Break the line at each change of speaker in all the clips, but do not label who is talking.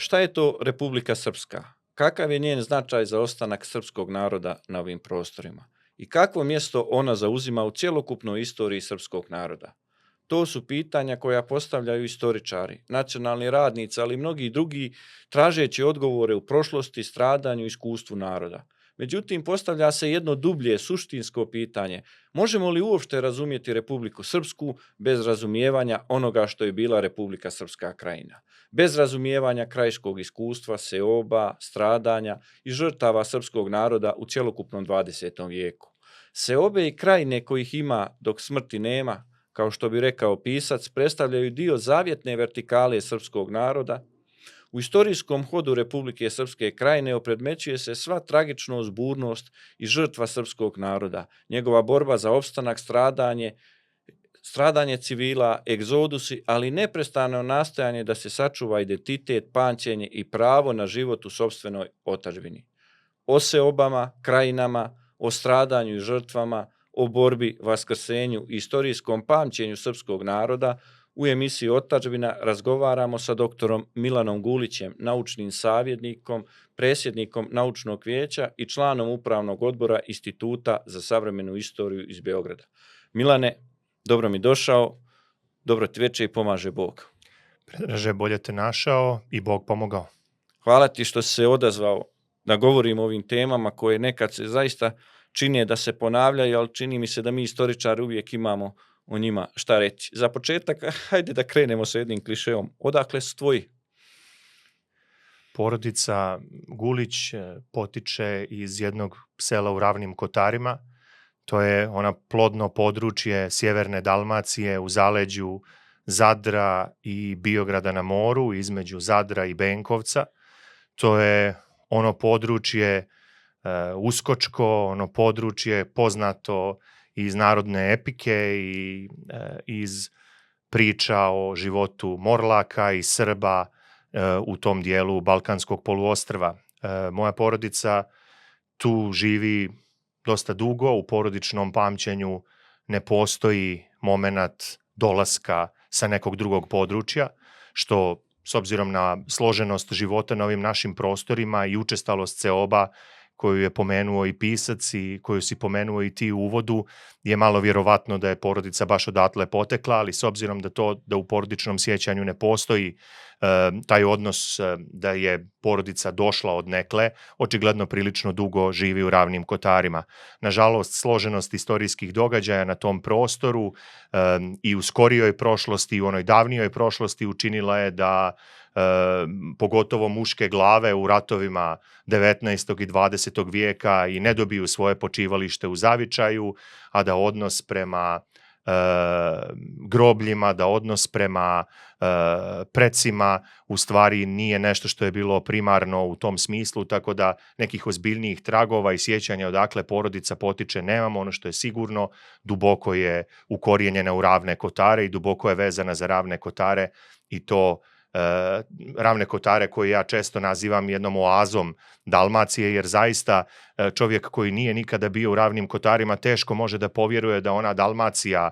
Šta je to Republika Srpska? Kakav je njen značaj za ostanak srpskog naroda na ovim prostorima? I kakvo mjesto ona zauzima u cjelokupnoj istoriji srpskog naroda? To su pitanja koja postavljaju istoričari, nacionalni radnici, ali i mnogi drugi, tražeći odgovore u prošlosti, stradanju i iskustvu naroda. Međutim, postavlja se jedno dublje, suštinsko pitanje. Možemo li uopšte razumjeti Republiku Srpsku bez razumijevanja onoga što je bila Republika Srpska krajina? Bez razumijevanja krajiškog iskustva, seoba, stradanja i žrtava srpskog naroda u cjelokupnom 20. vijeku. Seobe i krajine kojih ima dok smrti nema, kao što bi rekao pisac, predstavljaju dio zavjetne vertikale srpskog naroda. U istorijskom hodu Republike Srpske krajine opredmećuje se sva tragičnost, burnost i žrtva srpskog naroda, njegova borba za opstanak, stradanje civila, egzodusi, ali neprestano nastojanje da se sačuva identitet, pamćenje i pravo na život u sopstvenoj otadžbini. O seobama, krajinama, o stradanju i žrtvama, o borbi, vaskrsenju i istorijskom pamćenju srpskog naroda u emisiji Otadžbina razgovaramo sa doktorom Milanom Gulićem, naučnim savjetnikom, predsjednikom naučnog vijeća i članom upravnog odbora Instituta za savremenu istoriju iz Beograda. Milane, dobro mi došao, dobro ti večer i pomaže Bog.
Predraže, bolje te našao i Bog pomogao.
Hvala ti što si se odazvao da govorim o ovim temama koje nekad se zaista čine da se ponavljaju, ali čini mi se da mi istoričari uvijek imamo o njima šta reći. Za početak, hajde da krenemo sa jednim klišeom. Odakle su tvoji?
Porodica Gulić potiče iz jednog sela u Ravnim Kotarima. To je ona plodno područje sjeverne Dalmacije u zaleđu Zadra i Biograda na moru, između Zadra i Benkovca. To je ono područje uskočko, ono područje poznato iz narodne epike i iz priča o životu Morlaka i Srba u tom dijelu Balkanskog poluostrva. Moja porodica tu živi dosta dugo, u porodičnom pamćenju ne postoji momenat dolaska sa nekog drugog područja, što s obzirom na složenost života na ovim našim prostorima i učestalost seoba koju je pomenuo i pisac i koju si pomenuo i ti u uvodu, je malo vjerovatno da je porodica baš odatle potekla, ali s obzirom da u porodičnom sjećanju ne postoji taj odnos da je porodica došla od nekle, očigledno prilično dugo živi u Ravnim Kotarima. Nažalost, složenost istorijskih događaja na tom prostoru i u skorijoj prošlosti i u onoj davnijoj prošlosti učinila je da pogotovo muške glave u ratovima 19. i 20. vijeka i ne dobiju svoje počivalište u zavičaju, a da odnos prema grobljima, da odnos prema precima u stvari nije nešto što je bilo primarno u tom smislu, tako da nekih ozbiljnijih tragova i sjećanja odakle porodica potiče nemamo. Ono što je sigurno, duboko je ukorijenjena u Ravne Kotare i duboko je vezana za Ravne Kotare i to Ravne Kotare koje ja često nazivam jednom oazom Dalmacije, jer zaista čovjek koji nije nikada bio u Ravnim Kotarima teško može da povjeruje da ona Dalmacija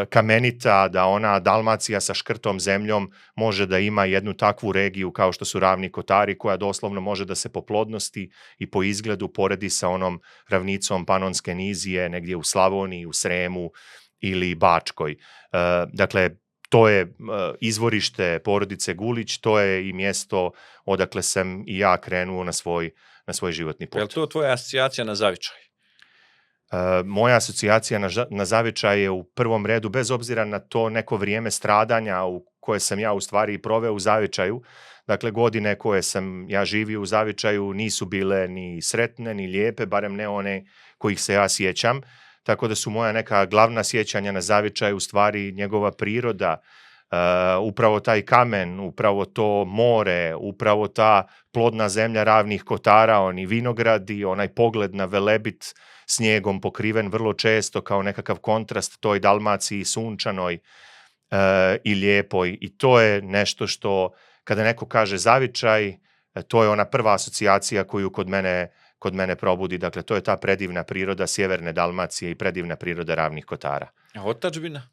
kamenita, da ona Dalmacija sa škrtom zemljom može da ima jednu takvu regiju kao što su Ravni Kotari, koja doslovno može da se po plodnosti i po izgledu poredi sa onom ravnicom Panonske nizije negdje u Slavoniji, u Sremu ili Bačkoj. Dakle, to je izvorište porodice Gulić, to je i mjesto odakle sam i ja krenuo na svoj životni put.
Je li to tvoja asocijacija na zavičaj?
Moja asocijacija na zavičaj je u prvom redu, bez obzira na to neko vrijeme stradanja u koje sam ja u stvari proveo u zavičaju. Dakle, godine koje sam ja živio u zavičaju nisu bile ni sretne, ni lijepe, barem ne one kojih se ja sjećam. Tako da su moja neka glavna sjećanja na zavičaj u stvari njegova priroda, upravo taj kamen, upravo to more, upravo ta plodna zemlja Ravnih Kotara, oni vinogradi, onaj pogled na Velebit snijegom pokriven vrlo često kao nekakav kontrast toj Dalmaciji sunčanoj i lijepoj. I to je nešto što, kada neko kaže zavičaj, to je ona prva asocijacija koju kod mene probudi. Dakle, to je ta predivna priroda sjeverne Dalmacije i predivna priroda Ravnih Kotara.
A otadžbina?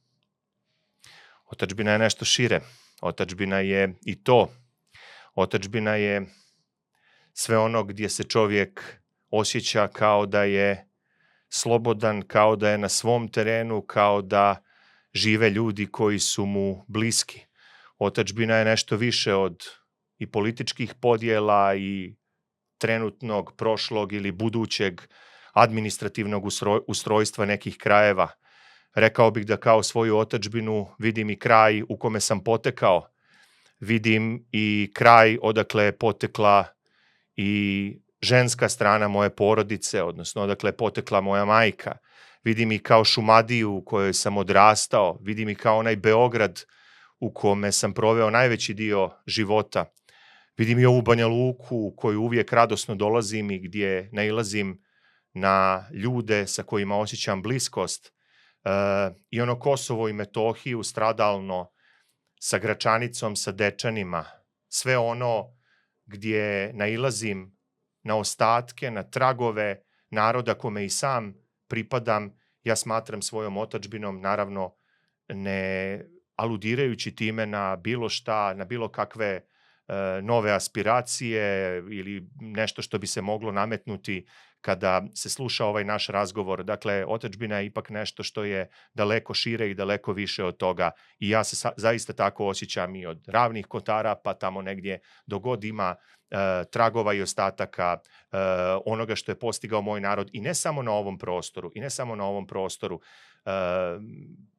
Otadžbina je nešto šire. Otadžbina je i to. Otadžbina je sve ono gdje se čovjek osjeća kao da je slobodan, kao da je na svom terenu, kao da žive ljudi koji su mu bliski. Otadžbina je nešto više od i političkih podjela i trenutnog, prošlog ili budućeg administrativnog ustrojstva nekih krajeva. Rekao bih da kao svoju otadžbinu vidim i kraj u kome sam potekao. Vidim i kraj odakle je potekla i ženska strana moje porodice, odnosno odakle je potekla moja majka. Vidim i kao Šumadiju u kojoj sam odrastao. Vidim i kao onaj Beograd u kome sam proveo najveći dio života. Vidim i ovu Banja Luku u koju uvijek radosno dolazim i gdje nailazim na ljude sa kojima osjećam bliskost. I ono Kosovo i Metohiju stradalno, sa Gračanicom, sa Dečanima. Sve ono gdje nailazim na ostatke, na tragove naroda kome i sam pripadam, ja smatram svojom otadžbinom, naravno ne aludirajući time na bilo šta, na bilo kakve nove aspiracije ili nešto što bi se moglo nametnuti kada se sluša ovaj naš razgovor. Dakle, otadžbina je ipak nešto što je daleko šire i daleko više od toga. I ja se zaista tako osjećam i od Ravnih Kotara pa tamo negdje dok god ima tragova i ostataka onoga što je postigao moj narod i ne samo na ovom prostoru,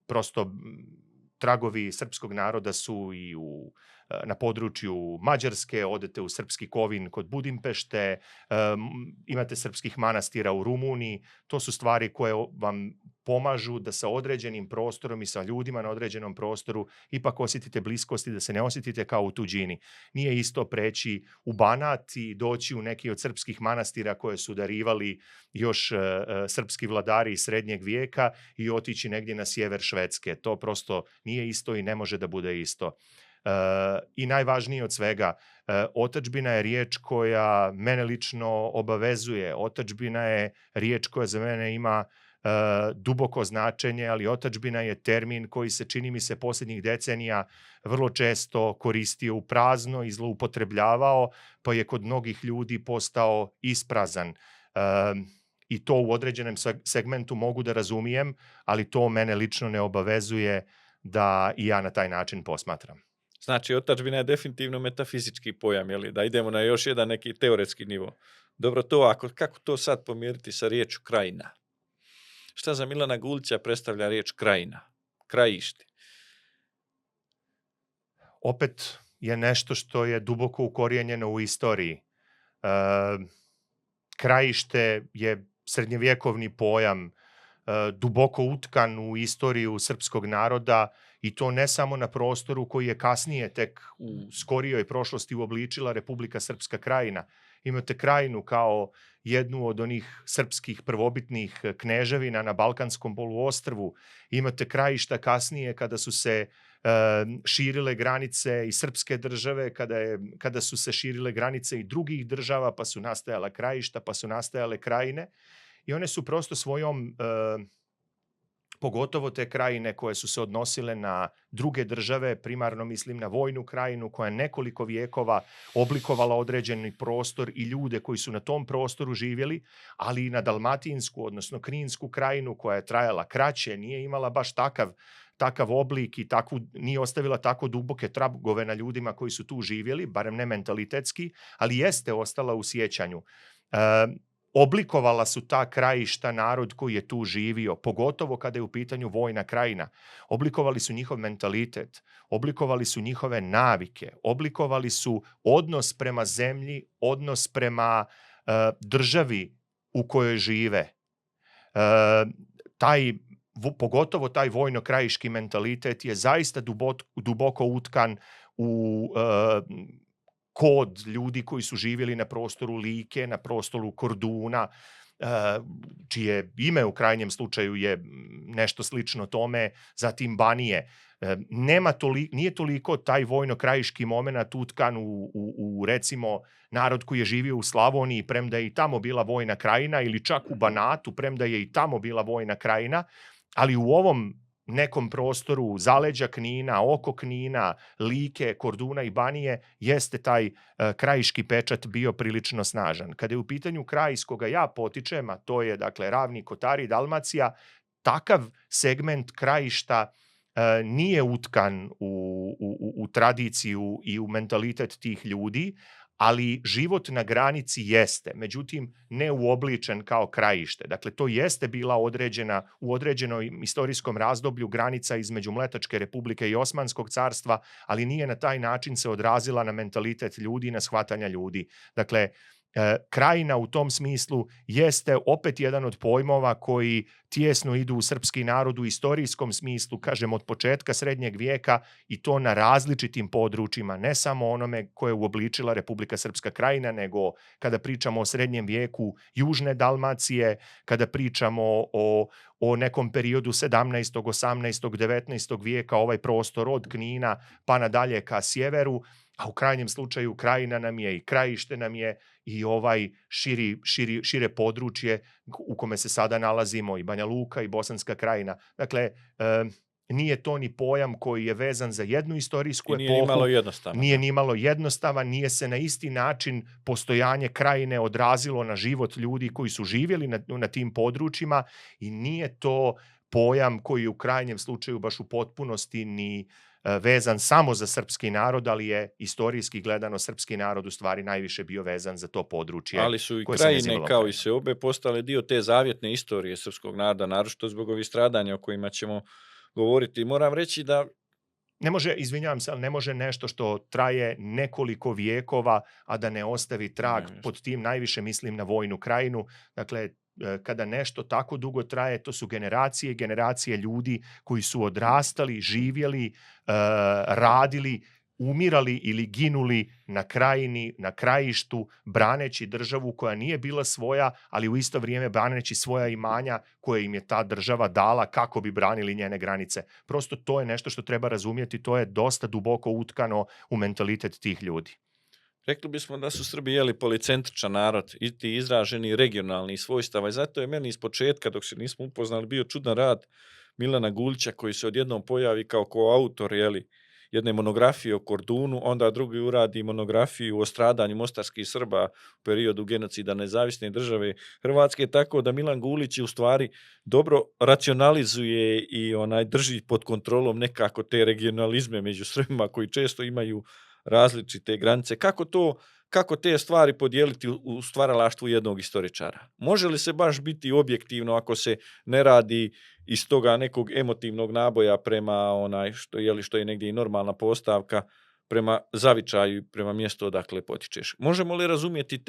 prosto tragovi srpskog naroda su i na području Mađarske, odete u Srpski Kovin kod Budimpešte, imate srpskih manastira u Rumuniji. To su stvari koje vam pomažu da sa određenim prostorom i sa ljudima na određenom prostoru ipak osjetite bliskosti, da se ne osjetite kao u tuđini. Nije isto preći u Banat i doći u neki od srpskih manastira koje su darivali još srpski vladari iz srednjeg vijeka i otići negdje na sjever Švedske. To prosto nije isto i ne može da bude isto. I najvažnije od svega, otadžbina je riječ koja mene lično obavezuje. Otadžbina je riječ koja za mene ima duboko značenje, ali otadžbina je termin koji se, čini mi se, posljednjih decenija vrlo često koristio u prazno i zloupotrebljavao, pa je kod mnogih ljudi postao isprazan. I to u određenom segmentu mogu da razumijem, ali to mene lično ne obavezuje da i ja na taj način posmatram.
Znači, otadžbina je definitivno metafizički pojam, jeli? Da idemo na još jedan neki teoretski nivo. Dobro, kako to sad pomiriti sa riječu krajina? Šta za Milana Gulića predstavlja riječ krajina? Krajište.
Opet je nešto što je duboko ukorijenjeno u istoriji. Krajište je srednjevjekovni pojam, duboko utkan u istoriju srpskog naroda i to ne samo na prostoru koji je kasnije tek u skorijoj prošlosti uobličila Republika Srpska Krajina. Imate Krajinu kao jednu od onih srpskih prvobitnih kneževina na Balkanskom poluostrvu. Imate krajišta kasnije kada su se širile granice i srpske države, kada su se širile granice i drugih država, pa su nastajala krajišta, pa su nastajale krajine. I one su prosto svojom, pogotovo te krajine koje su se odnosile na druge države, primarno mislim na vojnu krajinu koja je nekoliko vijekova oblikovala određeni prostor i ljude koji su na tom prostoru živjeli, ali i na dalmatinsku, odnosno kninsku krajinu koja je trajala kraće, nije imala baš takav oblik i nije ostavila tako duboke tragove na ljudima koji su tu živjeli, barem ne mentalitetski, ali jeste ostala u sjećanju. Oblikovala su ta krajišta narod koji je tu živio, pogotovo kada je u pitanju vojna krajina. Oblikovali su njihov mentalitet, oblikovali su njihove navike, oblikovali su odnos prema zemlji, odnos prema državi u kojoj žive. Pogotovo taj vojno-krajiški mentalitet je zaista duboko utkan u kod ljudi koji su živjeli na prostoru Like, na prostoru Korduna, čije ime u krajnjem slučaju je nešto slično tome, zatim Banije. Nije toliko taj vojno-krajiški moment utkan u recimo narod koji je živio u Slavoniji, premda je i tamo bila vojna krajina, ili čak u Banatu, premda je i tamo bila vojna krajina, ali u ovom nekom prostoru zaleđa Knina, oko Knina, Like, Korduna i Banije jeste taj krajiški pečat bio prilično snažan. Kada je u pitanju kraj iz koga ja potičem, a to je dakle Ravni Kotari, Dalmacija, takav segment krajišta nije utkan u tradiciju i u mentalitet tih ljudi, ali život na granici jeste, međutim ne uobličen kao krajište. Dakle, to jeste bila u određenom istorijskom razdoblju granica između Mletačke republike i Osmanskog carstva, ali nije na taj način se odrazila na mentalitet ljudi i na shvatanja ljudi. Dakle, krajina u tom smislu jeste opet jedan od pojmova koji tijesno idu u srpski narod u istorijskom smislu, kažem od početka srednjeg vijeka i to na različitim područjima, ne samo onome koje je uobličila Republika Srpska Krajina, nego kada pričamo o srednjem vijeku južne Dalmacije, kada pričamo o nekom periodu 17., 18., 19. vijeka, ovaj prostor od Knina pa nadalje ka sjeveru, a u krajnjem slučaju krajina nam je i krajište nam je i ovaj šire područje u kome se sada nalazimo, i Banja Luka i Bosanska Krajina. Dakle, nije to ni pojam koji je vezan za jednu istorijsku epohu.
Nije nimalo jednostavno.
Nije nimalo jednostavan, nije se na isti način postojanje krajine odrazilo na život ljudi koji su živjeli na tim područjima i nije to pojam koji je u krajnjem slučaju baš u potpunosti ni vezan samo za srpski narod, ali je istorijski gledano srpski narod u stvari najviše bio vezan za to područje.
Ali su i krajine kao i seobe postale dio te zavjetne istorije srpskog naroda, naročito zbog ovih stradanja o kojima ćemo govoriti. Moram reći da
ne može, izvinjavam se, ali ne može nešto što traje nekoliko vijekova, a da ne ostavi trag. Pod tim najviše mislim na vojnu krajinu. Dakle, kada nešto tako dugo traje, to su generacije i generacije ljudi koji su odrastali, živjeli, radili, umirali ili ginuli na krajini, na krajištu, braneći državu koja nije bila svoja, ali u isto vrijeme braneći svoja imanja koje im je ta država dala kako bi branili njene granice. Prosto to je nešto što treba razumjeti, to je dosta duboko utkano u mentalitet tih ljudi.
Rekli bismo da su Srbi policentričan narod i ti izraženi regionalni svojstava i zato je meni iz početka, dok se nismo upoznali, bio čudan rad Milana Gulića koji se odjednom pojavi kao koautor jedne monografije o Kordunu, onda drugi uradi monografiju o stradanju mostarskih Srba u periodu genocida Nezavisne države Hrvatske, tako da Milan Gulić u stvari dobro racionalizuje i drži pod kontrolom nekako te regionalizme među Srbima koji često imaju različite granice. Kako te stvari podijeliti u stvaralaštvu jednog istoričara? Može li se baš biti objektivno ako se ne radi iz toga nekog emotivnog naboja prema što je negdje i normalna postavka, prema zavičaju i prema mjestu odakle potičeš? Možemo li razumjeti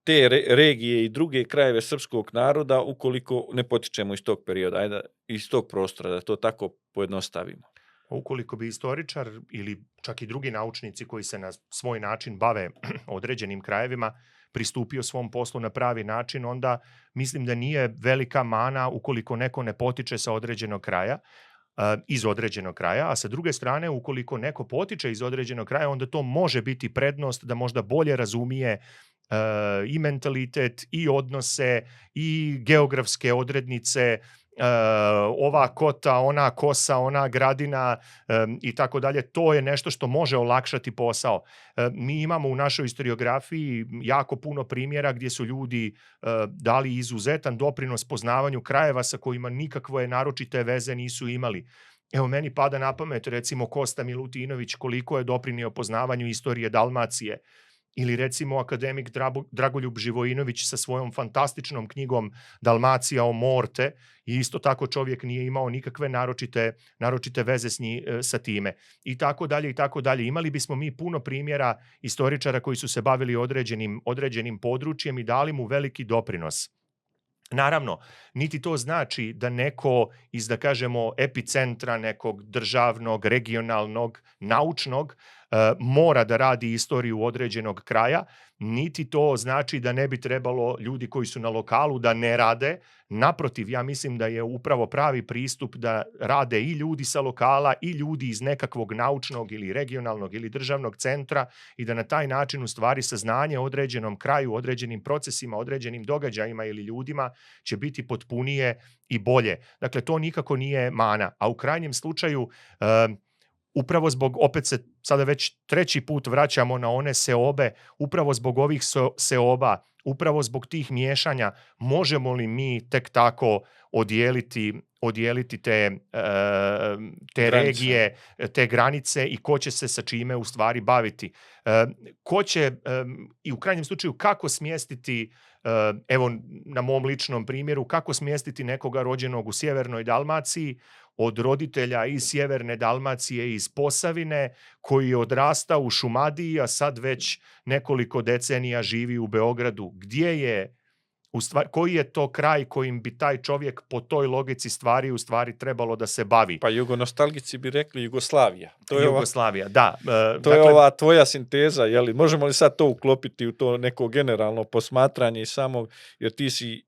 te regije i druge krajeve srpskog naroda ukoliko ne potičemo iz tog perioda, iz tog prostora, da to tako pojednostavimo?
Ukoliko bi istoričar ili čak i drugi naučnici koji se na svoj način bave određenim krajevima pristupio svom poslu na pravi način, onda mislim da nije velika mana ukoliko neko ne potiče sa određenog kraja, iz određenog kraja, a sa druge strane ukoliko neko potiče iz određenog kraja, onda to može biti prednost da možda bolje razumije i mentalitet i odnose i geografske odrednice, ova kota, ona kosa, ona gradina i tako dalje. To je nešto što može olakšati posao. Mi imamo u našoj historiografiji jako puno primjera gdje su ljudi dali izuzetan doprinos poznavanju krajeva sa kojima nikakve naročite veze nisu imali. Evo, meni pada na pamet recimo Kosta Milutinović koliko je doprinio poznavanju istorije Dalmacije. Ili recimo akademik Dragoljub Živojinović sa svojom fantastičnom knjigom Dalmacija o Morte i isto tako čovjek nije imao nikakve naročite veze sa time. I tako dalje, i tako dalje. Imali bismo mi puno primjera istoričara koji su se bavili određenim područjem i dali mu veliki doprinos. Naravno, niti to znači da neko iz, da kažemo, epicentra nekog državnog, regionalnog, naučnog mora da radi istoriju određenog kraja, niti to znači da ne bi trebalo ljudi koji su na lokalu da ne rade. Naprotiv, ja mislim da je upravo pravi pristup da rade i ljudi sa lokala i ljudi iz nekakvog naučnog ili regionalnog ili državnog centra i da na taj način u stvari saznanje o određenom kraju, određenim procesima, određenim događajima ili ljudima će biti potpunije i bolje. Dakle, to nikako nije mana. A u krajnjem slučaju, upravo zbog, opet se sada već treći put vraćamo na one seobe, upravo zbog ovih seoba, upravo zbog tih miješanja, možemo li mi tek tako odijeliti te regije, te granice i ko će se sa čime u stvari baviti. Ko će, i u krajnjem slučaju, kako smjestiti, evo na mom ličnom primjeru, kako smjestiti nekoga rođenog u sjevernoj Dalmaciji od roditelja iz sjeverne Dalmacije, iz Posavine, koji je odrastao u Šumadiji, a sad već nekoliko decenija živi u Beogradu. Gdje je, koji je to kraj kojim bi taj čovjek po toj logici stvari u stvari trebalo da se bavi?
Pa jugonostalgici bi rekli Jugoslavija.
Jugoslavija, da.
To je ova tvoja sinteza, jeli? Možemo li sad to uklopiti u to neko generalno posmatranje samog, jer ti si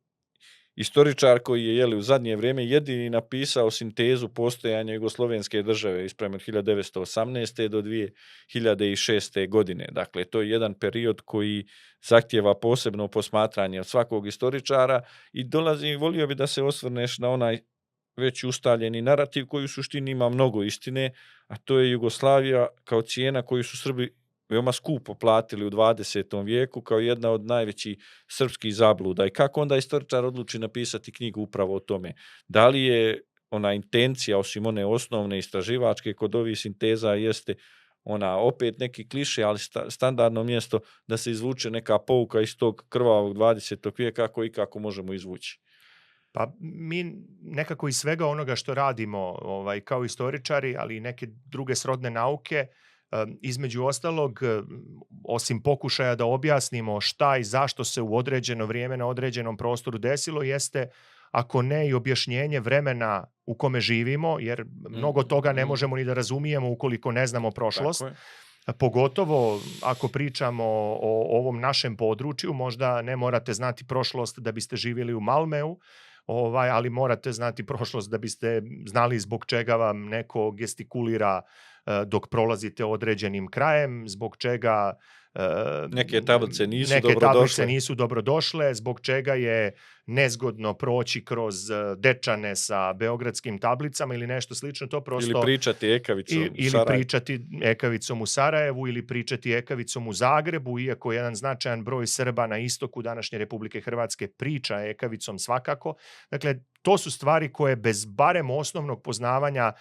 istoričar koji je u zadnje vrijeme jedini napisao sintezu postojanja jugoslovenske države isprema 1918. do 2006. godine. Dakle, to je jedan period koji zahtjeva posebno posmatranje od svakog istoričara i volio bi da se osvrneš na onaj već ustaljeni narativ koji u suštini ima mnogo istine, a to je Jugoslavija kao cijena koju su Srbi veoma skupo platili u 20. vijeku kao jedna od najvećih srpskih zabluda. I kako onda istoričar odluči napisati knjigu upravo o tome? Da li je ona intencija, osim one osnovne istraživačke, kod ovih sinteza jeste ona opet neki kliše, ali standardno mjesto da se izvuče neka pouka iz tog krvavog 20. vijeka koji kako možemo izvući?
Pa mi nekako iz svega onoga što radimo kao istoričari, ali i neke druge srodne nauke, između ostalog, osim pokušaja da objasnimo šta i zašto se u određeno vrijeme na određenom prostoru desilo, jeste, ako ne i objašnjenje vremena u kome živimo, jer mnogo toga ne možemo ni da razumijemo ukoliko ne znamo prošlost. Pogotovo ako pričamo o ovom našem području, možda ne morate znati prošlost da biste živjeli u Malmeu, ali morate znati prošlost da biste znali zbog čega vam neko gestikulira dok prolazite određenim krajem, zbog čega
neke tablice
nisu dobrodošle, zbog čega je nezgodno proći kroz Dečane sa beogradskim tablicama ili nešto slično. To prosto,
ili pričati
ekavicom u Sarajevu ili pričati ekavicom u Zagrebu, iako jedan značajan broj Srba na istoku današnje Republike Hrvatske priča ekavicom svakako. Dakle, to su stvari koje bez barem osnovnog poznavanja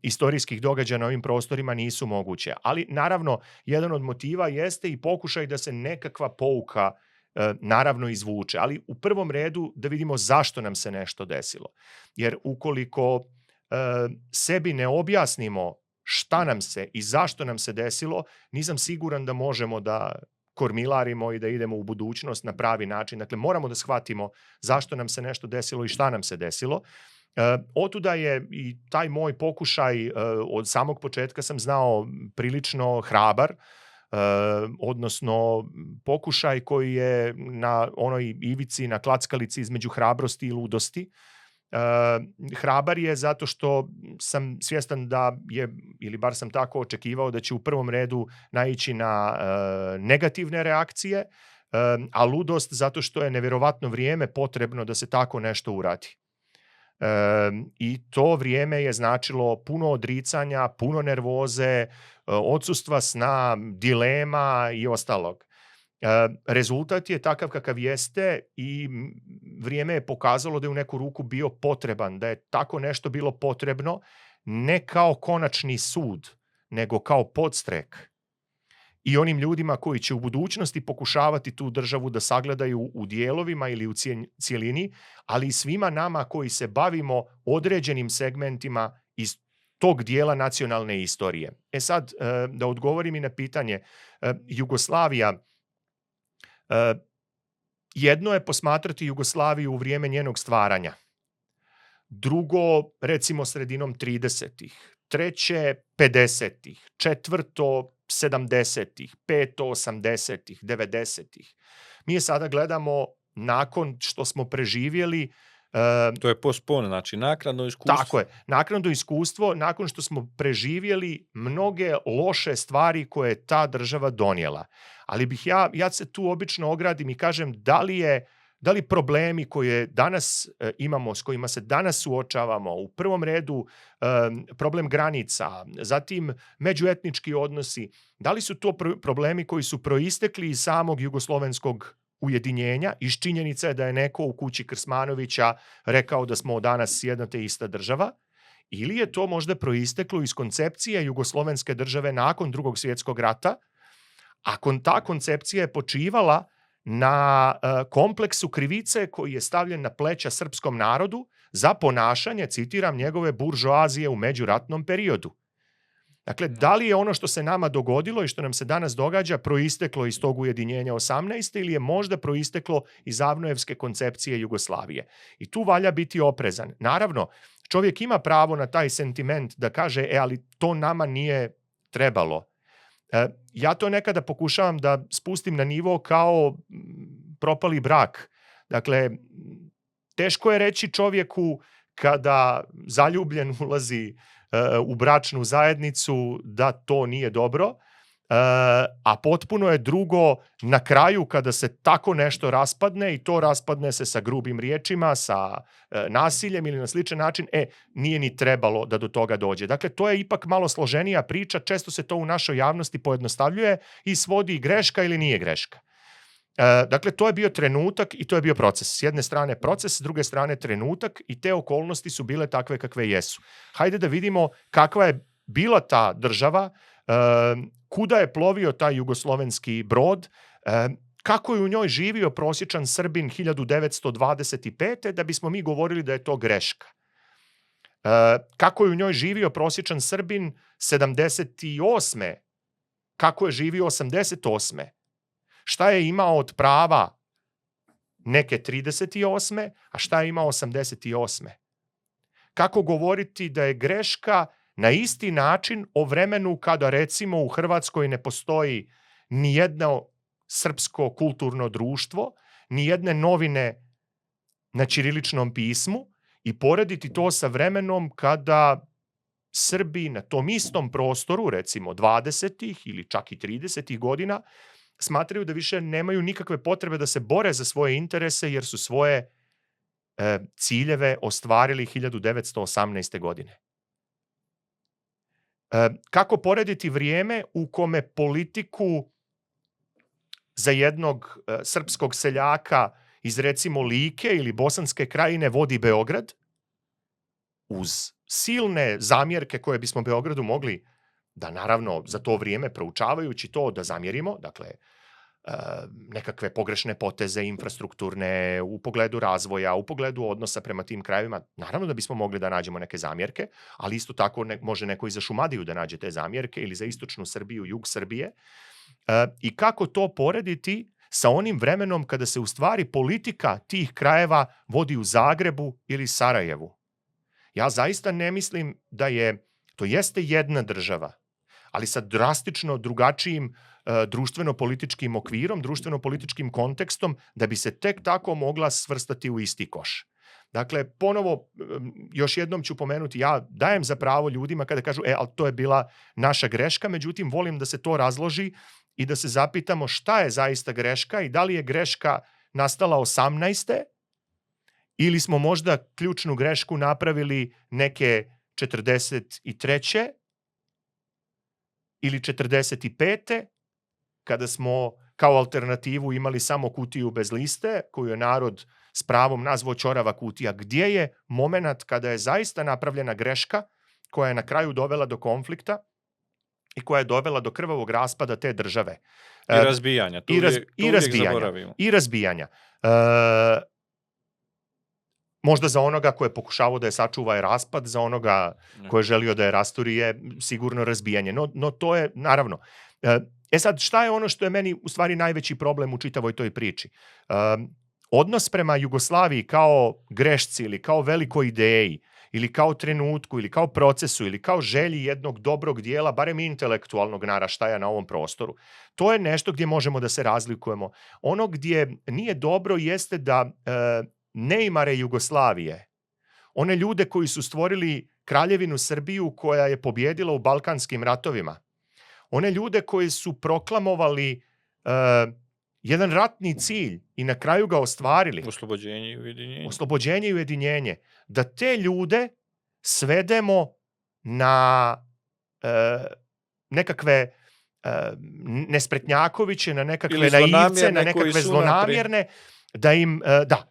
istorijskih događaja na ovim prostorima nisu moguće. Ali naravno, jedan od motiva jeste i pokušaj da se nekakva pouka naravno izvuče, ali u prvom redu da vidimo zašto nam se nešto desilo. Jer ukoliko sebi ne objasnimo šta nam se i zašto nam se desilo, nisam siguran da možemo da kormilarimo i da idemo u budućnost na pravi način. Dakle, moramo da shvatimo zašto nam se nešto desilo i šta nam se desilo. Otuda je i taj moj pokušaj, od samog početka sam znao, prilično hrabar, odnosno pokušaj koji je na onoj ivici, na klackalici između hrabrosti i ludosti. Hrabar je zato što sam svjestan da je, ili bar sam tako očekivao, da će u prvom redu naići na negativne reakcije, a ludost zato što je nevjerovatno vrijeme potrebno da se tako nešto uradi. I to vrijeme je značilo puno odricanja, puno nervoze, odsustva sna, dilema i ostalog. Rezultat je takav kakav jeste i vrijeme je pokazalo da je u neku ruku bio potreban, da je tako nešto bilo potrebno, ne kao konačni sud, nego kao podstrek. I onim ljudima koji će u budućnosti pokušavati tu državu da sagledaju u dijelovima ili u cijelini, ali i svima nama koji se bavimo određenim segmentima iz tog dijela nacionalne istorije. Sad, da odgovorim i na pitanje, Jugoslavija, jedno je posmatrati Jugoslaviju u vrijeme njenog stvaranja. Drugo, recimo sredinom 30-ih. treće 50-ih, četvrto 70-ih, peto 80-ih, 90-ih. Mi je sada gledamo nakon što smo preživjeli
To je postpon, znači naknadno iskustvo.
tako je, naknadno iskustvo, nakon što smo preživjeli mnoge loše stvari koje je ta država donijela. Ali bih ja se tu obično ogradim i kažem da li problemi koje danas imamo, s kojima se danas suočavamo, u prvom redu problem granica, zatim međuetnički odnosi, da li su to problemi koji su proistekli iz samog jugoslovenskog ujedinjenja, iz činjenice da je neko u kući Krsmanovića rekao da smo danas jedna te ista država, ili je to možda proisteklo iz koncepcije jugoslovenske države nakon Drugog svjetskog rata, a ta koncepcija je počivala na kompleksu krivice koji je stavljen na pleća srpskom narodu za ponašanje, citiram, njegove buržoazije u međuratnom periodu. Dakle, da li je ono što se nama dogodilo i što nam se danas događa proisteklo iz tog ujedinjenja 18. ili je možda proisteklo iz Avnojevske koncepcije Jugoslavije? I tu valja biti oprezan. Naravno, čovjek ima pravo na taj sentiment da kaže, ali to nama nije trebalo. Ja to nekada pokušavam da spustim na nivo kao propali brak. Dakle, teško je reći čovjeku kada zaljubljen ulazi u bračnu zajednicu da to nije dobro, a potpuno je drugo na kraju kada se tako nešto raspadne i to raspadne se sa grubim riječima, sa nasiljem ili na sličan način, nije ni trebalo da do toga dođe. Dakle, to je ipak malo složenija priča, često se to u našoj javnosti pojednostavljuje i svodi greška ili nije greška. Dakle, to je bio trenutak i to je bio proces. S jedne strane proces, s druge strane trenutak i te okolnosti su bile takve kakve jesu. Hajde da vidimo kakva je bila ta država, kuda je plovio taj jugoslovenski brod, kako je u njoj živio prosječan Srbin 1925. da bismo mi govorili da je to greška. Kako je u njoj živio prosječan Srbin 78. Kako je živio 88. Šta je imao od prava neke 38. a šta je imao 88. Kako govoriti da je greška na isti način o vremenu kada recimo u Hrvatskoj ne postoji ni jedno srpsko kulturno društvo, ni jedne novine na ćiriličnom pismu i porediti to sa vremenom kada Srbi na tom istom prostoru, recimo 20. ili čak i 30. godina, smatraju da više nemaju nikakve potrebe da se bore za svoje interese jer su svoje ciljeve ostvarili 1918. godine. Kako porediti vrijeme u kome politiku za jednog srpskog seljaka iz recimo Like ili Bosanske krajine vodi Beograd, uz silne zamjerke koje bismo Beogradu mogli da naravno za to vrijeme proučavajući to da zamjerimo, dakle nekakve pogrešne poteze infrastrukturne u pogledu razvoja, u pogledu odnosa prema tim krajevima, naravno da bismo mogli da nađemo neke zamjerke, ali isto tako može neko i za Šumadiju da nađe te zamjerke ili za istočnu Srbiju, jug Srbije. I kako to porediti sa onim vremenom kada se u stvari politika tih krajeva vodi u Zagrebu ili Sarajevu. Ja zaista ne mislim da to jeste jedna država, ali sa drastično drugačijim društveno-političkim okvirom, društveno-političkim kontekstom, da bi se tek tako mogla svrstati u isti koš. Dakle, ponovo, još jednom ću pomenuti, ja dajem za pravo ljudima kada kažu, ali to je bila naša greška, međutim, volim da se to razloži i da se zapitamo šta je zaista greška i da li je greška nastala 18. ili smo možda ključnu grešku napravili neke 43. ili 45. kada smo kao alternativu imali samo kutiju bez liste, koju je narod s pravom nazvao ćorava kutija. Gdje je moment kada je zaista napravljena greška koja je na kraju dovela do konflikta i koja je dovela do krvavog raspada te države?
I razbijanja.
I razbijanja. Možda za onoga ko je pokušavao da je sačuva je raspad, za onoga ko je želio da je rasturi je sigurno razbijanje. No to je, naravno. Sad, šta je ono što je meni u stvari najveći problem u čitavoj toj priči? Odnos prema Jugoslaviji kao grešci ili kao velikoj ideji ili kao trenutku, ili kao procesu, ili kao želji jednog dobrog dijela, barem intelektualnog naraštaja na ovom prostoru. To je nešto gdje možemo da se razlikujemo. Ono gdje nije dobro jeste da neimare Jugoslavije, one ljude koji su stvorili Kraljevinu Srbiju koja je pobjedila u Balkanskim ratovima, one ljude koji su proklamovali jedan ratni cilj i na kraju ga ostvarili.
Oslobođenje
i ujedinjenje. Da te ljude svedemo na nekakve nespretnjakoviće, na nekakve naivce, na nekakve zlonamjerne,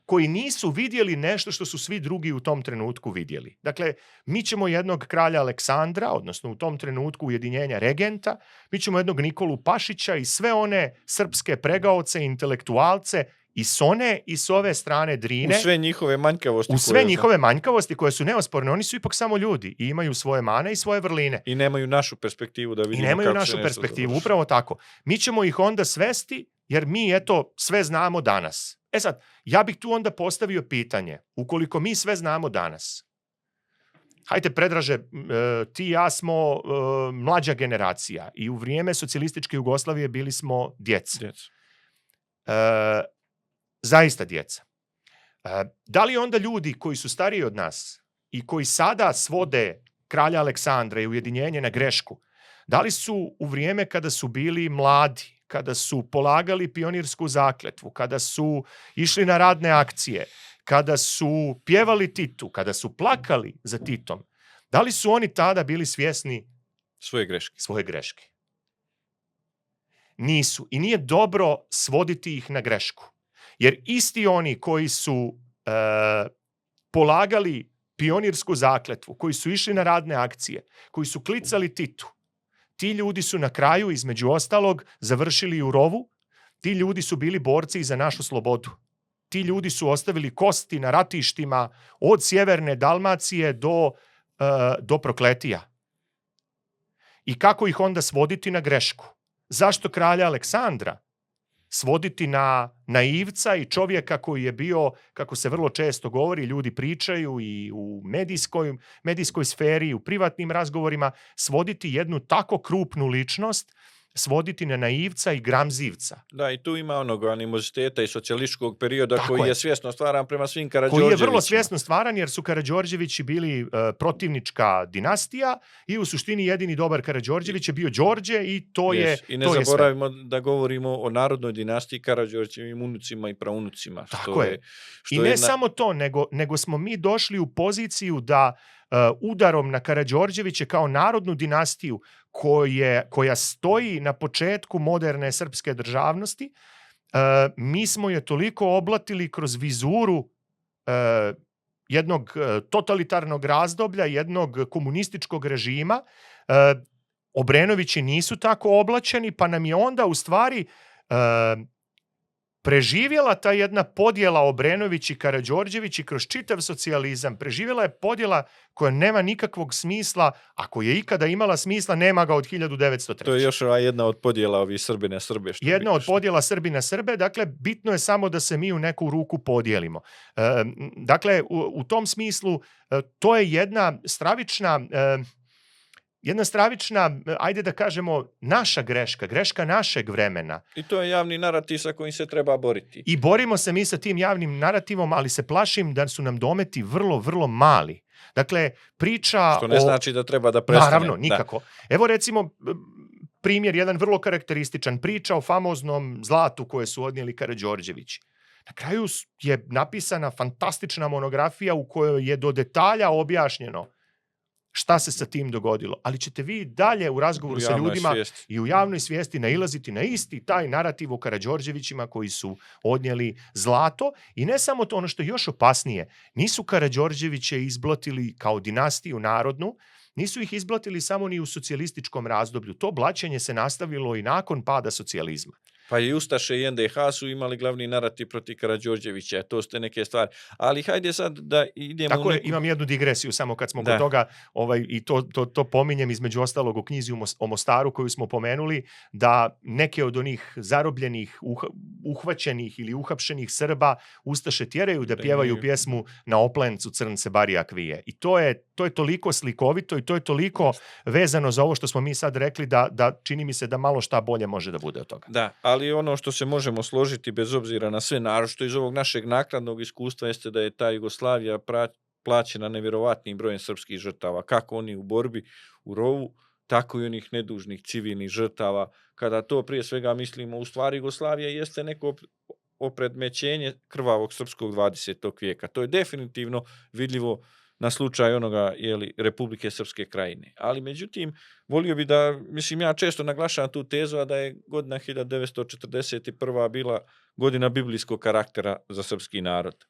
koji nisu vidjeli nešto što su svi drugi u tom trenutku vidjeli. Dakle, mi ćemo jednog kralja Aleksandra, odnosno u tom trenutku ujedinjenja regenta, mi ćemo jednog Nikolu Pašića i sve one srpske pregaoce, intelektualce i s one i s ove strane Drine.
U sve njihove
manjkavosti koje su neosporne. Oni su ipak samo ljudi i imaju svoje mane i svoje vrline.
I nemaju našu perspektivu da vidimo kako se nešto završi.
Upravo tako. Mi ćemo ih onda svesti jer mi sve znamo danas. Sad, ja bih tu onda postavio pitanje, ukoliko mi sve znamo danas, hajde Predraže, ti i ja smo mlađa generacija i u vrijeme socijalističke Jugoslavije bili smo djeca. Zaista djeca. Da li onda ljudi koji su stariji od nas i koji sada svode kralja Aleksandra i ujedinjenje na grešku, da li su u vrijeme kada su bili mladi, kada su polagali pionirsku zakletvu, kada su išli na radne akcije, kada su pjevali Titu, kada su plakali za Titom, da li su oni tada bili svjesni svoje greške? Nisu. I nije dobro svoditi ih na grešku. Jer isti oni koji su polagali pionirsku zakletvu, koji su išli na radne akcije, koji su klicali Titu, ti ljudi su na kraju, između ostalog, završili u rovu. Ti ljudi su bili borci za našu slobodu. Ti ljudi su ostavili kosti na ratištima od sjeverne Dalmacije do Prokletija. I kako ih onda svoditi na grešku? Zašto kralja Aleksandra svoditi na naivca i čovjeka koji je bio, kako se vrlo često govori, ljudi pričaju i u medijskoj sferi, u privatnim razgovorima, svoditi jednu tako krupnu ličnost, svoditi na naivca i gramzivca.
Da, i tu ima onog animoziteta i socijalističkog perioda koji je svjesno stvaran prema svim Karađorđevićima.
Koji je vrlo svjesno stvaran jer su Karađorđevići bili protivnička dinastija i u suštini jedini dobar Karađorđević je bio Đorđe i to je
I ne zaboravimo da govorimo o narodnoj dinastiji Karađorđevim unucima i praunucima.
Tako je. I ne samo to, nego smo mi došli u poziciju da udarom na Karađorđeviće kao narodnu dinastiju koja stoji na početku moderne srpske državnosti, mi smo je toliko oblatili kroz vizuru jednog totalitarnog razdoblja, jednog komunističkog režima. Obrenovići nisu tako oblačeni, pa nam je onda u stvari preživjela ta jedna podjela Obrenović i Karađorđević i kroz čitav socijalizam. Preživjela je podjela koja nema nikakvog smisla, ako je ikada imala smisla, nema ga od 1903.
To je još jedna od podjela ovih Srbine-Srbe.
Jedna od podjela Srbina-Srbe, dakle, bitno je samo da se mi u neku ruku podijelimo. Dakle, u tom smislu, to je jedna stravična, ajde da kažemo, naša greška našeg vremena.
I to je javni narativ sa kojim se treba boriti.
I borimo se mi sa tim javnim narativom, ali se plašim da su nam dometi vrlo, vrlo mali. Dakle, priča
što ne znači da treba da prestane.
Naravno, nikako. Da. Evo recimo primjer, jedan vrlo karakterističan, priča o famoznom zlatu koje su odnijeli Karađorđevići. Na kraju je napisana fantastična monografija u kojoj je do detalja objašnjeno šta se sa tim dogodilo. Ali ćete vi dalje u razgovoru sa ljudima i u javnoj svijesti nailaziti na isti taj narativ o Karađorđevićima koji su odnijeli zlato. I ne samo to, ono što je još opasnije, nisu Karađorđeviće izblatili kao dinastiju narodnu, nisu ih izblatili samo ni u socijalističkom razdoblju. To blaćenje se nastavilo i nakon pada socijalizma.
Pa i Ustaše i NDH su imali glavni narativ protiv Karađorđevića, to su te neke stvari. Ali hajde sad da idemo
Tako
u
je,
neku...
imam jednu digresiju samo kad smo
Da.
kod toga, i to pominjem između ostalog u knjizi o Mostaru koju smo pomenuli, da neke od onih zarobljenih, uhvaćenih ili uhapšenih Srba Ustaše tjeraju da pjevaju pjesmu Na oplencu crnce barijak vije. I to je toliko slikovito i to je toliko vezano za ovo što smo mi sad rekli da čini mi se da malo šta bolje može da bude od toga.
Da, ali ono što se možemo složiti bez obzira na sve, naročito iz ovog našeg nakladnog iskustva, jeste da je ta Jugoslavija plaćena nevjerovatnim brojem srpskih žrtava, kako oni u borbi u rovu, tako i onih nedužnih civilnih žrtava. Kada to prije svega mislimo, u stvari Jugoslavija jeste neko opredmećenje krvavog srpskog 20. vijeka. To je definitivno vidljivo na slučaj onoga Republike Srpske Krajine. Ali međutim, volio bi da, ja često naglašavam tu tezu, a da je godina 1941. bila godina biblijskog karaktera za srpski narod.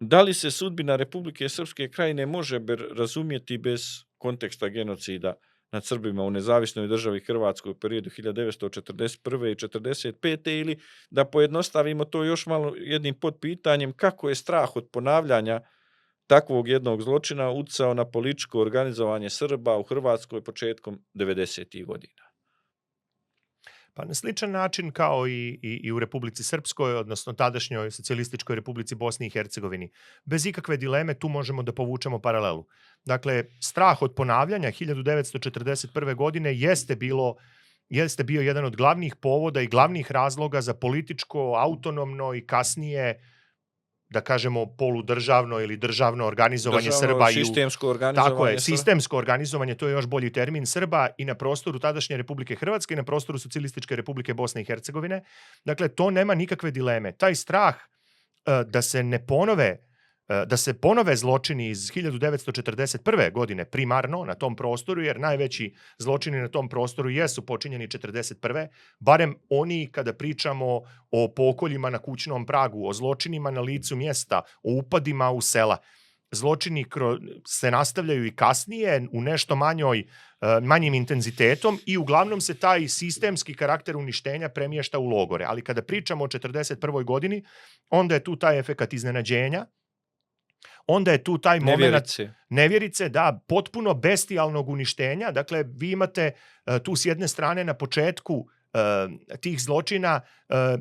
Da li se sudbina Republike Srpske Krajine može razumjeti bez konteksta genocida nad Srbima u nezavisnoj državi Hrvatskoj u periodu 1941. i 1945. ili da pojednostavimo to još malo jednim podpitanjem kako je strah od ponavljanja takvog jednog zločina uticao na političko organizovanje Srba u Hrvatskoj početkom 90. godina?
Pa na sličan način kao i u Republici Srpskoj, odnosno tadašnjoj socijalističkoj Republici Bosni i Hercegovini. Bez ikakve dileme tu možemo da povučemo paralelu. Dakle, strah od ponavljanja 1941. godine jeste bio jedan od glavnih povoda i glavnih razloga za političko, autonomno i kasnije, da kažemo, poludržavno ili državno organizovanje Srba.
Sistemsko organizovanje.
Tako je, sistemsko organizovanje, to je još bolji termin, Srba i na prostoru tadašnje Republike Hrvatske i na prostoru Socijalističke Republike Bosne i Hercegovine. Dakle, to nema nikakve dileme. Taj strah da se ponove zločini iz 1941. godine primarno na tom prostoru, jer najveći zločini na tom prostoru jesu počinjeni 1941. Barem oni kada pričamo o pokoljima na kućnom pragu, o zločinima na licu mjesta, o upadima u sela. Zločini se nastavljaju i kasnije u nešto manjim intenzitetom i uglavnom se taj sistemski karakter uništenja premješta u logore. Ali kada pričamo o 1941. godini, onda je tu taj efekat iznenađenja, onda je tu taj moment nevjerice, da, potpuno bestijalnog uništenja. Dakle, vi imate tu s jedne strane na početku tih zločina,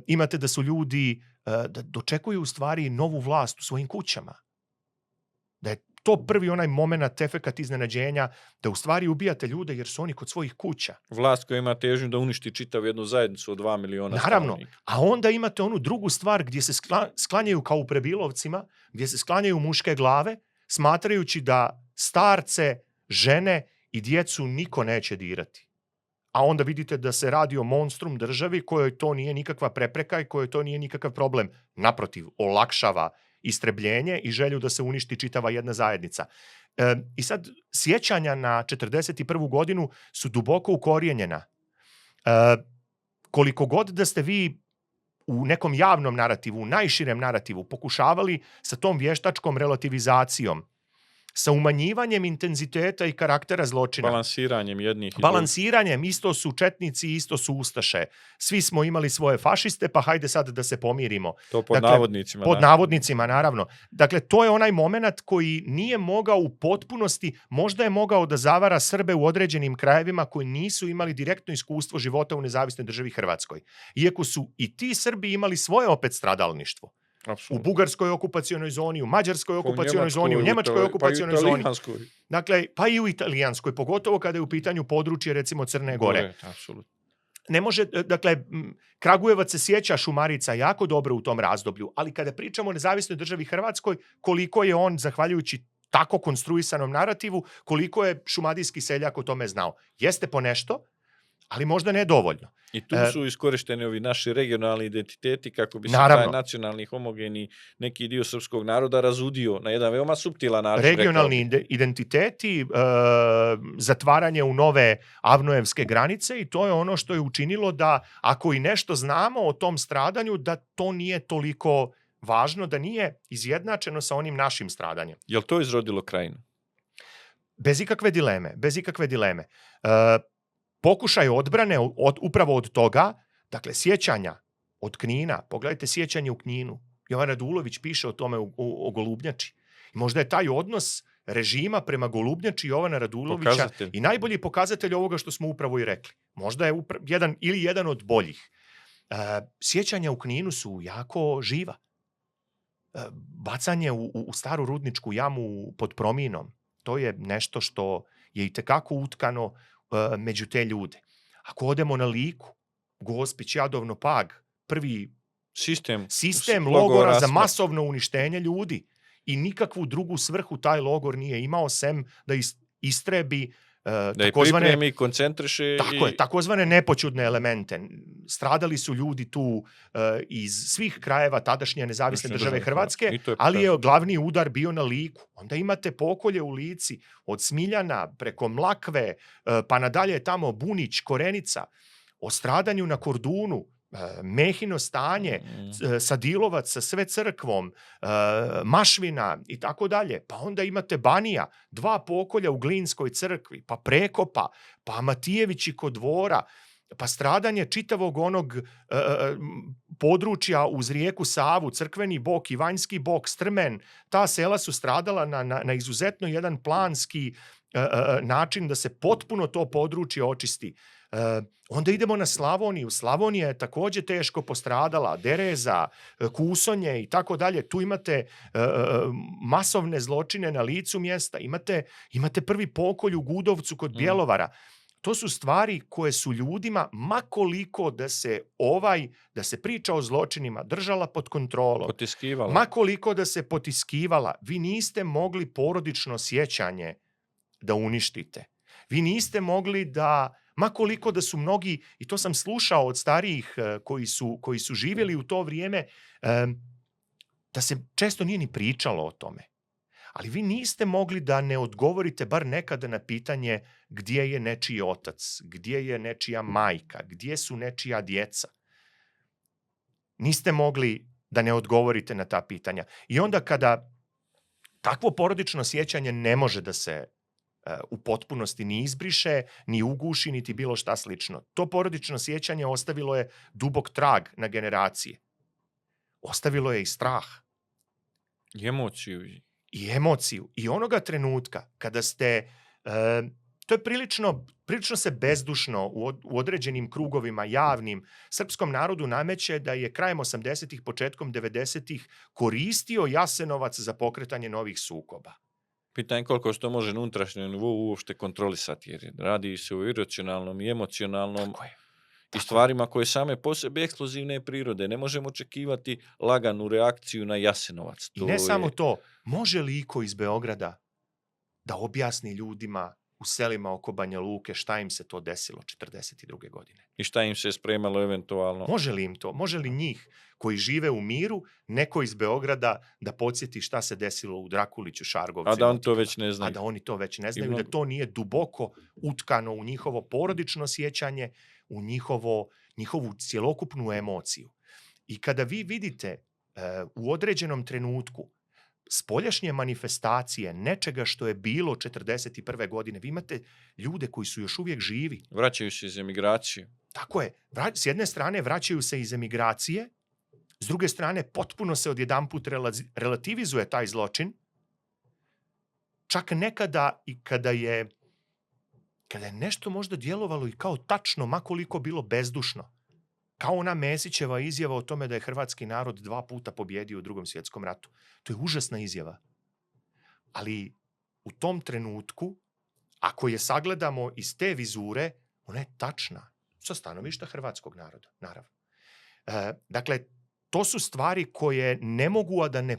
imate da su ljudi da dočekuju u stvari novu vlast u svojim kućama. Da je to prvi onaj moment, efekat iznenađenja, da u stvari ubijate ljude jer su oni kod svojih kuća.
Vlast koja ima težnju da uništi čitavu jednu zajednicu od 2 miliona
Naravno,
stanovnika.
a onda imate onu drugu stvar gdje se sklanjaju kao u Prebilovcima, gdje se sklanjaju muške glave, smatrajući da starce, žene i djecu niko neće dirati. A onda vidite da se radi o monstrum državi kojoj to nije nikakva prepreka i kojoj to nije nikakav problem. Naprotiv, olakšava istrebljenje i želju da se uništi čitava jedna zajednica. I sad, sjećanja na 1941. godinu su duboko ukorijenjena. Koliko god da ste vi u nekom javnom narativu, u najširem narativu, pokušavali sa tom vještačkom relativizacijom, sa umanjivanjem intenziteta i karaktera zločina.
Balansiranjem jednih i
Balansiranjem, isto su četnici, isto su ustaše. Svi smo imali svoje fašiste, pa hajde sad da se pomirimo.
To pod navodnicima.
Pod navodnicima, naravno. Dakle, to je onaj moment koji nije mogao u potpunosti, možda je mogao da zavara Srbe u određenim krajevima koji nisu imali direktno iskustvo života u nezavisnoj državi Hrvatskoj. Iako su i ti Srbi imali svoje opet stradalništvo.
Apsolutno.
U bugarskoj okupacionoj zoni, u mađarskoj okupacionoj zoni, u njemačkoj okupacionoj zoni. Dakle, pa i u italijanskoj, pogotovo kada je u pitanju područje, recimo, Crne Gore.
Apsolutno.
Ne može, dakle, Kragujevac se sjeća Šumarica jako dobro u tom razdoblju, ali kada pričamo o nezavisnoj državi Hrvatskoj, koliko je on, zahvaljujući tako konstruisanom narativu, koliko je šumadijski seljak o tome znao. Jeste po nešto, ali možda ne dovoljno.
I tu su iskorišteni ovi naši regionalni identiteti kako bi se taj nacionalni, homogeni, neki dio srpskog naroda razudio na jedan veoma suptilan način.
Regionalni identiteti, zatvaranje u nove avnojevske granice, i to je ono što je učinilo da, ako i nešto znamo o tom stradanju, da to nije toliko važno, da nije izjednačeno sa onim našim stradanjem.
Jel to izrodilo Krajinu?
Bez ikakve dileme. Pokušaj odbrane upravo od toga Dakle, sjećanja od Knina, pogledajte sjećanje u Kninu. Jovan Radulović piše o tome o Golubnjači. I možda je taj odnos režima prema Golubnjači Jovana Radulovića
Pokazatelj.
i najbolji pokazatelj ovoga što smo upravo i rekli. Možda je jedan od boljih. Sjećanja u Kninu su jako živa. Bacanje u staru rudničku jamu pod Prominom, to je nešto što je itekako utkano među te ljude. Ako odemo na Liku, Gospić, Jadovno, Pag, prvi sistem logora za masovno uništenje ljudi i nikakvu drugu svrhu taj logor nije imao sem da istrebi
da je pripremi, koncentriše.
Takozvane nepoćudne elemente. Stradali su ljudi tu iz svih krajeva tadašnje nezavisne države Hrvatske, ali je glavni udar bio na Liku. Onda imate pokolje u Lici od Smiljana preko Mlakve, pa nadalje tamo Bunić, Korenica, o stradanju na Kordunu, Mehino stanje, Sadilovac sa sve crkvom, Mašvina i tako dalje. Pa onda imate Banija, 2 pokolja u Glinskoj crkvi, pa Prekopa, pa Matijevići kod Dvora, pa stradanje čitavog onog područja uz rijeku Savu, Crkveni bok i Vanjski bok, Strmen. Ta sela su stradala na izuzetno jedan planski način da se potpuno to područje očisti. Onda idemo na Slavoniju. Slavonija je također teško postradala, Dereza, Kusonje i tako dalje. Tu imate masovne zločine na licu mjesta. Imate prvi pokolj u Gudovcu kod Bjelovara. To su stvari koje su ljudima, makoliko da se priča o zločinima, držala pod kontrolom.
Potiskivala.
Makoliko da se potiskivala. Vi niste mogli porodično sjećanje da uništite. Vi niste mogli da, makoliko da su mnogi, i to sam slušao od starijih koji su živjeli u to vrijeme, da se često nije ni pričalo o tome. Ali vi niste mogli da ne odgovorite bar nekada na pitanje gdje je nečiji otac, gdje je nečija majka, gdje su nečija djeca. Niste mogli da ne odgovorite na ta pitanja. I onda kada takvo porodično sjećanje ne može da se u potpunosti ni izbriše, ni uguši, niti bilo šta slično. To porodično sjećanje ostavilo je dubok trag na generacije. Ostavilo je i strah.
I emociju.
I emociju. I onoga trenutka kada ste, to je prilično se bezdušno u određenim krugovima javnim srpskom narodu nameće da je krajem 80-ih, početkom 90-ih koristio Jasenovac za pokretanje novih sukoba.
Pitanje koliko što može na unutrašnjem nivou uopšte kontrolisati, jer radi se o iracionalnom i emocionalnom i stvarima koje same po sebi eksplozivne prirode. Ne možemo očekivati laganu reakciju na Jasenovac.
I ne samo to, može li iko iz Beograda da objasni ljudima u selima oko Banja Luke šta im se to desilo 1942. godine?
I šta im se spremalo eventualno?
Može li im to? Može li njih koji žive u miru, neko iz Beograda da podsjeti šta se desilo u Drakuliću, Šargovcu?
A da oni to već ne znaju.
A da oni to već ne znaju, da to nije duboko utkano u njihovo porodično sjećanje, u njihovu cjelokupnu emociju. I kada vi vidite u određenom trenutku spoljašnje manifestacije nečega što je bilo 1941. godine, vi imate ljude koji su još uvijek živi.
Vraćaju se iz emigracije.
Tako je. S jedne strane vraćaju se iz emigracije, s druge strane potpuno se odjedanput relativizuje taj zločin. Čak nekada i kada je nešto možda djelovalo i kao tačno, makoliko bilo bezdušno. Kao ona Mesićeva izjava o tome da je hrvatski narod 2 puta pobjedio u Drugom svjetskom ratu. To je užasna izjava. Ali u tom trenutku, ako je sagledamo iz te vizure, ona je tačna sa stanovišta hrvatskog naroda, naravno. Dakle, to su stvari koje ne mogu a da ne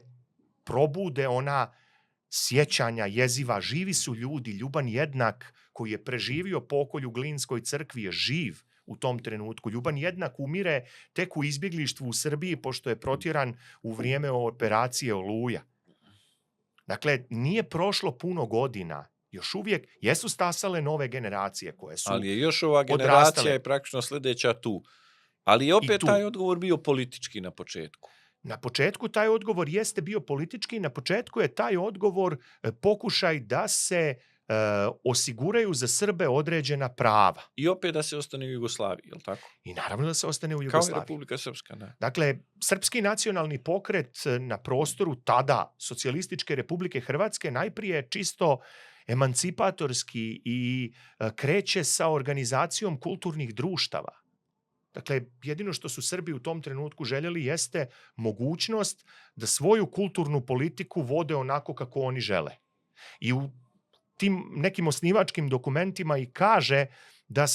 probude ona sjećanja jeziva. Živi su ljudi. Ljuban Jednak, koji je preživio pokolj u Glinskoj crkvi, je živ u tom trenutku. Ljuban Jednak umire tek u izbjeglištvu u Srbiji, pošto je protjeran u vrijeme operacije Oluja. Dakle, nije prošlo puno godina. Još uvijek jesu stasale nove generacije koje su
ali je još ova generacija je praktično sljedeća tu. Ali je opet taj odgovor bio politički na početku.
Na početku taj odgovor jeste bio politički, na početku je taj odgovor pokušaj da se osiguraju za Srbe određena prava.
I opet da se ostane u Jugoslaviji, je li tako?
I naravno da se ostane u
Kao i
Jugoslaviji.
Republika Srpska, da.
Dakle, Srpski nacionalni pokret na prostoru tada Socijalističke Republike Hrvatske najprije je čisto emancipatorski i kreće sa organizacijom kulturnih društava. Dakle, jedino što su Srbi u tom trenutku željeli jeste mogućnost da svoju kulturnu politiku vode onako kako oni žele. I u tim nekim osnivačkim dokumentima i kaže da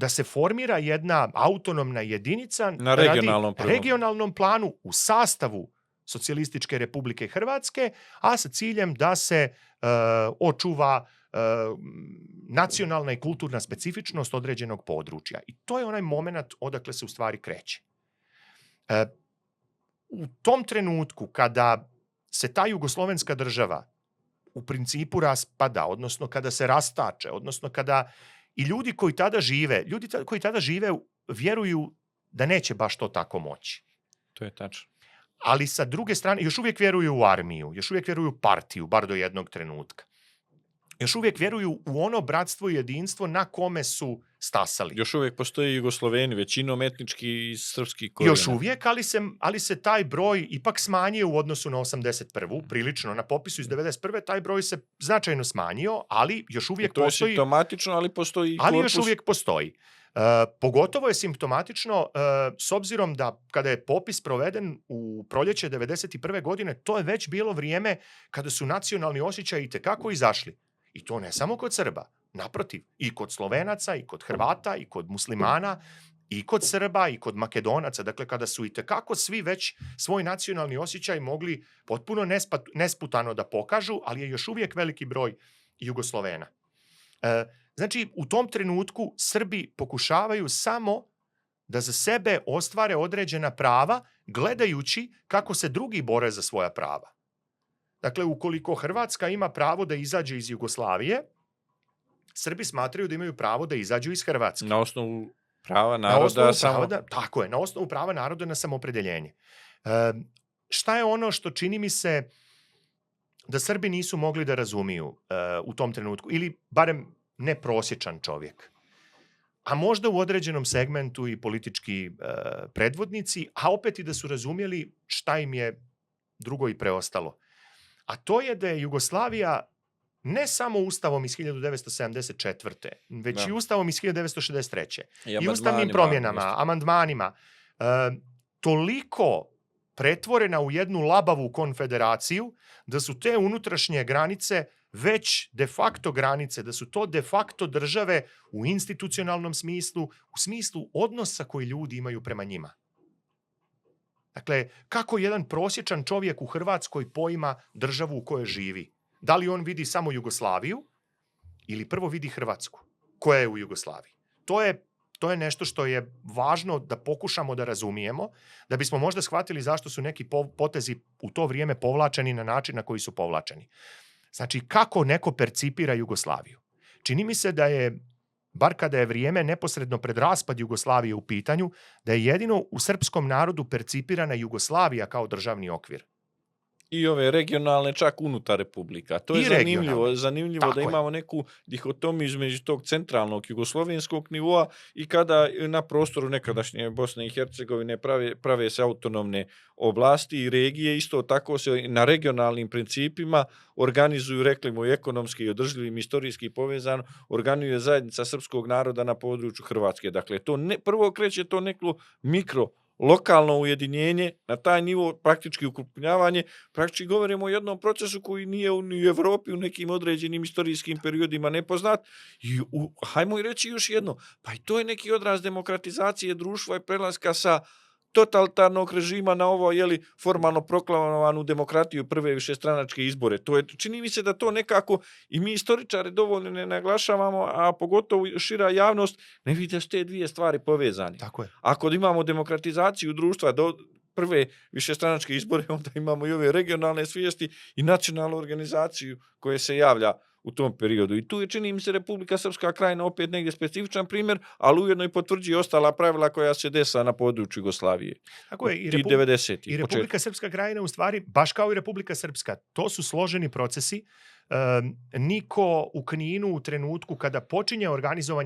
se formira jedna autonomna jedinica
Na
radi
regionalnom planu.
regionalnom planu u sastavu Socijalističke Republike Hrvatske, a sa ciljem da se očuva nacionalna i kulturna specifičnost određenog područja. I to je onaj moment odakle se u stvari kreće. U tom trenutku kada se ta jugoslovenska država u principu raspada, odnosno kada se rastače, odnosno kada i ljudi koji tada žive vjeruju da neće baš to tako moći.
To je tačno.
Ali sa druge strane, još uvijek vjeruju u armiju, još uvijek vjeruju u partiju, bar do jednog trenutka. Još uvijek vjeruju u ono bratstvo i jedinstvo na kome su stasali.
Još uvijek postoji Jugosloveni, većinom etnički i srpski korijena.
Još uvijek, ali se taj broj ipak smanjio u odnosu na 81. Prilično, na popisu iz 91. taj broj se značajno smanjio, ali još uvijek
to
postoji...
je simptomatično, ali postoji
Ali
korpus.
još uvijek postoji. Pogotovo je simptomatično s obzirom da kada je popis proveden u proljeće 91. godine, to je već bilo vrijeme kada su nacionalni osjećaji itekako izašli. I to ne samo kod Srba, naprotiv, i kod Slovenaca, i kod Hrvata, i kod muslimana, i kod Srba, i kod Makedonaca. Dakle, kada su itekako svi već svoj nacionalni osjećaj mogli potpuno nesputano da pokažu, ali je još uvijek veliki broj Jugoslovena. Znači, u tom trenutku Srbi pokušavaju samo da za sebe ostvare određena prava, gledajući kako se drugi bore za svoja prava. Dakle, ukoliko Hrvatska ima pravo da izađe iz Jugoslavije, Srbi smatraju da imaju pravo da izađu iz Hrvatske.
Na osnovu prava naroda
Tako je, na osnovu prava naroda na samoopredeljenje. Šta je ono što čini mi se da Srbi nisu mogli da razumiju u tom trenutku? Ili barem neprosječan čovjek. A možda u određenom segmentu i politički predvodnici, a opet i da su razumjeli šta im je drugo i preostalo. A to je da je Jugoslavija ne samo ustavom iz 1974. već i ustavom iz 1963. I ustavnim promjenama, amandmanima, toliko pretvorena u jednu labavu konfederaciju da su te unutrašnje granice već de facto granice, da su to de facto države u institucionalnom smislu, u smislu odnosa koji ljudi imaju prema njima. Dakle, kako jedan prosječan čovjek u Hrvatskoj poima državu u kojoj živi? Da li on vidi samo Jugoslaviju ili prvo vidi Hrvatsku koja je u Jugoslaviji? To je nešto što je važno da pokušamo da razumijemo, da bismo možda shvatili zašto su neki potezi u to vrijeme povlačeni na način na koji su povlačeni. Znači, kako neko percipira Jugoslaviju? Čini mi se da je, bar kada je vrijeme neposredno pred raspad Jugoslavije u pitanju, da je jedino u srpskom narodu percipirana Jugoslavija kao državni okvir.
I ove regionalne, čak unutar republika. To je zanimljivo da imamo neku dihotomiju između tog centralnog jugoslovenskog nivoa i kada na prostoru nekadašnje Bosne i Hercegovine prave se autonomne oblasti i regije, isto tako se na regionalnim principima organizuju, rekli i ekonomski i održljivim, istorijski povezano, organizuje zajednica srpskog naroda na području Hrvatske. Dakle, prvo kreće to neko lokalno ujedinjenje, na taj nivo praktički ukrupnjavanje, praktički govorimo o jednom procesu koji nije ni u Evropi u nekim određenim istorijskim periodima nepoznat. I hajmo i reći još jedno, pa i to je neki odraz demokratizacije društva i prelaska sa totalitarnog režima na ovo, formalno proklamovanu demokratiju, prve višestranačke izbore. Čini mi se da to nekako i mi istoričari dovoljno ne naglašavamo, a pogotovo šira javnost ne vidi da su te dvije stvari povezane.
Tako je.
Ako imamo demokratizaciju društva do prve višestranačke izbore, onda imamo i ove regionalne svijesti i nacionalnu organizaciju koja se javlja u tom periodu. I tu je, čini mi se, Republika Srpska Krajina opet negdje specifičan primjer, ali ujedno i potvrđuje ostala pravila koja se desila na području Jugoslavije.
Tako je, i Republika Srpska Krajina u stvari, baš kao i Republika Srpska, to su složeni procesi niko u Kninu u trenutku kada počinje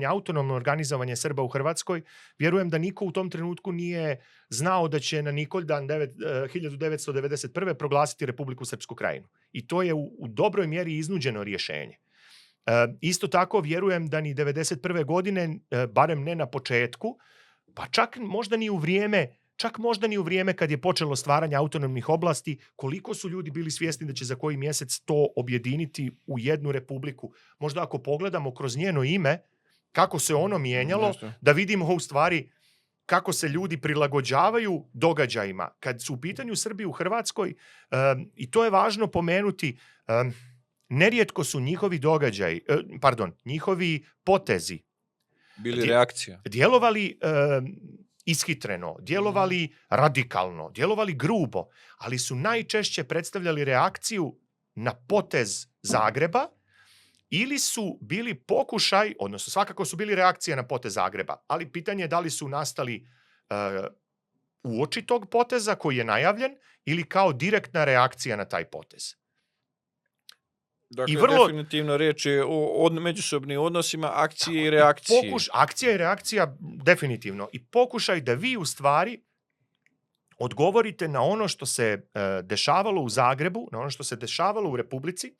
autonomno organizovanje Srba u Hrvatskoj, vjerujem da niko u tom trenutku nije znao da će na Nikoldan 1991. proglasiti Republiku Srpsku Krajinu. I to je u dobroj mjeri iznuđeno rješenje. Isto tako vjerujem da ni 1991. godine, barem ne na početku, pa čak možda ni u vrijeme kad je počelo stvaranje autonomnih oblasti, koliko su ljudi bili svjesni da će za koji mjesec to objediniti u jednu republiku. Možda ako pogledamo kroz njeno ime, kako se ono mijenjalo, da vidimo u stvari kako se ljudi prilagođavaju događajima. Kad su u pitanju Srbi u Hrvatskoj, i to je važno pomenuti, nerijetko su njihovi potezi
bili reakcija.
Djelovali ishitreno, djelovali radikalno, djelovali grubo, ali su najčešće predstavljali reakciju na potez Zagreba ili su bili pokušaj, odnosno svakako su bili reakcije na potez Zagreba, ali pitanje je da li su nastali uoči tog poteza koji je najavljen ili kao direktna reakcija na taj potez.
Dakle, definitivno riječ je o međusobnim odnosima akcije i reakcije.
Akcija i reakcija definitivno. I pokušaj da vi u stvari odgovorite na ono što se dešavalo u Zagrebu, na ono što se dešavalo u Republici,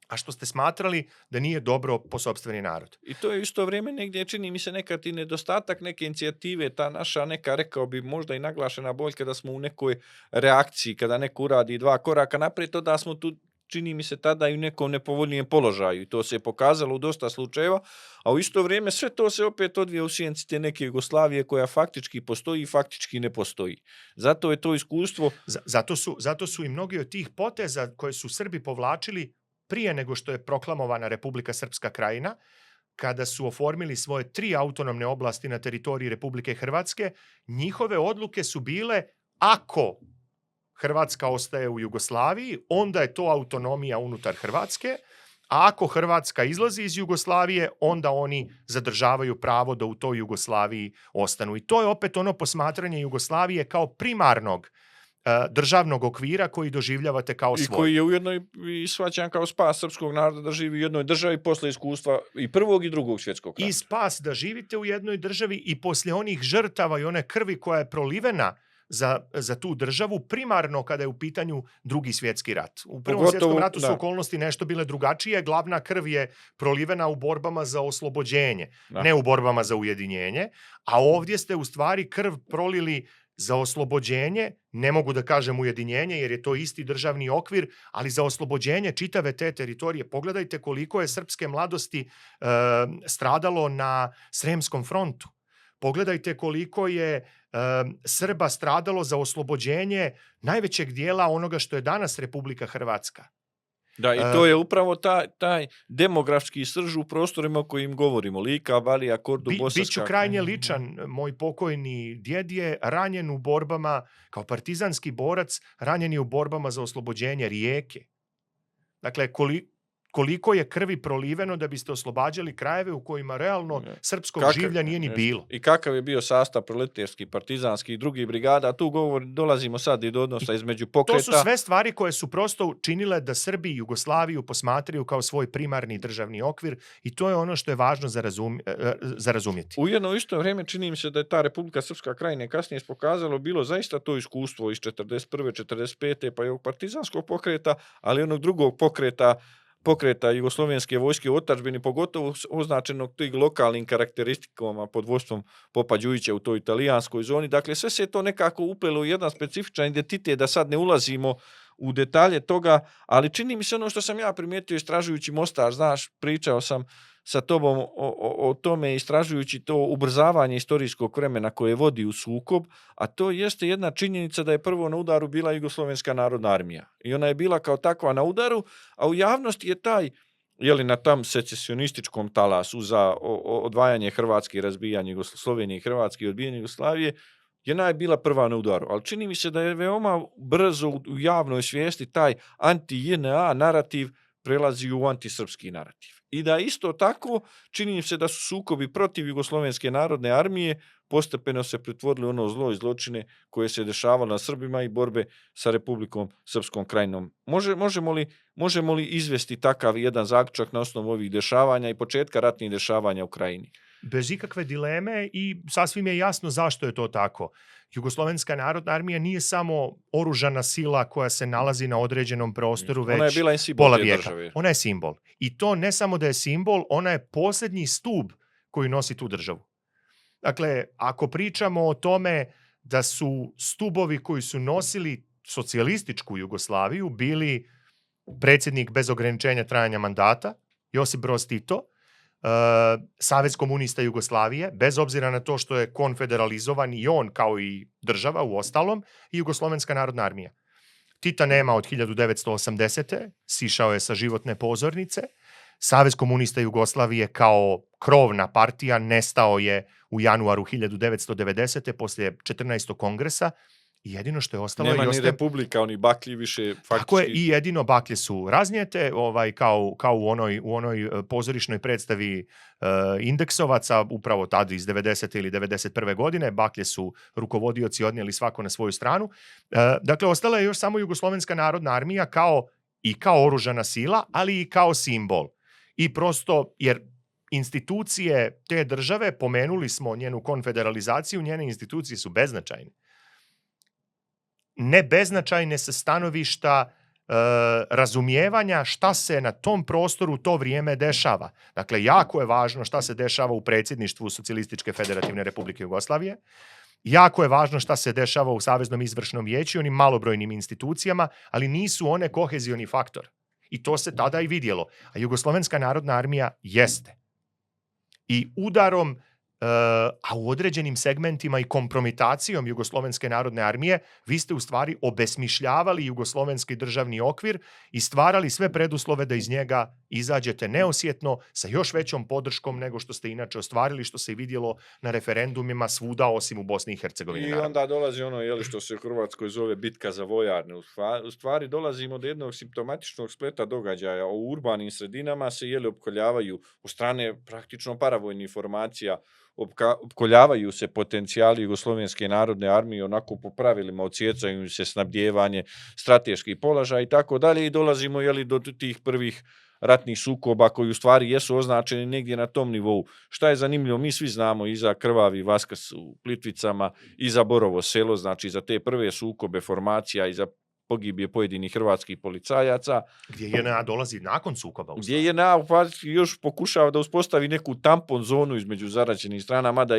a što ste smatrali da nije dobro po sopstveni narod.
I to je isto vrijeme negdje, čini mi se nekad i nedostatak neke inicijative, ta naša neka, rekao bi, možda i naglašena boljka da smo u nekoj reakciji, kada neko uradi 2 koraka naprijed, to da smo tu, čini mi se, tada i u nekom nepovoljnijem položaju. I to se je pokazalo u dosta slučajeva, a u isto vrijeme sve to se opet odvija u sjenci te neke Jugoslavije koja faktički postoji i faktički ne postoji. Zato je to iskustvo...
Zato su i mnogi od tih poteza koje su Srbi povlačili prije nego što je proklamovana Republika Srpska Krajina, kada su oformili svoje 3 autonomne oblasti na teritoriji Republike Hrvatske, njihove odluke su bile ako Hrvatska ostaje u Jugoslaviji, onda je to autonomija unutar Hrvatske, a ako Hrvatska izlazi iz Jugoslavije, onda oni zadržavaju pravo da u toj Jugoslaviji ostanu. I to je opet ono posmatranje Jugoslavije kao primarnog državnog okvira koji doživljavate kao svoj.
I koji je ujedno i shvaćan kao spas srpskog naroda da živi u jednoj državi posle iskustva i Prvog i Drugog svjetskog rata.
I spas da živite u jednoj državi i poslije onih žrtava i one krvi koja je prolivena za tu državu, primarno kada je u pitanju Drugi svjetski rat. U Prvom svjetskom ratu su okolnosti nešto bile drugačije, glavna krv je prolivena u borbama za oslobođenje, ne u borbama za ujedinjenje, a ovdje ste u stvari krv prolili za oslobođenje, ne mogu da kažem ujedinjenje jer je to isti državni okvir, ali za oslobođenje čitave te teritorije. Pogledajte koliko je srpske mladosti stradalo na Sremskom frontu. Pogledajte koliko je Srba stradalo za oslobođenje najvećeg dijela onoga što je danas Republika Hrvatska.
Da, i to je upravo taj demografski srž u prostorima o kojim govorimo. Lika, Balija, Kordu, Bosanska.
Biću krajnje ličan. Moj pokojni djed je ranjen u borbama, kao partizanski borac, ranjen je u borbama za oslobođenje Rijeke. Dakle, koliko je krvi proliveno da biste oslobađali krajeve u kojima realno srpskog življa nije ni bilo.
I kakav je bio sastav proletarski, partizanski i drugih brigada, tu dolazimo sad i do odnosa između pokreta.
To su sve stvari koje su prosto činile da Srbi i Jugoslaviju posmatraju kao svoj primarni državni okvir i to je ono što je važno za razumjeti.
Ujedno u isto vrijeme čini mi se da je ta Republika Srpska Krajina kasnije pokazalo bilo zaista to iskustvo iz 41. 45. pa i ovog partizanskog pokreta, ali onog drugog pokreta jugoslovenske vojske u otadžbini, pogotovo označenog tih lokalnim karakteristikama pod vodstvom Popa Đujića u toj italijanskoj zoni. Dakle, sve se je to nekako uplelo u jedan specifičan identitet, da sad ne ulazimo u detalje toga, ali čini mi se ono što sam ja primijetio istražujući Mostar, znaš, pričao sam sa tobom o tome istražujući to ubrzavanje istorijskog vremena koje vodi u sukob, a to jeste jedna činjenica da je prvo na udaru bila Jugoslovenska narodna armija. I ona je bila kao takva na udaru, a u javnosti je taj, na tam secesionističkom talasu za odvajanje Hrvatske i razbijanje Slovenije i Hrvatske i odbijanje Jugoslavije, je bila prva na udaru. Ali čini mi se da je veoma brzo u javnoj svijesti taj anti-JNA narativ prelazi u antisrpski narativ. I da isto tako čini se da su sukobi protiv Jugoslovenske narodne armije postepeno se pretvorili u ono zlo i zločine koje se dešavalo na Srbima i borbe sa Republikom Srpskom Krajinom. Možemo li izvesti takav jedan zaključak na osnovu ovih dešavanja i početka ratnih dešavanja u Krajini?
Bez ikakve dileme i sasvim je jasno zašto je to tako. Jugoslovenska narodna armija nije samo oružana sila koja se nalazi na određenom prostoru
Ona je
već
bila i simbol
pola
te
vijeka.
države.
Ona je simbol. I to ne samo da je simbol, ona je posljednji stub koji nosi tu državu. Dakle, ako pričamo o tome da su stubovi koji su nosili socijalističku Jugoslaviju bili predsjednik bez ograničenja trajanja mandata, Josip Broz Tito, Savez komunista Jugoslavije, bez obzira na to što je konfederalizovan i on kao i država u ostalom, i Jugoslovenska narodna armija. Tita nema od 1980. Sišao je sa životne pozornice. Savez komunista Jugoslavije kao krovna partija nestao je u januaru 1990. poslije 14. kongresa. I jedino što je ostalo...
Nema ni republika, oni baklji više faktički...
Tako je, i jedino baklje su raznijete, kao u onoj pozorišnoj predstavi Indeksovaca, upravo tada iz 90. ili 91. godine, baklje su rukovodioci odnijeli svako na svoju stranu. Dakle, ostala je još samo Jugoslovenska narodna armija kao oružana sila, ali i kao simbol. I prosto, jer institucije te države, pomenuli smo njenu konfederalizaciju, njene institucije su beznačajne. Ne beznačajne sa stanovišta razumijevanja šta se na tom prostoru to vrijeme dešava. Dakle, jako je važno šta se dešava u predsjedništvu Socijalističke federativne republike Jugoslavije, jako je važno šta se dešava u Saveznom izvršnom vijeću i onim malobrojnim institucijama, ali nisu one kohezioni faktor. I to se tada i vidjelo. A Jugoslovenska narodna armija jeste. I udarom, a u određenim segmentima i kompromitacijom Jugoslovenske narodne armije, vi ste u stvari obesmišljavali jugoslovenski državni okvir i stvarali sve preduslove da iz njega izađete neosjetno sa još većom podrškom nego što ste inače ostvarili, što se i vidjelo na referendumima svuda osim u Bosni i Hercegovini.
I onda dolazi ono što se u Hrvatskoj zove bitka za vojarne. U stvari dolazimo do jednog simptomatičnog spleta događaja. U urbanim sredinama se opkoljavaju u strane praktično paravojnih formacija, opkoljavaju se potencijali Jugoslovenske narodne armije, onako po pravilima odsjecaju se snabdijevanje, strateški položaj i tako dalje, i dolazimo do tih prvih ratnih sukoba koji u stvari jesu označeni negdje na tom nivou. Šta je zanimljivo, mi svi znamo i za krvavi Vaskrs u Plitvicama i za Borovo selo, znači za te prve sukobe formacija i za pogibije pojedinih hrvatskih policajaca.
Gdje JNA dolazi nakon sukoba.
Gdje JNA još pokušava da uspostavi neku tampon zonu između zaraćenih strana, mada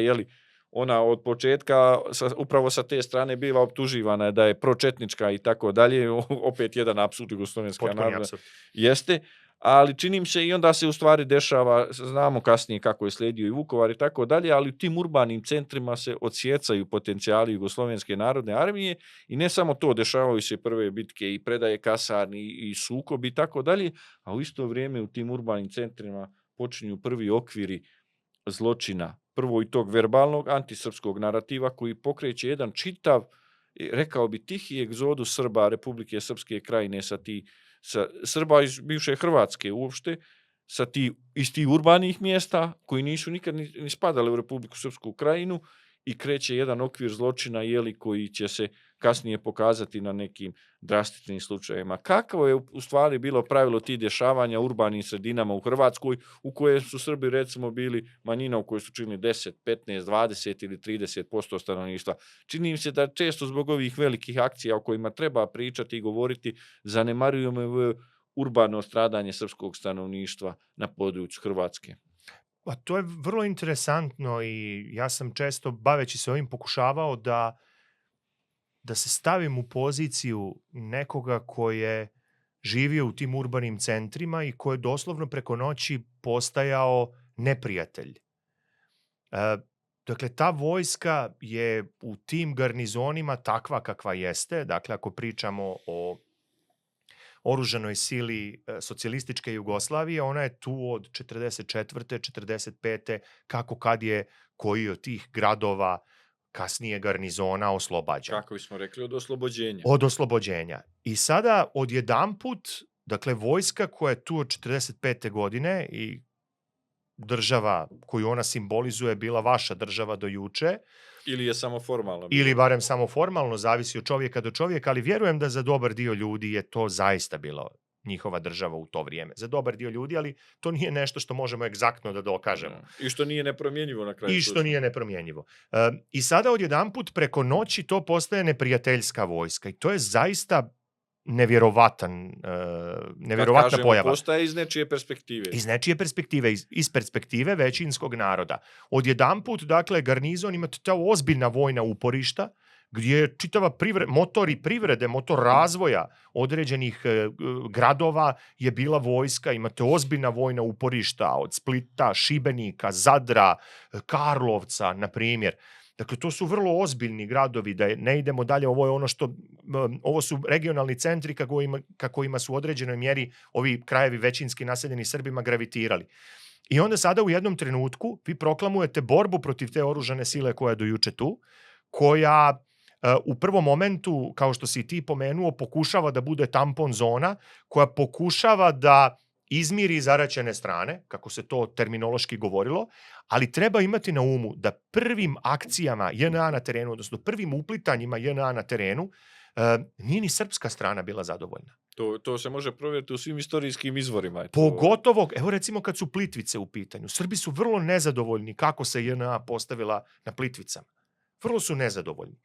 ona od početka upravo sa te strane biva optuživana da je pročetnička i tako dalje. Opet jedan apsurd Jugoslovenska narodna jeste. Ali čini mi se i onda se u stvari dešava, znamo kasnije kako je slijedio i Vukovar i tako dalje, ali u tim urbanim centrima se odsjecaju potencijali Jugoslovenske narodne armije i ne samo to, dešavaju se prve bitke i predaje kasarni i sukobi i tako dalje, a u isto vrijeme u tim urbanim centrima počinju prvi okviri zločina, prvo i tog verbalnog antisrpskog narativa koji pokreće jedan čitav, rekao bi, tihi egzodus Srba Republike Srpske Krajine sa Srba iz bivše Hrvatske uopšte, iz tih urbanih mjesta koji nisu nikad ni spadali u Republiku Srpsku Krajinu, i kreće jedan okvir zločina koji će se kasnije pokazati na nekim drastičnim slučajevima. Kakvo je u stvari bilo pravilo tih dešavanja u urbanim sredinama u Hrvatskoj, u koje su Srbi recimo bili manjina u kojoj su činili 10, 15, 20 ili 30% stanovništva. Čini im se da često zbog ovih velikih akcija o kojima treba pričati i govoriti zanemarujemo urbano stradanje srpskog stanovništva na području Hrvatske.
Pa to je vrlo interesantno i ja sam često, baveći se ovim, pokušavao da se stavim u poziciju nekoga ko je živio u tim urbanim centrima i ko je doslovno preko noći postajao neprijatelj. Dakle, ta vojska je u tim garnizonima takva kakva jeste. Dakle, ako pričamo o oružanoj sili socijalističke Jugoslavije, ona je tu od 44. 45. kako kad je koji od tih gradova kasnije garnizona oslobađa.
Kako bismo rekli, od oslobođenja.
Od oslobođenja. I sada odjedanput, Dakle, vojska koja je tu od 45. godine i država koju ona simbolizuje bila vaša država do juče,
Ili je samo formalno?
ili barem samo formalno, zavisi od čovjeka do čovjeka, ali vjerujem da za dobar dio ljudi je to zaista bilo njihova država u to vrijeme. Za dobar dio ljudi, ali to nije nešto što možemo egzaktno da dokažemo.
I što nije nepromjenjivo na kraju.
I što nije nepromjenjivo. I sada odjedanput preko noći to postaje neprijateljska vojska i to je zaista nevjerovatna pojava.
Postaje iz nečije perspektive.
Iz nečije perspektive, iz perspektive većinskog naroda. Odjedanput, dakle, garnizon ima ta ozbiljna vojna uporišta, gdje je čitava motor i privrede, motor razvoja određenih gradova je bila vojska. Imate ozbiljna vojna uporišta od Splita, Šibenika, Zadra, Karlovca, na primjer. Dakle, to su vrlo ozbiljni gradovi, da ne idemo dalje, ovo su regionalni centri ka kojima su u određenoj mjeri ovi krajevi većinski naseljeni Srbima gravitirali. I onda sada u jednom trenutku vi proklamujete borbu protiv te oružane sile koja je do juče tu, koja u prvom momentu, kao što si i ti pomenuo, pokušava da bude tampon zona, koja pokušava da izmiri zaraćene strane, kako se to terminološki govorilo, ali treba imati na umu da prvim akcijama JNA na terenu, odnosno prvim uplitanjima JNA na terenu, nije ni srpska strana bila zadovoljna.
To se može provjeriti u svim istorijskim izvorima.
Pogotovo, evo recimo kad su Plitvice u pitanju. Srbi su vrlo nezadovoljni kako se JNA postavila na Plitvicama. Vrlo su nezadovoljni.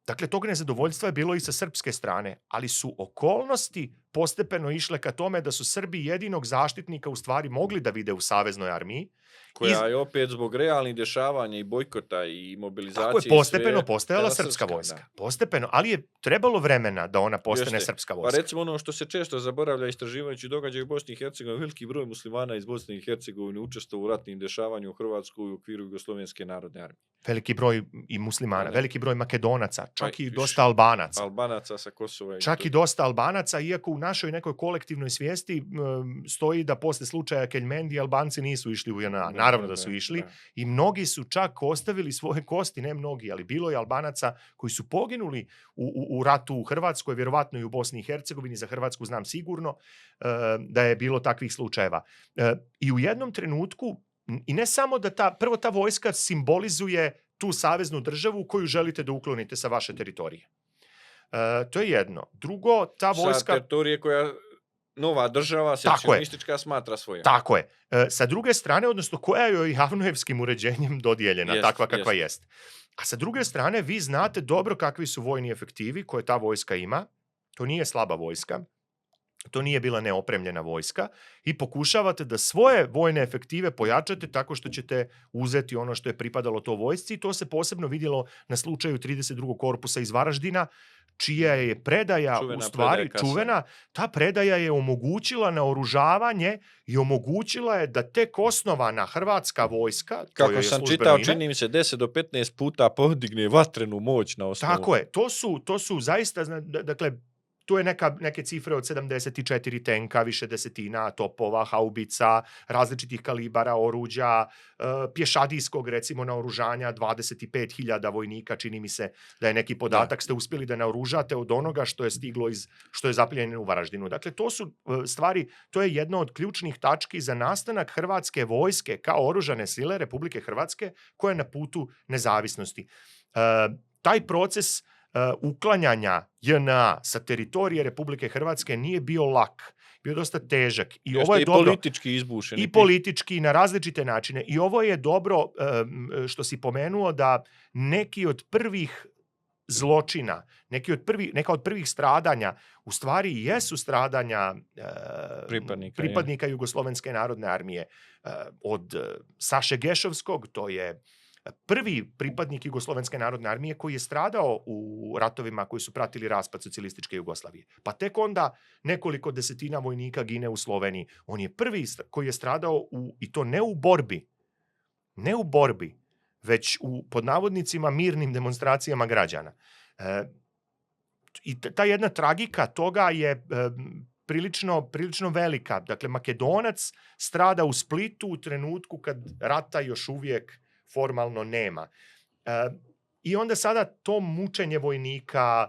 Dakle, tog nezadovoljstva je bilo i sa srpske strane, ali su okolnosti postepeno išle ka tome da su Srbi jedinog zaštitnika u stvari mogli da vide u saveznoj armiji.
Koja je opet zbog realnih dešavanja i bojkota i mobilizacije.
Tako je postepeno postajala srpska vojska. Da. Postepeno, ali je trebalo vremena da ona postane srpska vojska.
Pa recimo ono što se često zaboravlja istraživajući događaje u Bosni i Hercegovini, veliki broj muslimana iz Bosne i Hercegovine učestvovao u ratnim dešavanjima u Hrvatskoj u okviru Jugoslovenske narodne armije.
Veliki broj i muslimana, veliki broj Makedonaca, čak i dosta Albanaca.
Albanaca sa Kosova.
Čak i dosta Albanaca, iako u našoj nekoj kolektivnoj svijesti stoji da posle slučaja Keljmendi Albanci nisu išli u JNA. Naravno da su išli i mnogi su čak ostavili svoje kosti, ne mnogi, ali bilo je Albanaca koji su poginuli u ratu u Hrvatskoj, vjerovatno i u Bosni i Hercegovini, za Hrvatsku znam sigurno da je bilo takvih slučajeva. I u jednom trenutku, i ne samo da prvo ta vojska simbolizuje tu saveznu državu koju želite da uklonite sa vaše teritorije. To je jedno. Drugo, ta vojska...
Sa teritorije koja nova država secesionistička smatra svoje.
Tako je. Sa druge strane, odnosno koja je Avnojevskim uređenjem dodijeljena, takva kakva jest. A sa druge strane, vi znate dobro kakvi su vojni efektivi koje ta vojska ima. To nije slaba vojska. To nije bila neopremljena vojska i pokušavate da svoje vojne efektive pojačate tako što ćete uzeti ono što je pripadalo to vojsci i to se posebno vidjelo na slučaju 32. korpusa iz Varaždina, čija je predaja u stvari čuvena. Ta predaja je omogućila naoružavanje i omogućila je da tek osnovana hrvatska vojska,
kako sam čitao, čini mi se 10 do 15 puta podigne vatrenu moć na osnovu.
Tako je, to su zaista, dakle, tu je neke cifre od 74 tenka, više desetina topova, haubica, različitih kalibara oruđa, pješadijskog recimo naoružanja, 25.000 vojnika, čini mi se da je neki podatak ste uspjeli da naoružate od onoga što je stiglo što je zapljenjeno u Varaždinu. Dakle, to su stvari, to je jedna od ključnih tački za nastanak hrvatske vojske kao oružane sile Republike Hrvatske koja je na putu nezavisnosti. Taj proces uklanjanja JNA sa teritorije Republike Hrvatske nije bio lak, bio dosta težak. I ovo je dobro,
politički izbušen.
I politički na različite načine. I ovo je dobro što si pomenuo da neki od prvih zločina, neka od prvih stradanja u stvari jesu stradanja pripadnika Jugoslovenske narodne armije. Od Saše Gešovskog, to je prvi pripadnik Jugoslovenske narodne armije koji je stradao u ratovima koji su pratili raspad socijalističke Jugoslavije. Pa tek onda nekoliko desetina vojnika gine u Sloveniji. On je prvi koji je stradao i to ne u borbi, već u, pod navodnicima, mirnim demonstracijama građana. I ta jedna tragika toga je prilično velika. Dakle, Makedonac strada u Splitu u trenutku kad rata još uvijek formalno nema. I onda sada to mučenje vojnika,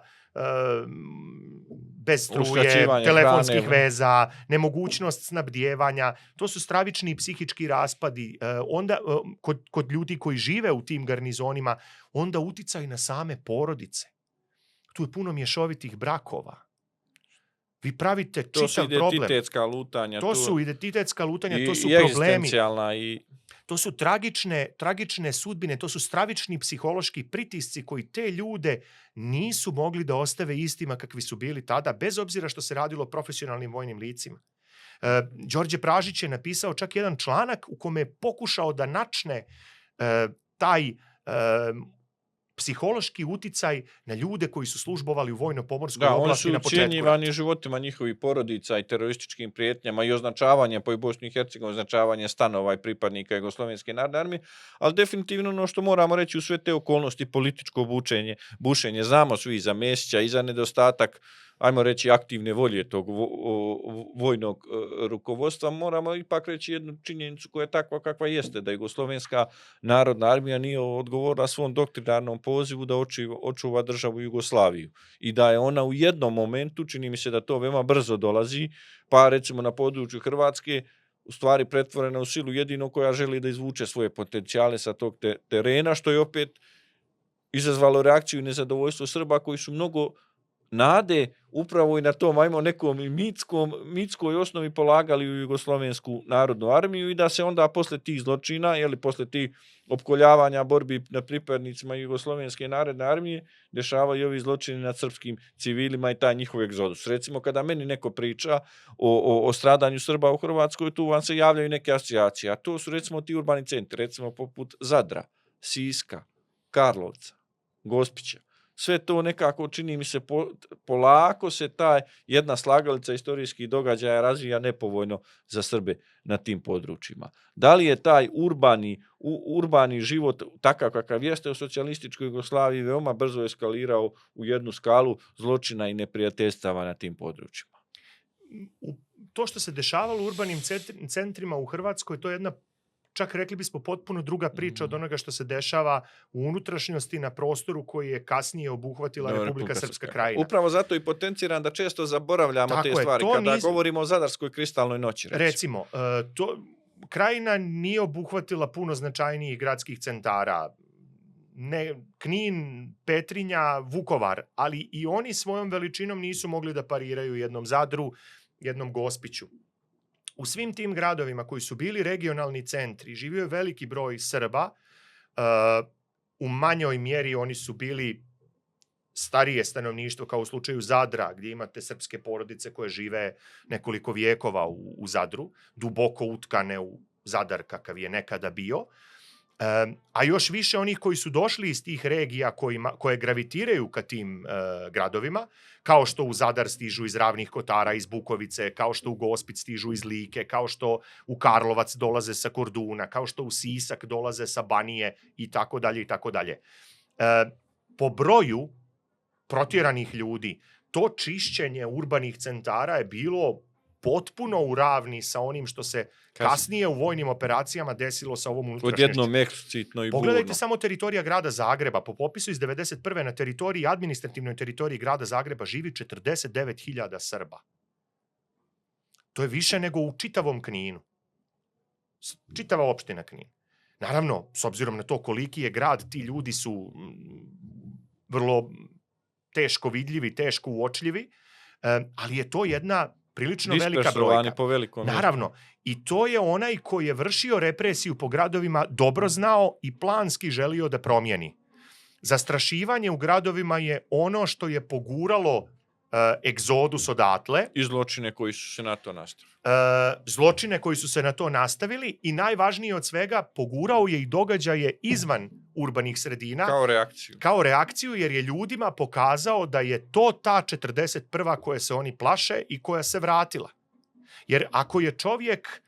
bez struje,
Uskraćivanje
telefonskih
hrane.
veza, nemogućnost snabdijevanja, to su stravični psihički raspadi. Onda kod ljudi koji žive u tim garnizonima, onda uticaj na same porodice. Tu je puno mješovitih brakova. Vi pravite
To su
čitav problem.
identitetska lutanja.
To su identitetska lutanja, to su
i
problemi.
egzistencijalna i...
To su tragične sudbine, to su stravični psihološki pritisci koji te ljude nisu mogli da ostave istima kakvi su bili tada, bez obzira što se radilo o profesionalnim vojnim licima. Đorđe Pražić je napisao čak jedan članak u kome je pokušao da načne taj psihološki uticaj na ljude koji su službovali u vojno-pomorskoj oblasti na početku.
Da, oni su ucijenjivani životima njihovih porodica i terorističkim prijetnjama i označavanje po Bosni i Hercegovini, označavanje stanova i pripadnika Jugoslovenske narodne armije, ali definitivno ono što moramo reći u sve te okolnosti, političko bušenje, znamo svi za Mesića i za nedostatak, ajmo reći, aktivne volje tog vojnog rukovodstva, moramo ipak reći jednu činjenicu koja je takva kakva jeste, da Jugoslovenska narodna armija nije odgovorila svom doktrinarnom pozivu da očuva državu Jugoslaviju i da je ona u jednom momentu, čini mi se da to veoma brzo dolazi, pa recimo na području Hrvatske, u stvari pretvorena u silu jedino koja želi da izvuče svoje potencijale sa tog terena, što je opet izazvalo reakciju i nezadovoljstvo Srba koji su mnogo nade upravo i na tom, ajmo nekom mitskoj osnovi polagali u Jugoslovensku narodnu armiju i da se onda posle tih zločina, posle tih opkoljavanja borbi na pripadnicima Jugoslovenske narodne armije, dešavaju ovi zločini nad srpskim civilima i taj njihov egzodus. Recimo, kada meni neko priča o stradanju Srba u Hrvatskoj, tu vam se javljaju neke asocijacije, a to su recimo ti urbani centri, recimo poput Zadra, Siska, Karlovca, Gospića. Sve to nekako, čini mi se, polako se ta jedna slagalica istorijskih događaja razvija nepovoljno za Srbe na tim područjima. Da li je taj urbani život takav kakav jeste u socijalističkoj Jugoslaviji veoma brzo eskalirao u jednu skalu zločina i neprijateljstava na tim područjima?
To što se dešavalo u urbanim centrima u Hrvatskoj, to je jedna, čak rekli bismo, potpuno druga priča od onoga što se dešava u unutrašnjosti na prostoru koji je kasnije obuhvatila Republika Srpska krajina.
Upravo zato i potenciram da često zaboravljamo te stvari kada govorimo o Zadarskoj kristalnoj noći.
Recimo, krajina nije obuhvatila puno značajnijih gradskih centara. Knin, Petrinja, Vukovar, ali i oni svojom veličinom nisu mogli da pariraju jednom Zadru, jednom Gospiću. U svim tim gradovima koji su bili regionalni centri živio je veliki broj Srba. U manjoj mjeri oni su bili starije stanovništvo, kao u slučaju Zadra, gdje imate srpske porodice koje žive nekoliko vijekova u Zadru, duboko utkane u Zadar kakav je nekada bio. A još više onih koji su došli iz tih regija koje gravitiraju ka tim gradovima, kao što u Zadar stižu iz Ravnih Kotara, iz Bukovice, kao što u Gospić stižu iz Like, kao što u Karlovac dolaze sa Korduna, kao što u Sisak dolaze sa Banije i tako dalje i tako dalje. Po broju protjeranih ljudi, to čišćenje urbanih centara je bilo potpuno u ravni sa onim što se kasnije u vojnim operacijama desilo sa ovom unutrašnjošću.
Odjednom eksplicitno i burno.
Pogledajte samo teritorija grada Zagreba. Po popisu iz 1991. na teritoriji, administrativnoj teritoriji grada Zagreba živi 49.000 Srba. To je više nego u čitavom Kninu. Čitava opština Knin. Naravno, s obzirom na to koliki je grad, ti ljudi su vrlo teško vidljivi, teško uočljivi, ali je to jedna prilično velika brojka.
Po velikom.
Naravno, i to je onaj koji je vršio represiju po gradovima dobro znao i planski želio da promijeni. Zastrašivanje u gradovima je ono što je poguralo egzodus odatle.
I zločine koji su se na to nastavili.
Zločine koji su se na to nastavili i najvažnije od svega, pogurao je i događaje izvan urbanih sredina. Kao reakciju, jer je ljudima pokazao da je to ta 41. koja se oni plaše i koja se vratila. Jer ako je čovjek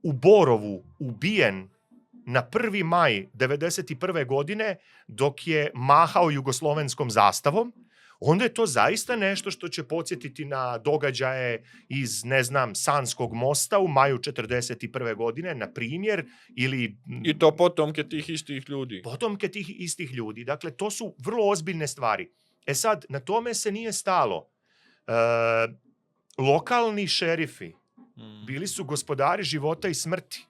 u Borovu ubijen na 1. maj 1991. godine dok je mahao jugoslovenskom zastavom, onda je to zaista nešto što će podsjetiti na događaje iz, Sanskog mosta u maju 1941. godine, na primjer, ili...
I to potomke tih istih ljudi.
Potomke tih istih ljudi. Dakle, to su vrlo ozbiljne stvari. Sad, na tome se nije stalo. lokalni šerifi bili su gospodari života i smrti.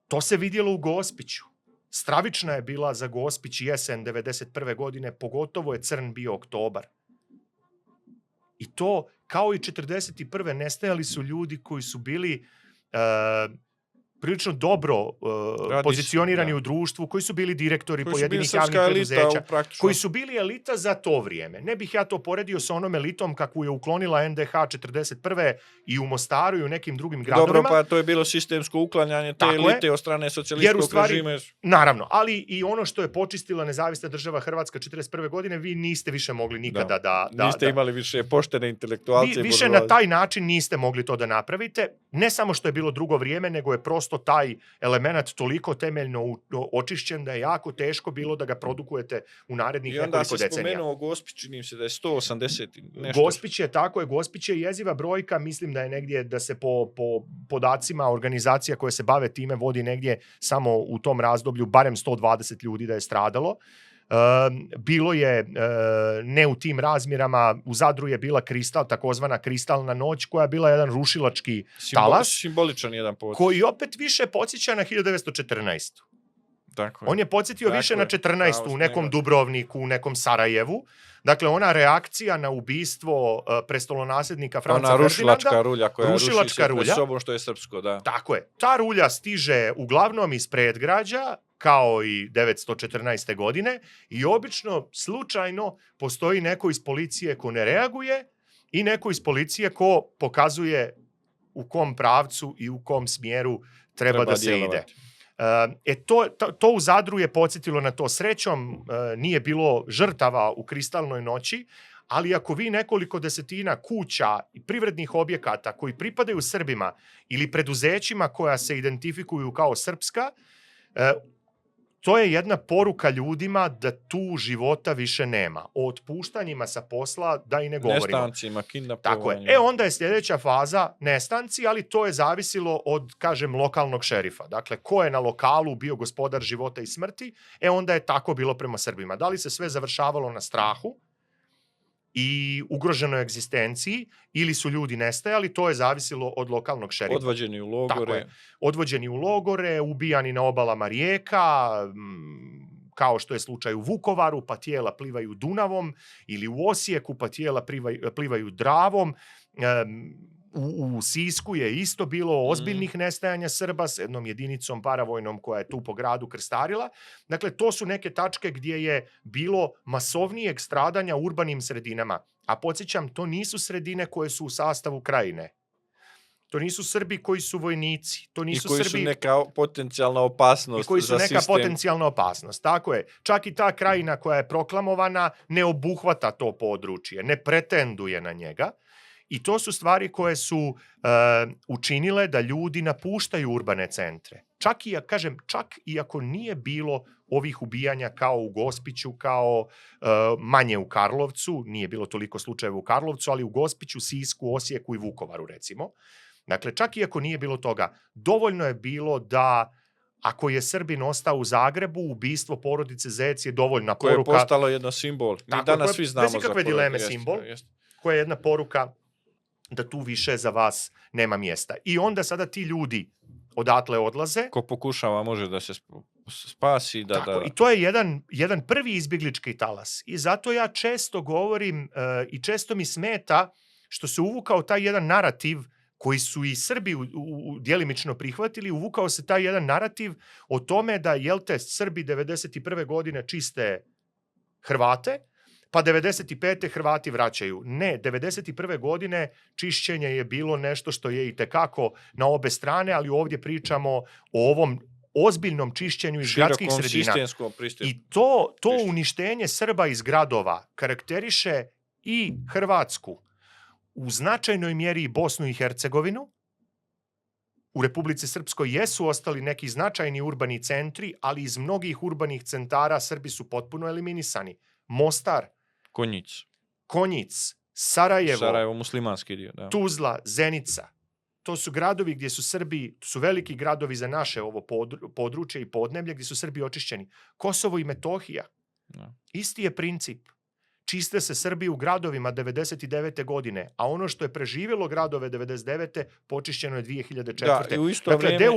To se vidjelo u Gospiću. Stravična je bila za Gospić jesen 91. godine, pogotovo je crn bio oktobar. I to, kao i 41. nestajali su ljudi koji su bili prilično dobro pozicionirani u društvu, koji su bili direktori pojedinih javnih preduzeća, koji su bili elita za to vrijeme. Ne bih ja to poredio sa onom elitom kakvu je uklonila NDH 41. i u Mostaru i u nekim drugim gradovima.
Dobro, pa to je bilo sistemsko uklanjanje te elite od strane socijalističkog režima.
Naravno, ali i ono što je počistila nezavisna država Hrvatska 41. godine, vi niste više mogli nikada
niste imali više poštene intelektualce.
Više na taj način niste mogli to da napravite. Ne samo što je bilo drugo vrijeme, nego je prosto taj element toliko temeljno očišćen da je jako teško bilo da ga produkujete u narednih nekoliko decenija.
I onda se spomenuo Gospić, čini se da je 180 nešto.
Gospić je jeziva brojka, mislim da je negdje, da se po podacima organizacija koje se bave time vodi negdje samo u tom razdoblju barem 120 ljudi da je stradalo. Bilo je ne u tim razmjerama, u Zadru je bila takozvana kristalna noć koja je bila jedan rušilački talas.
Simboličan jedan povod.
Koji opet više podsjeća na 1914.
Tako
On je podsjetio više na 14. u nekom Dubrovniku, u nekom Sarajevu. Dakle, ona reakcija na ubistvo prestolonasljednika Franca Ferdinanda.
Ona rušilačka rulja koja ruši se pred sobom što je srpsko, da.
Tako je. Ta rulja stiže uglavnom iz predgrađa, kao i 914. godine, i obično, slučajno, postoji neko iz policije ko ne reaguje i neko iz policije ko pokazuje u kom pravcu i u kom smjeru treba da se djelovati. Ide. To u Zadru je podsjetilo na to. Srećom nije bilo žrtava u kristalnoj noći, ali ako vi nekoliko desetina kuća i privrednih objekata koji pripadaju Srbima ili preduzećima koja se identifikuju kao srpska, to je jedna poruka ljudima da tu života više nema. O otpuštanjima sa posla da i ne govorimo.
Nestancima, kidnapovanjima.
Tako je. Onda je sljedeća faza nestanci, ali to je zavisilo od, kažem, lokalnog šerifa. Dakle, ko je na lokalu bio gospodar života i smrti, onda je tako bilo prema Srbima. Da li se sve završavalo na strahu i ugroženoj egzistenciji ili su ljudi nestajali, to je zavisilo od lokalnog šerifa.
Odvođeni u logore.
Odvođeni u logore, ubijani na obalama rijeka, kao što je slučaj u Vukovaru, pa tijela plivaju Dunavom, ili u Osijeku, pa tijela plivaju Dravom. U Sisku je isto bilo ozbiljnih nestajanja Srba s jednom jedinicom paravojnom koja je tu po gradu krstarila. Dakle, to su neke tačke gdje je bilo masovnijeg stradanja u urbanim sredinama. A podsjećam, to nisu sredine koje su u sastavu krajine. To nisu Srbi koji su vojnici. To nisu
I koji
Srbi
su neka potencijalna opasnost za sistem.
Potencijalna opasnost. Tako je. Čak i ta krajina koja je proklamovana ne obuhvata to područje, ne pretenduje na njega. I to su stvari koje su učinile da ljudi napuštaju urbane centre. Čak i ako nije bilo ovih ubijanja kao u Gospiću, kao manje u Karlovcu, nije bilo toliko slučajeva u Karlovcu, ali u Gospiću, Sisku, Osijeku i Vukovaru, recimo. Dakle, čak i ako nije bilo toga, dovoljno je bilo da ako je Srbin ostao u Zagrebu, ubistvo porodice Zec je dovoljna poruka.
Koje je postalo jedno simbol. Mi danas svi znamo za
bez ikakve dileme simbol, koja je jedna poruka da tu više za vas nema mjesta. I onda sada ti ljudi odatle odlaze.
Ko pokušava može da se spasi.
I to je jedan prvi izbjeglički talas. I zato ja često govorim i često mi smeta što se uvukao taj jedan narativ koji su i Srbi djelimično prihvatili, uvukao se taj jedan narativ o tome da Srbi 91. godine čiste Hrvate, pa 95. Hrvati vraćaju. Ne, 91. godine čišćenje je bilo nešto što je itekako na obe strane, ali ovdje pričamo o ovom ozbiljnom čišćenju iz gradskih sredina. I to uništenje Srba iz gradova karakteriše i Hrvatsku, u značajnoj mjeri i Bosnu i Hercegovinu. U Republici Srpskoj jesu ostali neki značajni urbani centri, ali iz mnogih urbanih centara Srbi su potpuno eliminisani. Mostar, Konjic, Sarajevo,
muslimanski dio, da.
Tuzla, Zenica. To su gradovi gdje su Srbi, to su veliki gradovi za naše ovo područje i podneblje gdje su Srbi očišćeni. Kosovo i Metohija.
Da.
Isti je princip. čiste se Srbi u gradovima 99. godine, a ono što je preživjelo gradove 99. počišćeno je 2004.
Da, i u isto
Dakle,
vrijeme...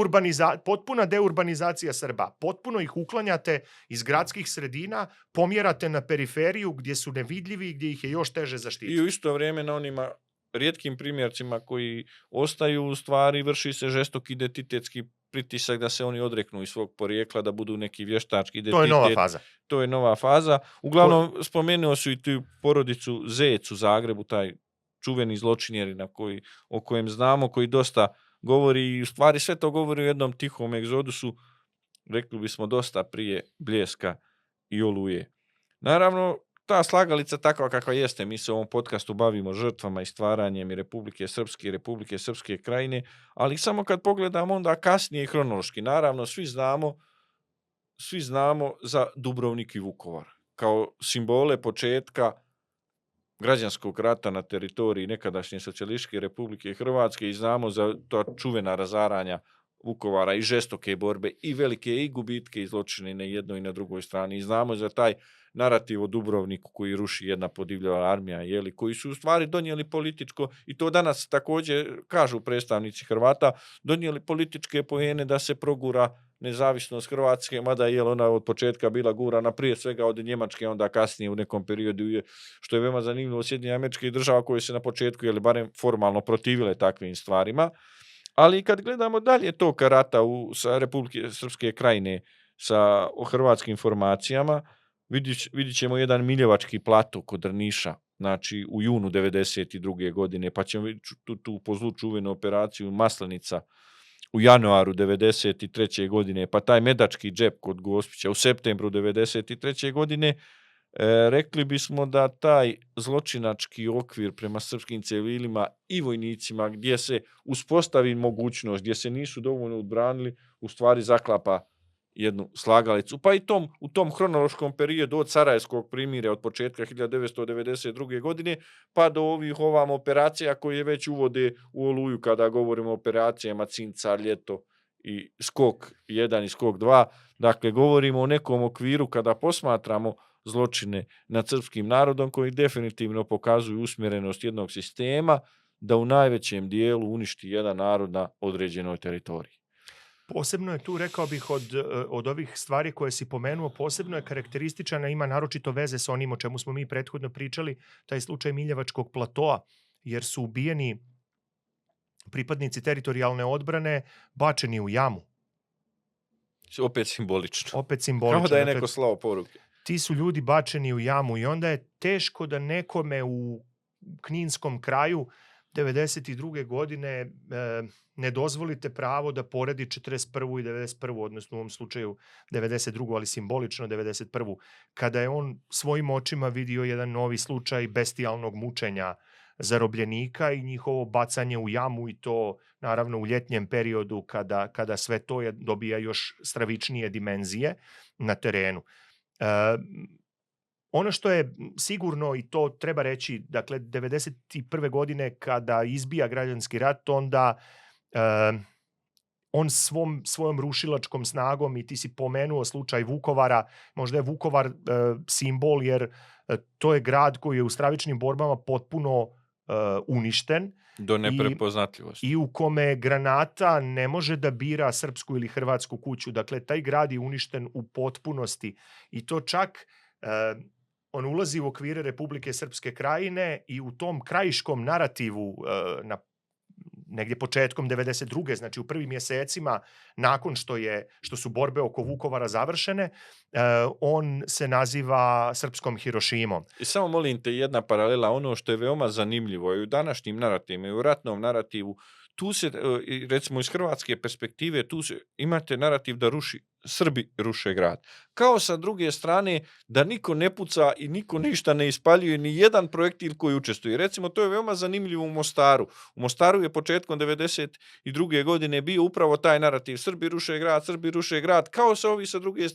potpuna deurbanizacija Srba. Potpuno ih uklanjate iz gradskih sredina, pomjerate na periferiju gdje su nevidljivi i gdje ih je još teže zaštititi.
I u isto vrijeme na onima rijetkim primjercima koji ostaju, u stvari vrši se žestok identitetski pritisak da se oni odreknu iz svog porijekla, da budu neki vještački identitet.
To je nova faza.
To je nova faza. Uglavnom, spomenuo su i tu porodicu Zec u Zagrebu, taj čuveni zločinjeri o kojem znamo, koji dosta govori i u stvari sve to govori u jednom tihom egzodusu, rekli bismo dosta prije Bljeska i Oluje. Naravno, ta slagalica takva kakva jeste, mi se u ovom podcastu bavimo žrtvama i stvaranjem i Republike Srpske i Republike Srpske krajine, ali samo kad pogledamo onda kasnije i hronološki. Naravno, svi znamo za Dubrovnik i Vukovar kao simbole početka građanskog rata na teritoriji nekadašnje Socijalističke Republike Hrvatske i znamo za ta čuvena razaranja Vukovara i žestoke borbe i velike i gubitke i zločine na jednoj i na drugoj strani. I znamo za taj narativ o Dubrovniku koji ruši jedna podivljava armija, koji su u stvari donijeli političko, i to danas također kažu predstavnici Hrvata, donijeli političke poene da se progura nezavisnost Hrvatske, mada je ona od početka bila gurana prije svega od Njemačke, onda kasnije u nekom periodu, što je veoma zanimljivo, Sjedinjenih Američkih Država koje se na početku barem formalno protivile takvim stvarima. Ali kad gledamo dalje tog rata sa Republike Srpske krajine sa hrvatskim formacijama, vidit ćemo jedan Miljevački plato kod Drniša, znači u junu 92. godine, pa ćemo tu po zlu čuvenu operaciju Maslenica u januaru 93. godine, pa taj Medački džep kod Gospića u septembru 93. godine. Rekli bismo da taj zločinački okvir prema srpskim civilima i vojnicima, gdje se uspostavi mogućnost, gdje se nisu dovoljno odbranili, u stvari zaklapa jednu slagalicu. Pa i u tom hronološkom periodu od Sarajevskog primirja od početka 1992. godine pa do ovih operacija koje već uvode u Oluju kada govorimo o operacijama Cinca, Ljeto i Skok 1 i Skok 2. Dakle, govorimo o nekom okviru kada posmatramo zločine nad srpskim narodom koji definitivno pokazuju usmjerenost jednog sistema da u najvećem dijelu uništi jedan narod na određenoj teritoriji.
Posebno je tu, rekao bih, od ovih stvari koje si pomenuo, posebno je karakterističana, ima naročito veze sa onim o čemu smo mi prethodno pričali, taj slučaj Miljevačkog platoa, jer su ubijeni pripadnici teritorijalne odbrane bačeni u jamu.
Opet simbolično.
Kao
da je neko slao poruke.
Ti su ljudi bačeni u jamu i onda je teško da nekome u kninskom kraju 92. godine ne dozvolite pravo da poredi 41. i 91. odnosno u ovom slučaju 92. ali simbolično 91. kada je on svojim očima vidio jedan novi slučaj bestijalnog mučenja zarobljenika i njihovo bacanje u jamu, i to naravno u ljetnjem periodu kada sve to dobija još stravičnije dimenzije na terenu. Ono što je sigurno, i to treba reći, dakle 91. godine kada izbija građanski rat, onda on svojom rušilačkom snagom, i ti si pomenuo slučaj Vukovara, možda je Vukovar simbol jer to je grad koji je u stravičnim borbama potpuno uništen.
Do neprepoznatljivosti.
I u kome granata ne može da bira srpsku ili hrvatsku kuću. Dakle, taj grad je uništen u potpunosti. I to čak on ulazi u okvire Republike Srpske krajine i u tom krajiškom narativu na negdje početkom 92. znači u prvim mjesecima nakon što su borbe oko Vukovara završene, on se naziva srpskom Hirošimom.
I samo molim te, jedna paralela, ono što je veoma zanimljivo i u današnjim narativima i u ratnom narativu, tu se, recimo iz hrvatske perspektive, imate narativ da Srbi ruše grad. Kao sa druge strane da niko ne puca i niko ništa ne ispaljuje, ni jedan projektil koji učestvuje. Recimo, to je veoma zanimljivo u Mostaru. U Mostaru je početkom 92. godine bio upravo taj narativ. Srbi ruše grad, kao sa ovi sa druge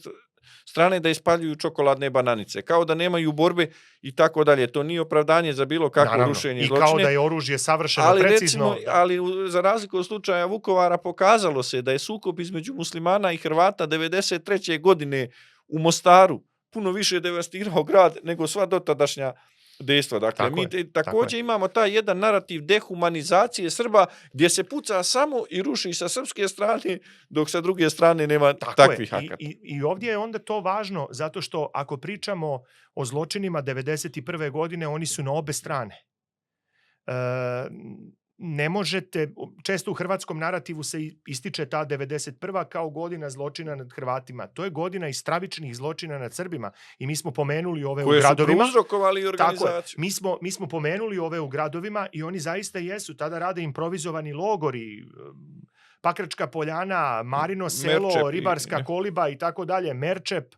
strane da ispaljuju čokoladne bananice, kao da nemaju borbe i tako dalje. To nije opravdanje za bilo kakvo rušenje zločine.
I kao da je oružje savršeno precizno.
Ali za razliku od slučaja Vukovara pokazalo se da je sukob između muslimana i Hrvata 93. godine u Mostaru puno više devastirao grad nego sva dotadašnja dejstva. Dakle,
Tako
mi
je,
također imamo taj jedan narativ dehumanizacije Srba gdje se puca samo i ruši sa srpske strane, dok sa druge strane nema takvih akata.
I ovdje je onda to važno, zato što ako pričamo o zločinima 1991. godine, oni su na obe strane. Ne možete, često u hrvatskom narativu se ističe ta 91. kao godina zločina nad Hrvatima. To je godina i stravičnih zločina nad Srbima. I mi smo pomenuli ove
koje
u gradovima.
Koje su prouzrokovali organizaciju.
Tako je. Mi smo pomenuli ove u gradovima i oni zaista jesu. Tada rade improvizovani logori, Pakračka poljana, Marino selo,
Merčep,
Ribarska koliba i tako dalje, Merčep,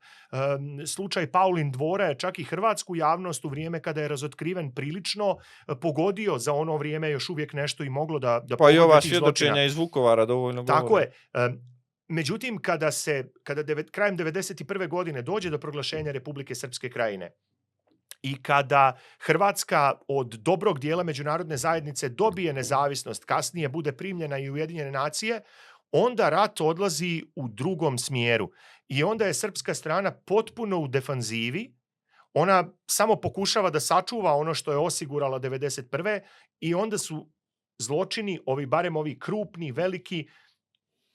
slučaj Paulin dvora je čak i hrvatsku javnost u vrijeme kada je razotkriven prilično pogodio. Za ono vrijeme još uvijek nešto i moglo da
pa i ova svjedočenja iz Vukovara dovoljno govore.
Tako je. Međutim, kada krajem 1991. godine dođe do proglašenja Republike Srpske Krajine i kada Hrvatska od dobrog dijela međunarodne zajednice dobije nezavisnost, kasnije bude primljena i u Ujedinjene nacije, onda rat odlazi u drugom smjeru. I onda je srpska strana potpuno u defanzivi. Ona samo pokušava da sačuva ono što je osigurala 1991. I onda su zločini, barem ovi krupni, veliki,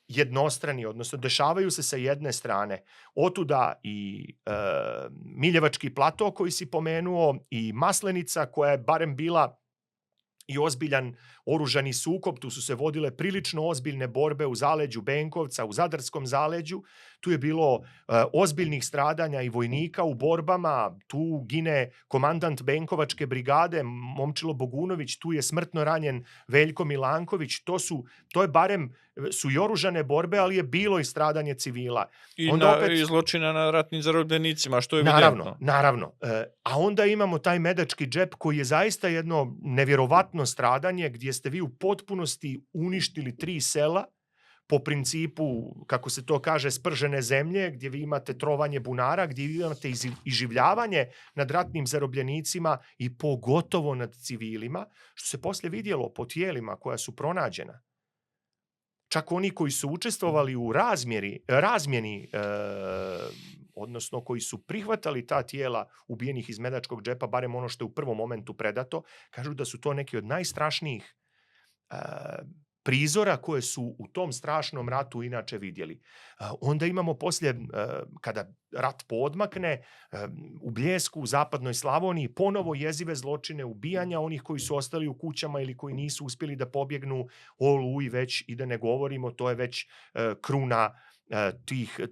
jednostrani, odnosno dešavaju se sa jedne strane. Otuda i Miljevački plato koji si pomenuo i Maslenica koja je barem bila i ozbiljan oružani sukob. Tu su se vodile prilično ozbiljne borbe u zaleđu Benkovca, u Zadarskom zaleđu. Tu je bilo ozbiljnih stradanja i vojnika u borbama. Tu gine komandant Benkovačke brigade, Momčilo Bogunović. Tu je smrtno ranjen Veljko Milanković. To je barem su i oružane borbe, ali je bilo i stradanje civila.
I zločina na ratnim zarobljenicima, što je evidentno.
Naravno. A onda imamo taj Medački džep koji je zaista jedno nevjerovatno stradanje gdje ste vi u potpunosti uništili 3 sela po principu, kako se to kaže, spržene zemlje, gdje vi imate trovanje bunara, gdje vi imate iživljavanje nad ratnim zarobljenicima i pogotovo nad civilima, što se poslije vidjelo po tijelima koja su pronađena. Čak oni koji su učestvovali u razmjeni, odnosno koji su prihvatali ta tijela ubijenih iz Medačkog džepa, barem ono što je u prvom momentu predato, kažu da su to neki od najstrašnijih prizora koje su u tom strašnom ratu inače vidjeli. Onda imamo poslije, kada rat poodmakne, u Bljesku, u zapadnoj Slavoniji, ponovo jezive zločine, ubijanja onih koji su ostali u kućama ili koji nisu uspjeli da pobjegnu, o Oluji već i da ne govorimo, to je već kruna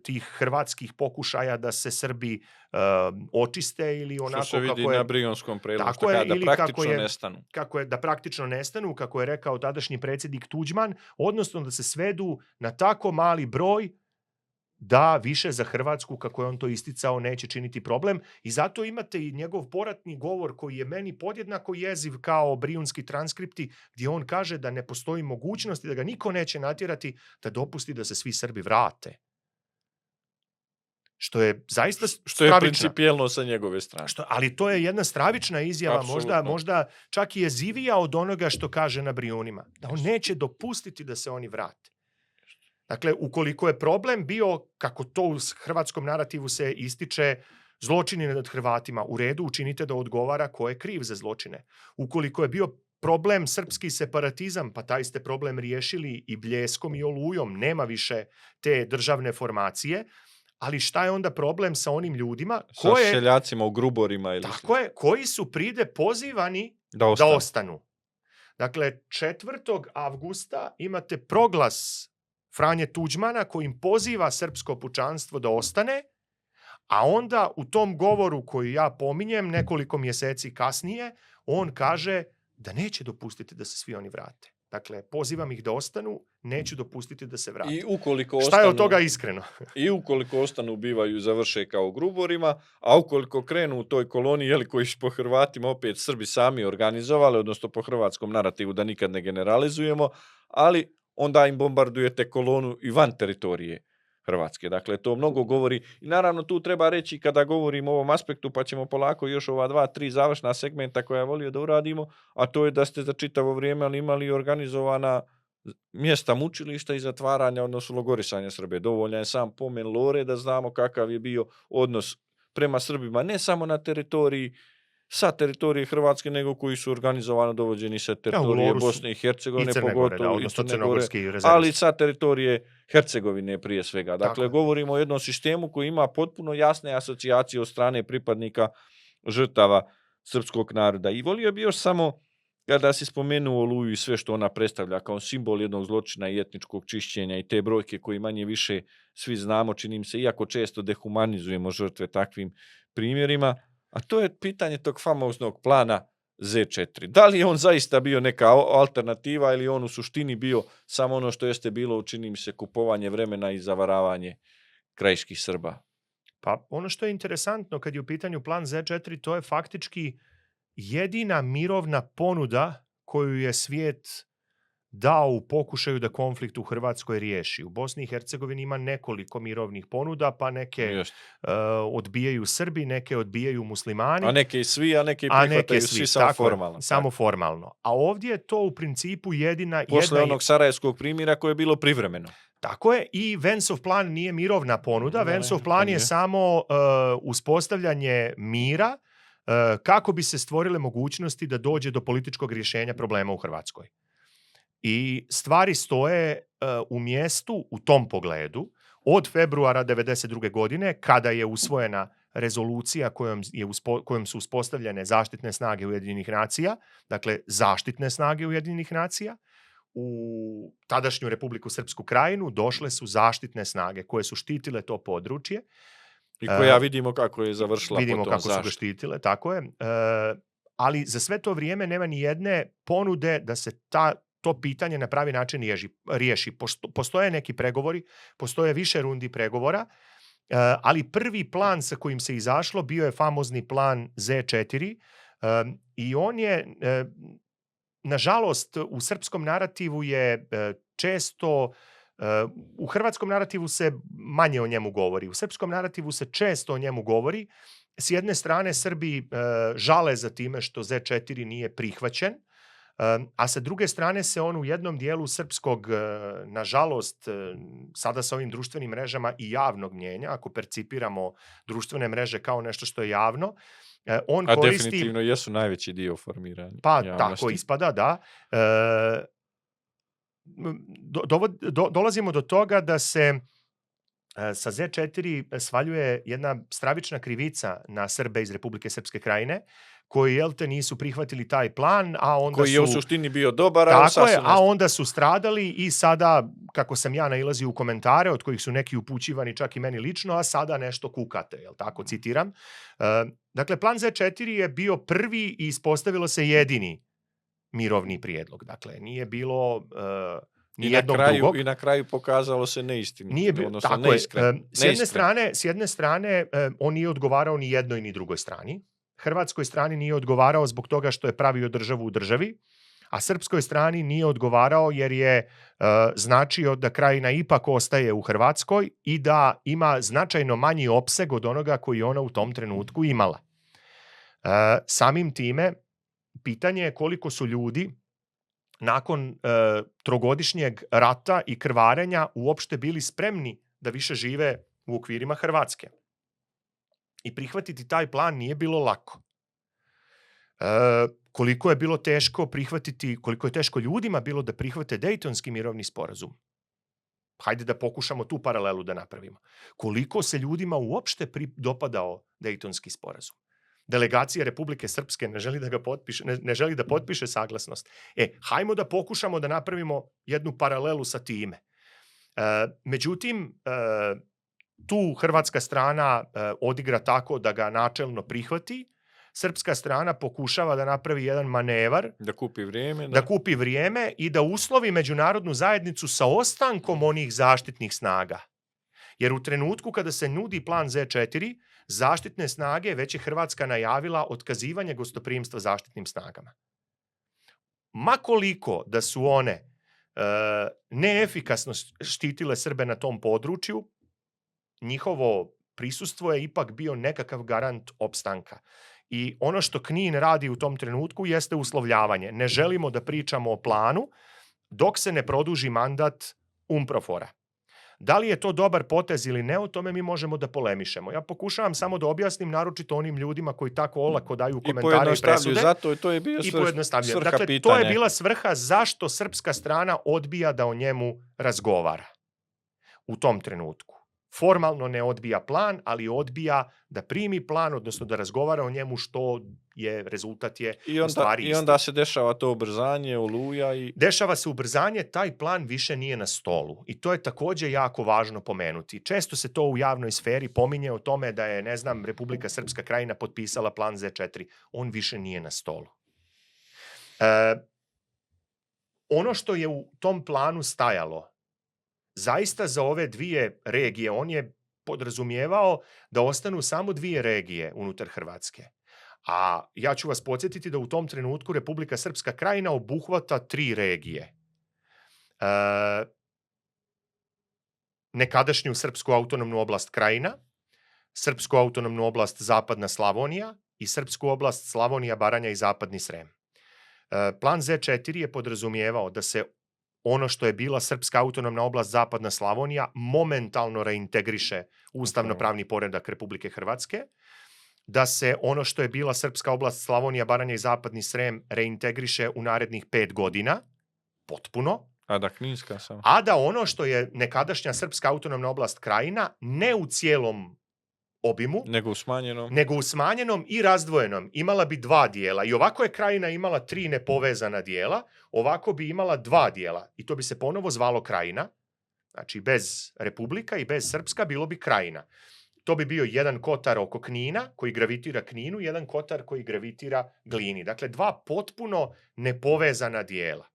tih hrvatskih pokušaja da se Srbi očiste ili onako
što se vidi
kako je
na Brionskom prelazu, da praktično nestanu.
Da praktično nestanu, kako je rekao tadašnji predsjednik Tuđman, odnosno da se svedu na tako mali broj da više za Hrvatsku, kako je on to isticao, neće činiti problem. I zato imate i njegov poratni govor koji je meni podjednako jeziv kao brijunski transkripti, gdje on kaže da ne postoji mogućnost i da ga niko neće natjerati da dopusti da se svi Srbi vrate. Što je zaista stravično.
Što je principijelno sa njegove strane.
Ali to je jedna stravična izjava,
Apsolutno.
možda čak i jezivija od onoga što kaže na Brijunima. Da on neće dopustiti da se oni vrate. Dakle, ukoliko je problem bio, kako to u hrvatskom narativu se ističe, zločini nad Hrvatima, u redu, učinite da odgovara ko je kriv za zločine. Ukoliko je bio problem srpski separatizam, pa taj ste problem riješili i Bljeskom i Olujom, nema više te državne formacije, ali šta je onda problem sa onim ljudima
sa seljacima u Gruborima?
Tako je, koji su pride pozivani da ostanu. Dakle, 4. avgusta imate proglas Franje Tuđmana kojim poziva srpsko pučanstvo da ostane, a onda u tom govoru koji ja pominjem nekoliko mjeseci kasnije, on kaže da neće dopustiti da se svi oni vrate. Dakle, pozivam ih da ostanu, neću dopustiti da se vrate. Šta je od toga iskreno?
I ukoliko ostanu, bivaju završe kao u Gruborima, a ukoliko krenu u toj koloniji, koji su po Hrvatima opet Srbi sami organizovali, odnosno po hrvatskom narativu, da nikad ne generalizujemo, ali onda im bombardujete kolonu i van teritorije Hrvatske. Dakle, to mnogo govori. I naravno tu treba reći, kada govorimo o ovom aspektu, pa ćemo polako još ova 2-3 završna segmenta koja je volio da uradimo, a to je da ste za čitavo vrijeme imali organizovana mjesta mučilišta i zatvaranja, odnosno logorisanja Srbe. Dovoljno je sam pomen Lore da znamo kakav je bio odnos prema Srbima, ne samo na teritoriji, sa teritorije Hrvatske, nego koji su organizovano dovođeni sa teritorije
Loru su
Bosne i Hercegovine,
i Crne Gore,
pogotovo i
odnosno
Crne Gore,
crnogorski rezervisti.
ali sa teritorije Hercegovine prije svega.
Tako
Dakle,
je.
govorimo o jednom sistemu koji ima potpuno jasne asocijacije od strane pripadnika žrtava srpskog naroda. I volio bi još samo, kada si spomenuo Oluju i sve što ona predstavlja kao simbol jednog zločina i etničkog čišćenja i te brojke koje manje više svi znamo, čini mi se, iako često dehumanizujemo žrtve takvim primjerima, a to je pitanje tog famoznog plana Z4. Da li je on zaista bio neka alternativa ili on u suštini bio samo ono što jeste bilo, čini mi se, kupovanje vremena i zavaravanje krajiških Srba?
Pa ono što je interesantno kad je u pitanju plan Z4, to je faktički jedina mirovna ponuda koju je svijet dao u pokušaju da konflikt u Hrvatskoj riješi. U Bosni i Hercegovini ima nekoliko mirovnih ponuda, pa neke odbijaju Srbi, neke odbijaju muslimani.
A neke i svi, a neke prihvataju svi samo formalno.
Samo formalno. A ovdje je to u principu jedina...
Posle onog Sarajevskog primjera koje je bilo privremeno.
Tako je, i Vencov plan nije mirovna ponuda, Vencov plan je samo uspostavljanje mira kako bi se stvorile mogućnosti da dođe do političkog rješenja problema u Hrvatskoj. I stvari stoje u mjestu u tom pogledu od februara 1992. godine, kada je usvojena rezolucija kojom su uspostavljene zaštitne snage Ujedinjenih nacija, dakle zaštitne snage Ujedinjenih nacija. U tadašnju Republiku Srpsku Krajinu došle su zaštitne snage koje su štitile to područje.
I koja vidimo kako je završila
vidimo
potom
kako su ga štitile, tako je. Ali za sve to vrijeme nema ni jedne ponude da se to pitanje na pravi način riješi. Postoje neki pregovori, postoje više rundi pregovora, ali prvi plan sa kojim se izašlo bio je famozni plan Z4 i on je... Nažalost, u srpskom narativu je često, u hrvatskom narativu se manje o njemu govori, u srpskom narativu se često o njemu govori. S jedne strane Srbi žale za time što Z4 nije prihvaćen, a sa druge strane se on u jednom dijelu srpskog, nažalost, sada sa ovim društvenim mrežama i javnog mnjenja, ako percipiramo društvene mreže kao nešto što je javno, on koristi...
definitivno jesu najveći dio formiranja
Pa
javnosti.
tako ispada, da. Dolazimo do toga da se sa Z4 svaljuje jedna stravična krivica na Srbe iz Republike Srpske Krajine, koji, nisu prihvatili taj plan, a onda
koji je u suštini bio dobar,
a onda su stradali i sada, kako sam ja nailazio u komentare, od kojih su neki upućivani čak i meni lično, a sada nešto kukate, jel tako, citiram. Dakle, plan Z4 je bio prvi i ispostavilo se jedini mirovni prijedlog. Dakle, nije bilo nijednog drugog.
I na kraju pokazalo se neistinito.
Nije bilo, tako je. S jedne strane, on nije odgovarao ni jednoj ni drugoj strani. Hrvatskoj strani nije odgovarao zbog toga što je pravio državu u državi, a srpskoj strani nije odgovarao jer je značio da Krajina ipak ostaje u Hrvatskoj i da ima značajno manji opseg od onoga koji ona u tom trenutku imala. Samim time, pitanje je koliko su ljudi nakon trogodišnjeg rata i krvarenja uopšte bili spremni da više žive u okvirima Hrvatske. I prihvatiti taj plan nije bilo lako. Koliko je bilo teško prihvatiti, koliko je teško ljudima bilo da prihvate Dejtonski mirovni sporazum. Hajde da pokušamo tu paralelu da napravimo. Koliko se ljudima uopšte dopadao Dejtonski sporazum. Delegacija Republike Srpske ne želi da potpiše saglasnost. Hajmo da pokušamo da napravimo jednu paralelu sa time. Međutim, tu hrvatska strana odigra tako da ga načelno prihvati. Srpska strana pokušava da napravi jedan manevar.
Da kupi vrijeme.
Da kupi vrijeme i da uslovi međunarodnu zajednicu sa ostankom onih zaštitnih snaga. Jer u trenutku kada se nudi plan Z4, zaštitne snage već je Hrvatska najavila otkazivanje gostoprimstva zaštitnim snagama. Makoliko da su one neefikasno štitile Srbe na tom području, njihovo prisustvo je ipak bio nekakav garant opstanka. I ono što Knin radi u tom trenutku jeste uslovljavanje. Ne želimo da pričamo o planu dok se ne produži mandat UNPROFOR-a. Da li je to dobar potez ili ne, o tome mi možemo da polemišemo. Ja pokušavam samo da objasnim, naročito onim ljudima koji tako olako daju
I
komentare i
pojednostavljuju,
presude.
zato to je bio
I pojednostavljuje.
svrha
Dakle,
pitanja.
to je bila svrha zašto srpska strana odbija da o njemu razgovara u tom trenutku. Formalno ne odbija plan, ali odbija da primi plan, odnosno da razgovara o njemu, što je rezultat je u stvari isti.
I onda se dešava to ubrzanje, oluja i...
Dešava se ubrzanje, taj plan više nije na stolu. I to je takođe jako važno pomenuti. Često se to u javnoj sferi pominje o tome da je, ne znam, Republika Srpska Krajina potpisala plan Z4. On više nije na stolu. Ono što je u tom planu stajalo, zaista za ove dvije regije, on je podrazumijevao da ostanu samo dvije regije unutar Hrvatske. A ja ću vas podsjetiti da u tom trenutku Republika Srpska Krajina obuhvata 3 regije. Nekadašnju Srpsku autonomnu oblast Krajina, Srpsku autonomnu oblast Zapadna Slavonija i Srpsku oblast Slavonija, Baranja i Zapadni Srem. Plan Z4 je podrazumijevao da se ono što je bila Srpska autonomna oblast Zapadna Slavonija momentalno reintegriše u ustavno-pravni poredak Republike Hrvatske, da se ono što je bila Srpska oblast Slavonija, Baranja i Zapadni Srem reintegriše u narednih 5 godina, potpuno,
A da Kninska samo.
a da ono što je nekadašnja Srpska autonomna oblast Krajina, ne u cijelom obimu, nego u smanjenom i razdvojenom, imala bi 2 dijela. I ovako je Krajina imala 3 nepovezana dijela, ovako bi imala 2 dijela. I to bi se ponovo zvalo Krajina. Znači, bez Republika i bez Srpska bilo bi Krajina. To bi bio jedan kotar oko Knina, koji gravitira Kninu, jedan kotar koji gravitira Glini. Dakle, 2 potpuno nepovezana dijela.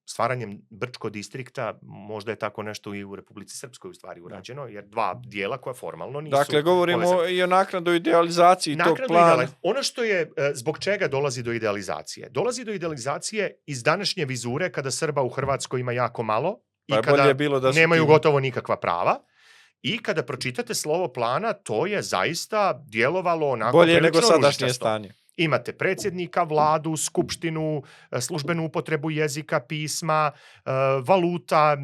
Stvaranjem Brčko distrikta možda je tako nešto i u Republici Srpskoj u stvari urađeno, jer 2 dijela koja formalno nisu...
Dakle, govorimo i o naknadnoj idealizaciji tog plana.
Ono što je, zbog čega dolazi do idealizacije? Dolazi do idealizacije iz današnje vizure, kada Srba u Hrvatskoj ima jako malo i kada nemaju gotovo nikakva prava. I kada pročitate slovo plana, to je zaista djelovalo onako
bolje nego sadašnje stanje.
Imate predsjednika, vladu, skupštinu, službenu upotrebu jezika, pisma, valuta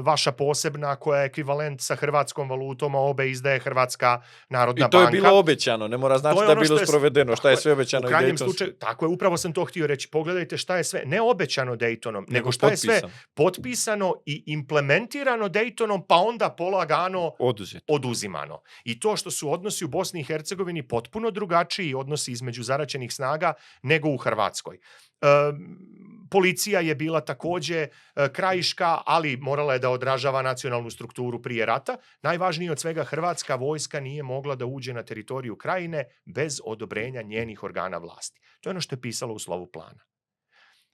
vaša posebna koja je ekvivalent sa hrvatskom valutom, a obe izdaje Hrvatska narodna banka.
I to je bilo obećano, ne mora znači da je bilo sprovedeno, šta je sve obećano
u krajnjem slučaju, tako je, upravo sam to htio reći. Pogledajte šta je sve, ne obećano Daytonom, nego šta je sve potpisano i implementirano Daytonom, pa onda polagano oduzimano. I to što su odnosi u Bosni i Hercegovini potpuno drugačiji odnosi između zaraćenih snaga nego u Hrvatskoj. Policija je bila takođe krajiška, ali morala je da odražava nacionalnu strukturu prije rata. Najvažnije od svega, hrvatska vojska nije mogla da uđe na teritoriju Krajine bez odobrenja njenih organa vlasti. To je ono što je pisalo u slovu plana.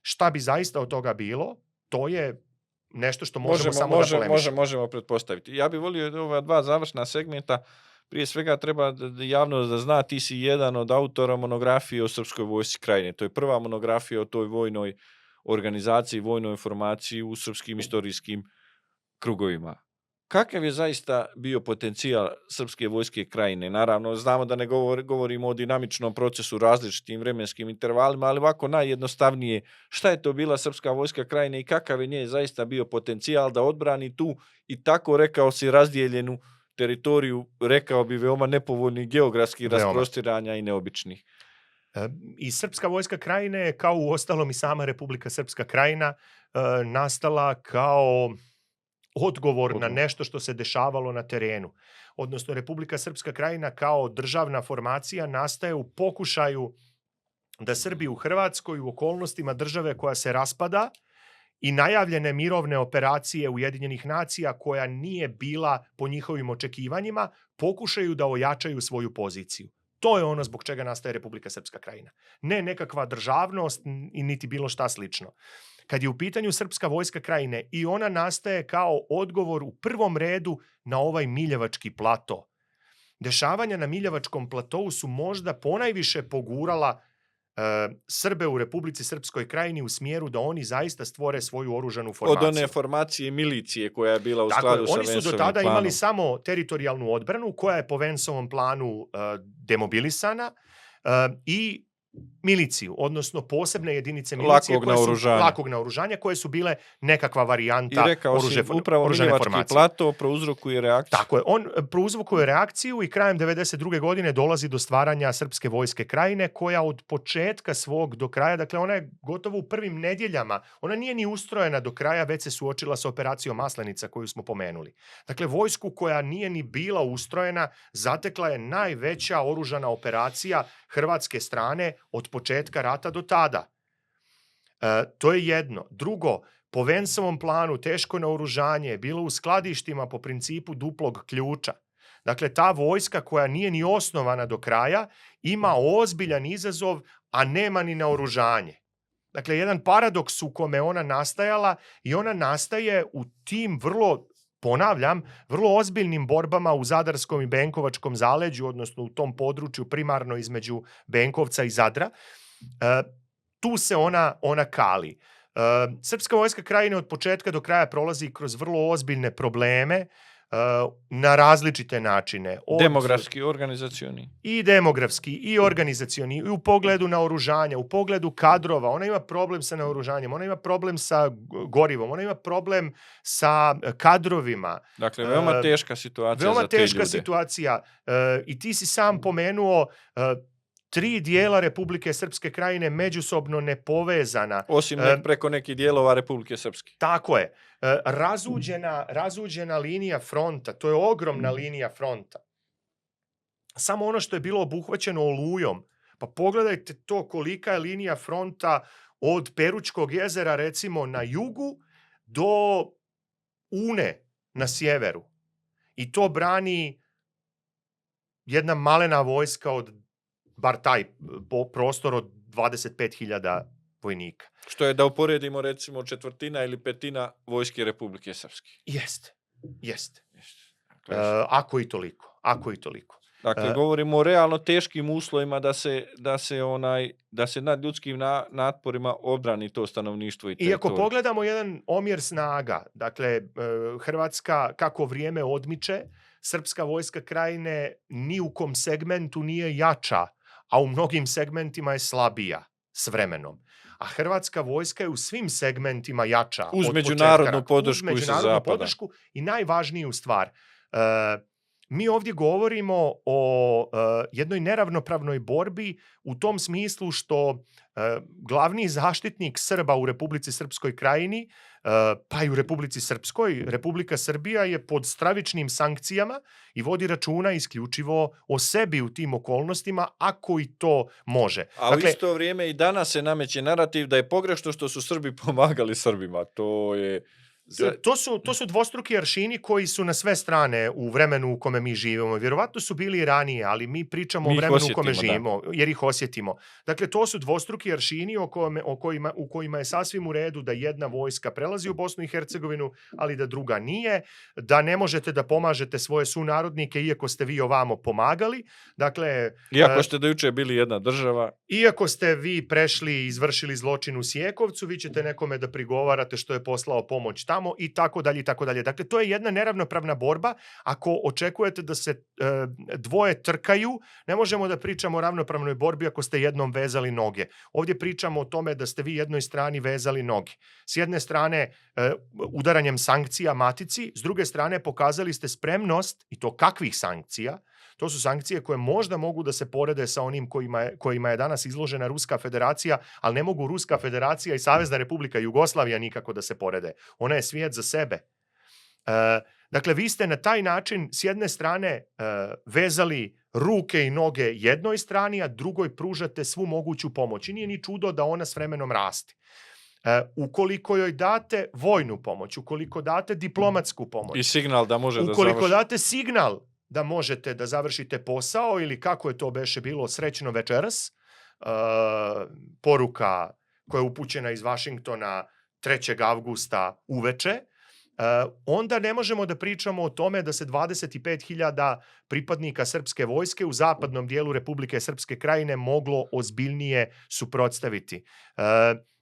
Šta bi zaista od toga bilo, to je nešto što možemo samo da polemišemo.
Možemo pretpostaviti. Ja bih volio ova 2 završna segmenta. Prije svega treba javno da zna, ti si jedan od autora monografije o Srpskoj vojsci Krajine. To je prva monografija o toj vojnoj organizaciji, vojnoj informaciji u srpskim istorijskim krugovima. Kakav je zaista bio potencijal Srpske vojske Krajine? Naravno, znamo da ne govorimo o dinamičnom procesu, različitim vremenskim intervalima, ali ovako najjednostavnije, šta je to bila Srpska vojska Krajine i kakav je nje zaista bio potencijal da odbrani tu i tako, rekao si, razdijeljenu teritoriju, rekao bi, veoma nepovoljnih geografskih rasprostiranja i neobičnih.
I Srpska vojska Krajine je, kao u ostalom i sama Republika Srpska Krajina, nastala kao odgovor na nešto što se dešavalo na terenu. Odnosno, Republika Srpska Krajina kao državna formacija nastaje u pokušaju da Srbi u Hrvatskoj u okolnostima države koja se raspada i najavljene mirovne operacije Ujedinjenih nacija, koja nije bila po njihovim očekivanjima, pokušaju da ojačaju svoju poziciju. To je ono zbog čega nastaje Republika Srpska Krajina. Ne nekakva državnost i niti bilo šta slično. Kad je u pitanju Srpska vojska Krajine, i ona nastaje kao odgovor u prvom redu na ovaj Miljevački plato. Dešavanja na Miljevačkom platovu su možda ponajviše pogurala Srbe u Republici Srpskoj Krajini u smjeru da oni zaista stvore svoju oružanu formaciju.
Od one formacije milicije koja je bila u skladu sa Vensovim planom.
Oni su do tada imali samo teritorijalnu odbranu koja je po Vensovom planu demobilisana i miliciju, odnosno posebne jedinice milicije lakog naoružanja koje su bile nekakva varijanta
I rekao si, upravo Miljevački plato prouzrokuje reakciju.
Tako je, on prouzrokuje reakciju i krajem 1992. godine dolazi do stvaranja Srpske vojske Krajine, koja od početka svog do kraja, dakle ona je gotovo u prvim nedjeljama, ona nije ni ustrojena do kraja, već se suočila sa operacijom Maslenica koju smo pomenuli. Dakle, vojsku koja nije ni bila ustrojena zatekla je najveća oružana operacija hrvatske strane od početka rata do tada. To je jedno. Drugo, po Vensovom planu teško naoružanje je bilo u skladištima po principu duplog ključa. Dakle, ta vojska koja nije ni osnovana do kraja ima ozbiljan izazov, a nema ni naoružanje. Dakle, jedan paradoks u kome ona nastajala i ona nastaje u tim vrlo ozbiljnim borbama u Zadarskom i Benkovačkom zaleđu, odnosno u tom području primarno između Benkovca i Zadra. Tu se ona kali. Srpska vojska Krajine od početka do kraja prolazi kroz vrlo ozbiljne probleme na različite načine.
Demografski, organizacioni.
I demografski, i organizacioni, i u pogledu naoružanja, u pogledu kadrova. Ona ima problem sa naoružanjem, ona ima problem sa gorivom, ona ima problem sa kadrovima.
Dakle, veoma teška situacija za te ljude.
Veoma teška situacija. I ti si sam pomenuo 3 dijela Republike Srpske Krajine međusobno nepovezana.
Osim preko nekih dijelova Republike Srpske.
Tako je. Razuđena linija fronta, to je ogromna linija fronta. Samo ono što je bilo obuhvaćeno Olujom, pa pogledajte to kolika je linija fronta od Peručkog jezera recimo na jugu do Une na sjeveru. I to brani jedna malena vojska od bar taj prostor od 25.000 vojnika.
Što je da uporedimo recimo 1/4 ili 1/5 vojske Republike Srpske.
Jeste. Ako i toliko.
Dakle, govorimo o realno teškim uslovima da se nad ljudskim naporima odbrani to stanovništvo i teritorij.
I ako pogledamo jedan omjer snaga, dakle, Hrvatska kako vrijeme odmiče, Srpska vojska Krajine ni u kom segmentu nije jača, a u mnogim segmentima je slabija s vremenom. A hrvatska vojska je u svim segmentima jača.
Uz međunarodnu podršku i sa zapada.
I najvažniju stvar, mi ovdje govorimo o jednoj neravnopravnoj borbi u tom smislu što glavni zaštitnik Srba u Republici Srpskoj Krajini, pa i u Republici Srpskoj, Republika Srbija je pod stravičnim sankcijama i vodi računa isključivo o sebi u tim okolnostima, ako i to može.
A u isto vrijeme i danas se nameće narativ da je pogrešno što su Srbi pomagali Srbima.
To su dvostruki aršini koji su na sve strane u vremenu u kome mi živimo. Vjerovatno su bili i ranije, ali mi pričamo o vremenu u kome živimo, jer ih osjetimo. Dakle, to su dvostruki aršini u kojima je sasvim u redu da jedna vojska prelazi u Bosnu i Hercegovinu, ali da druga nije, da ne možete da pomažete svoje sunarodnike iako ste vi ovamo pomagali. Dakle,
iako ste do juče bili jedna država.
Iako ste vi prešli i izvršili zločin u Sjekovcu, vi ćete nekome da prigovarate što je poslao pomoć tamo i tako dalje i tako dalje. Dakle, to je jedna neravnopravna borba. Ako očekujete da se dvoje trkaju, ne možemo da pričamo o ravnopravnoj borbi ako ste jednom vezali noge. Ovdje pričamo o tome da ste vi jednoj strani vezali noge. S jedne strane udaranjem sankcija matici, s druge strane pokazali ste spremnost, i to kakvih sankcija. To su sankcije koje možda mogu da se porede sa onim kojima je danas izložena Ruska federacija, ali ne mogu Ruska federacija i Savezna Republika Jugoslavija nikako da se porede. Ona je svijet za sebe. Dakle, vi ste na taj način s jedne strane vezali ruke i noge jednoj strani, a drugoj pružate svu moguću pomoć. I nije ni čudo da ona s vremenom raste. Ukoliko joj date vojnu pomoć, ukoliko date diplomatsku pomoć,
i signal da može da završi.
Ukoliko date signal da možete da završite posao ili kako je to beše bilo srećno večeras, poruka koja je upućena iz Vašingtona 3. avgusta uveče, onda ne možemo da pričamo o tome da se 25.000 pripadnika srpske vojske u zapadnom dijelu Republike Srpske Krajine moglo ozbiljnije suprotstaviti.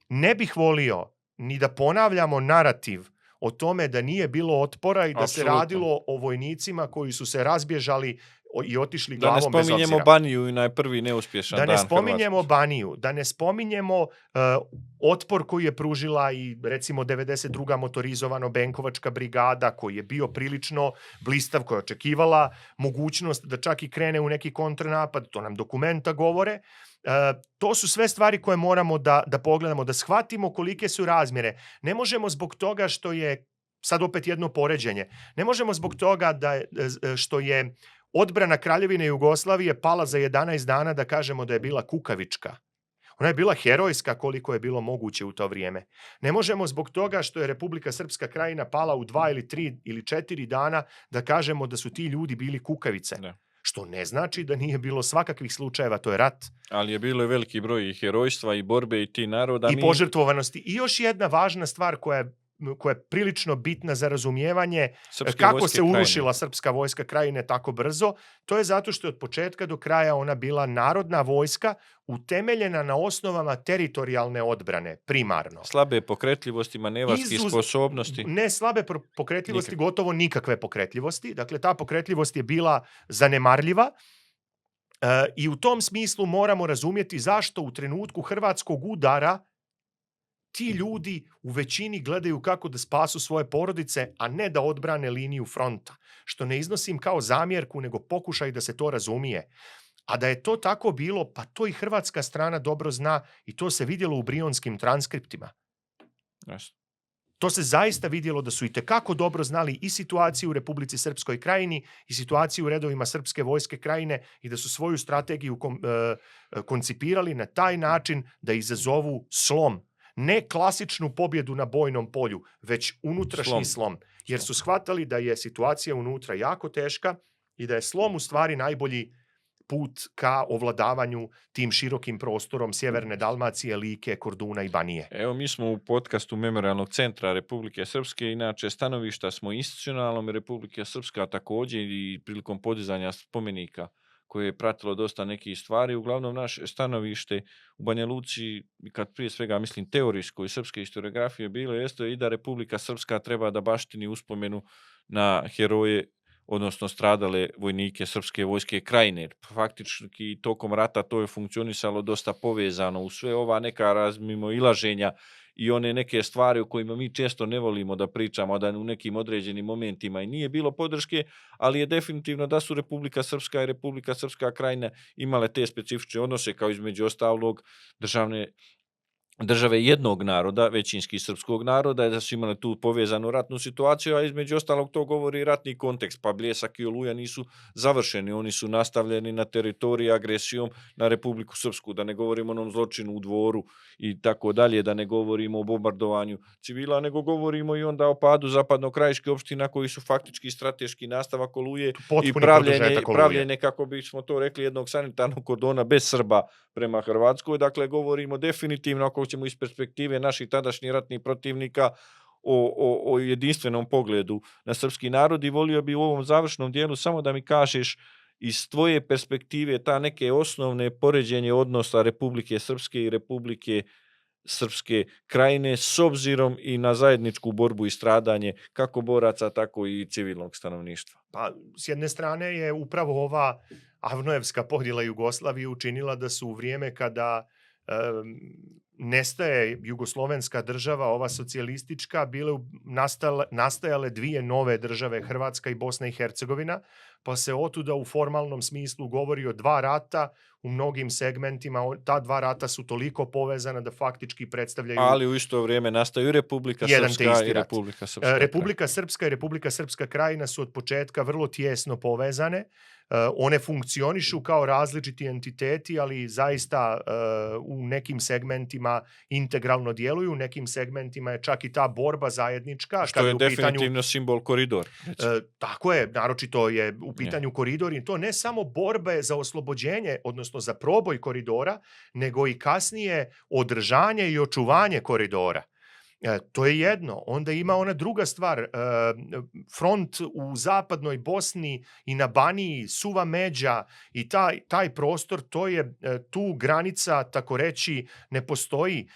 Ne bih volio ni da ponavljamo narativ o tome da nije bilo otpora i da se
Apsolutno.
radilo o vojnicima koji su se razbježali i otišli
Da ne
glavom bez
spominjemo
obzira.
Baniju i prvi neuspješan
Da
dan
ne spominjemo
Hrvatske.
Baniju, da ne spominjemo otpor koji je pružila i recimo 92. motorizovano Benkovačka brigada, koji je bio prilično blistav, koja je očekivala mogućnost da čak i krene u neki kontranapad, to nam dokumenta govore. To su sve stvari koje moramo da pogledamo, da shvatimo kolike su razmjere. Ne možemo zbog toga što je, sad opet jedno poređenje, ne možemo zbog toga što je odbrana Kraljevine Jugoslavije pala za 11 dana da kažemo da je bila kukavička. Ona je bila herojska koliko je bilo moguće u to vrijeme. Ne možemo zbog toga što je Republika Srpska Krajina pala u 2 ili 3 ili 4 dana da kažemo da su ti ljudi bili kukavice.
Da.
Što ne znači da nije bilo svakakvih slučajeva, to je rat.
Ali je bilo i veliki broj i herojstva i borbe i ti naroda.
I požrtvovanosti. I još jedna važna stvar koja je prilično bitna za razumijevanje kako se urušila Srpska vojska Krajine tako brzo, to je zato što je od početka do kraja ona bila narodna vojska utemeljena na osnovama teritorijalne odbrane, primarno.
Slabe pokretljivosti, manevarske sposobnosti.
Ne slabe pokretljivosti, gotovo nikakve pokretljivosti. Dakle, ta pokretljivost je bila zanemarljiva. I u tom smislu moramo razumjeti zašto u trenutku hrvatskog udara ti ljudi u većini gledaju kako da spasu svoje porodice, a ne da odbrane liniju fronta. Što ne iznosim kao zamjerku, nego pokušaj da se to razumije. A da je to tako bilo, pa to i hrvatska strana dobro zna i to se vidjelo u brionskim transkriptima.
Yes.
To se zaista vidjelo da su itekako dobro znali i situaciju u Republici Srpskoj Krajini i situaciju u redovima Srpske vojske Krajine i da su svoju strategiju koncipirali na taj način da izazovu slom. Ne klasičnu pobjedu na bojnom polju, već unutrašnji slom. Jer su shvatali da je situacija unutra jako teška i da je slom u stvari najbolji put ka ovladavanju tim širokim prostorom Sjeverne Dalmacije, Like, Korduna i Banije.
Evo, mi smo u podcastu Memorijalnog centra Republike Srpske, inače stanovišta smo institucionalnom i Republike Srpska također i prilikom podizanja spomenika koje je pratilo dosta nekih stvari. Uglavnom, naše stanovište u Banja Luci, kad prije svega mislim teorijsko i srpske historiografije bilo, jeste i da Republika Srpska treba da baštini uspomenu na heroje, odnosno stradale vojnike Srpske vojske Krajine. Faktički tokom rata to je funkcionisalo dosta povezano u sve ova neka razmimoilaženja i one neke stvari o kojima mi često ne volimo da pričamo, da u nekim određenim momentima i nije bilo podrške, ali je definitivno da su Republika Srpska i Republika Srpska Krajina imale te specifične odnose kao između ostalog države jednog naroda, većinski srpskog naroda, da su imali tu povezanu ratnu situaciju, a između ostalog to govori i ratni kontekst, pa Bljesak i Oluja nisu završeni, oni su nastavljeni na teritoriji agresijom na Republiku Srpsku, da ne govorimo o onom zločinu u Dvoru i tako dalje, da ne govorimo o bombardovanju civila, nego govorimo i onda o padu zapadno-krajiške opština koji su faktički strateški nastavak Oluje i pravljenje, kako bismo to rekli, jednog sanitarnog kordona bez Srba prema Hrvatskoj. Dakle, govorimo definitivno, ako ćemo iz perspektive naših tadašnjih ratnih protivnika, o jedinstvenom pogledu na srpski narod i volio bi u ovom završnom dijelu samo da mi kažeš iz tvoje perspektive ta neke osnovne poređenje odnosa Republike Srpske i Republike Srpske Krajine s obzirom i na zajedničku borbu i stradanje kako boraca, tako i civilnog stanovništva.
Pa, s jedne strane je upravo ova Avnojevska podjela Jugoslavije učinila da su u vrijeme kada nestaje jugoslovenska država, ova socijalistička, bile nastajale dvije nove države, Hrvatska i Bosna i Hercegovina, pa se otuda u formalnom smislu govori o dva rata, u mnogim segmentima ta dva rata su toliko povezana da faktički predstavljaju...
Ali u isto vrijeme nastaju Republika Srpska i Republika Srpska.
Republika Srpska i Republika Srpska Krajina su od početka vrlo tijesno povezane. One funkcionišu kao različiti entiteti, ali zaista u nekim segmentima integralno djeluju, u nekim segmentima je čak i ta borba zajednička.
Što je definitivno simbol koridor.
Tako je, naročito je u pitanju koridor i to ne samo borbe za oslobođenje, odnosno za proboj koridora, nego i kasnije održanje i očuvanje koridora. To je jedno. Onda ima ona druga stvar. Front u zapadnoj Bosni i na Baniji, Suva Međa i taj prostor, to je tu granica, tako reći, ne postoji.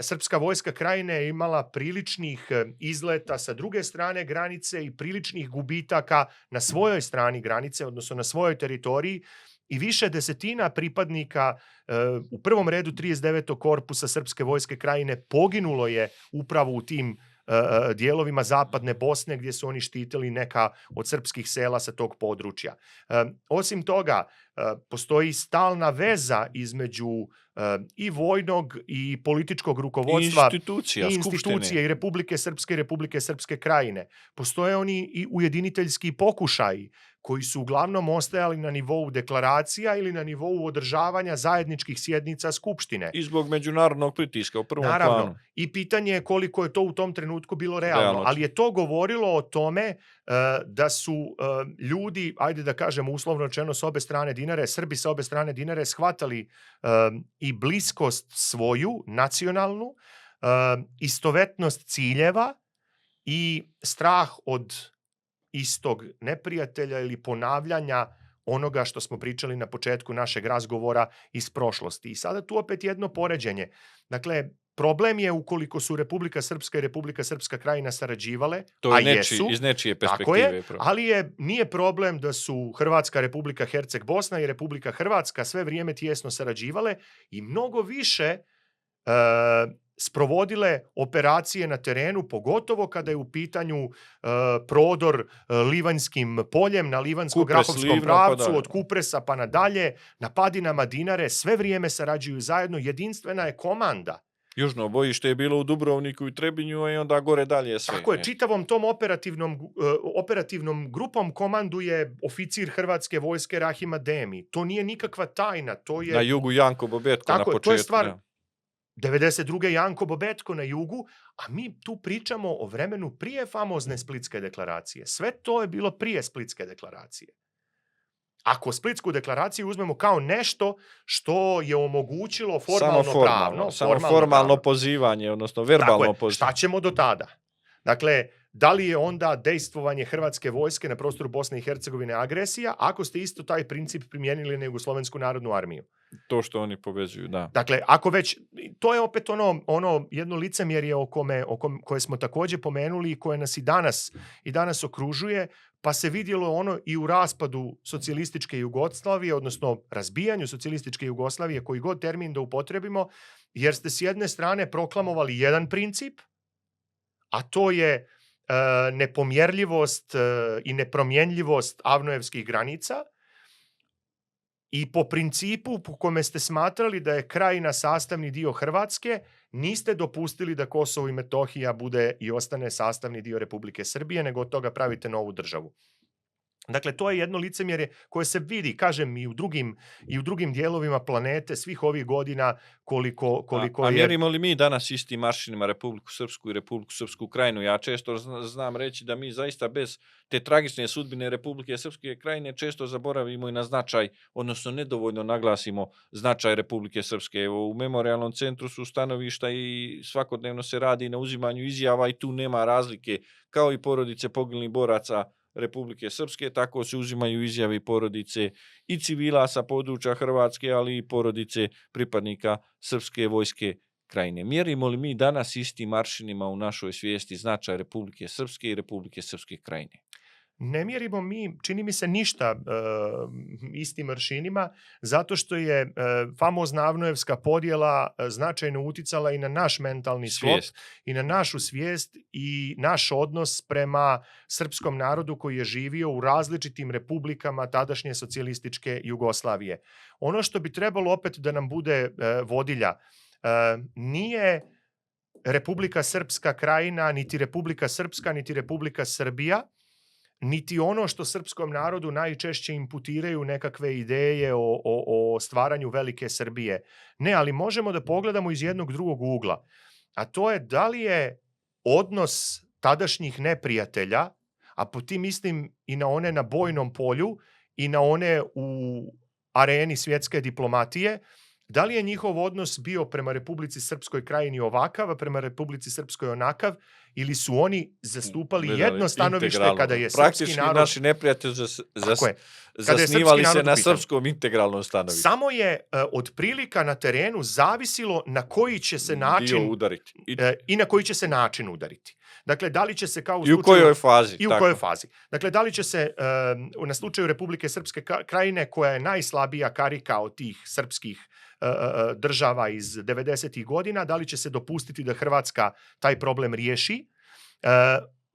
Srpska vojska Krajine je imala priličnih izleta sa druge strane granice i priličnih gubitaka na svojoj strani granice, odnosno na svojoj teritoriji, i više desetina pripadnika u prvom redu 39. korpusa Srpske vojske Krajine poginulo je upravo u tim dijelovima zapadne Bosne gdje su oni štitili neka od srpskih sela sa tog područja. Osim toga, postoji stalna veza između i vojnog i političkog rukovodstva institucije i Republike Srpske i Republike Srpske Krajine. Postoje oni i ujediniteljski pokušaji koji su uglavnom ostajali na nivou deklaracija ili na nivou održavanja zajedničkih sjednica Skupštine.
I zbog međunarodnog pritiska u prvom planu.
I pitanje je koliko je to u tom trenutku bilo realno. Ali je to govorilo o tome da su ljudi, ajde da kažem uslovno rečeno s obe strane Dinare, Srbi sa obe strane Dinare, shvatali i bliskost svoju, nacionalnu, istovetnost ciljeva i strah od istog neprijatelja ili ponavljanja onoga što smo pričali na početku našeg razgovora iz prošlosti. I sada tu opet jedno poređenje. Dakle, problem je ukoliko su Republika Srpska i Republika Srpska Krajina sarađivale,
to je
jesu,
iz nečije perspektive.
Ali nije problem da su Hrvatska, Republika Herceg Bosna i Republika Hrvatska sve vrijeme tijesno sarađivale i mnogo više sprovodile operacije na terenu, pogotovo kada je u pitanju prodor Livanjskim poljem na Livanjsko-Grahovskom pravcu, od Kupresa pa nadalje, na padinama Dinare, sve vrijeme sarađuju zajedno, jedinstvena je komanda.
Južno bojište je bilo u Dubrovniku i Trebinju i onda gore dalje sve.
Tako je, čitavom tom operativnom grupom komanduje oficir Hrvatske vojske Rahim Ademi. To nije nikakva tajna. To je,
na jugu Janko Bobetko na početku.
To je stvar 92. Janko Bobetko na jugu, a mi tu pričamo o vremenu prije famozne Splitske deklaracije. Sve to je bilo prije Splitske deklaracije. Ako Splitsku deklaraciju uzmemo kao nešto što je omogućilo formalno
pozivanje, odnosno verbalno pozivanje.
Šta ćemo do tada? Dakle, da li je onda dejstvovanje Hrvatske vojske na prostoru Bosne i Hercegovine agresija, ako ste isto taj princip primijenili na Jugoslovensku narodnu armiju?
To što oni povezuju, da.
Dakle, ako već, to je opet ono jedno licemjerje koje smo također pomenuli i koje nas i danas okružuje, pa se vidjelo ono i u raspadu socijalističke Jugoslavije, odnosno razbijanju socijalističke Jugoslavije, koji god termin da upotrebimo, jer ste s jedne strane proklamovali jedan princip, a to je nepomjerljivost i nepromjenljivost avnojevskih granica, i po principu po kome ste smatrali da je Krajina sastavni dio Hrvatske, niste dopustili da Kosovo i Metohija bude i ostane sastavni dio Republike Srbije, nego od toga pravite novu državu. Dakle, to je jedno licemjerje koje se vidi, kažem, i u drugim dijelovima planete svih ovih godina koliko
je... A mjerimo li mi danas istim maršinima Republiku Srpsku i Republiku Srpsku Krajinu? Ja često znam reći da mi zaista bez te tragične sudbine Republike Srpske Krajine često zaboravimo i na značaj, odnosno nedovoljno naglasimo značaj Republike Srpske. Evo, u memorijalnom centru su stanovišta i svakodnevno se radi na uzimanju izjava i tu nema razlike, kao i porodice poginulih boraca Republike Srpske, tako se uzimaju izjave i porodice i civila sa područja Hrvatske, ali i porodice pripadnika Srpske vojske Krajine. Mjerimo li mi danas istim maršinima u našoj svijesti značaj Republike Srpske i Republike Srpske Krajine?
Ne mjerimo mi, čini mi se, ništa istim aršinima, zato što je famozna avnojevska podjela značajno uticala i na naš mentalni sklop, i na našu svijest i naš odnos prema srpskom narodu koji je živio u različitim republikama tadašnje socijalističke Jugoslavije. Ono što bi trebalo opet da nam bude vodilja, nije Republika Srpska Krajina, niti Republika Srpska, niti Republika Srbija, niti ono što srpskom narodu najčešće imputiraju nekakve ideje o stvaranju velike Srbije. Ne, ali možemo da pogledamo iz jednog drugog ugla. A to je da li je odnos tadašnjih neprijatelja, a po tim mislim i na one na bojnom polju i na one u areni svjetske diplomatije, Da li je njihov odnos bio prema Republici Srpskoj Krajini ovakav, a prema Republici Srpskoj onakav, ili su oni zastupali
Gledali
jedno stanovište
integralno.
kada je srpski
Praktički
narod...
naši neprijatelji
Tako je. Kada je srpski
zasnivali se
narod u
na
pitanju.
srpskom integralnom stanovištu.
Samo je od prilika na terenu zavisilo na koji će se način
Dio udariti.
i na koji će se način udariti. Dakle, da li će se kao u
I u
slučaju...
kojoj fazi.
I u kojoj fazi. Dakle, da li će se na slučaju Republike Srpske Krajine, koja je najslabija karika od tih srpskih država iz 90. godina, da li će se dopustiti da Hrvatska taj problem riješi?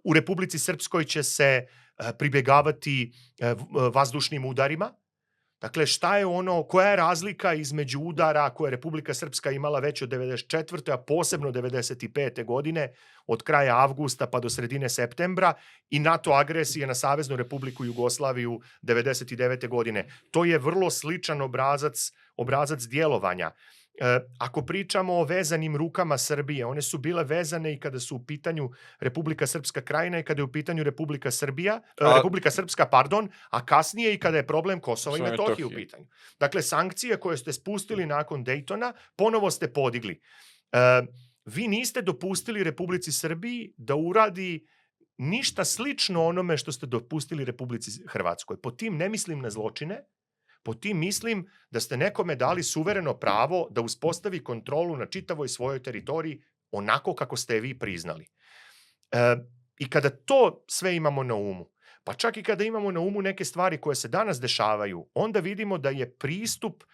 U Republici Srpskoj će se pribjegavati vazdušnim udarima. Dakle, šta je ono, koja je razlika između udara koje je Republika Srpska imala već od 94. a posebno 95. godine, od kraja avgusta pa do sredine septembra, i NATO agresije na Saveznu Republiku Jugoslaviju 99. godine. To je vrlo sličan obrazac djelovanja. Ako pričamo o vezanim rukama Srbije, one su bile vezane i kada su u pitanju Republika Srpska Krajina i kada je u pitanju Republika Srpska, a kasnije i kada je problem Kosova i Metohije u pitanju. Dakle, sankcije koje ste spustili nakon Dejtona, ponovo ste podigli. Vi niste dopustili Republici Srbiji da uradi ništa slično onome što ste dopustili Republici Hrvatskoj. Po tim ne mislim na zločine, po tim mislim da ste nekome dali suvereno pravo da uspostavi kontrolu na čitavoj svojoj teritoriji onako kako ste je vi priznali. I kada to sve imamo na umu, pa čak i kada imamo na umu neke stvari koje se danas dešavaju, onda vidimo da je pristup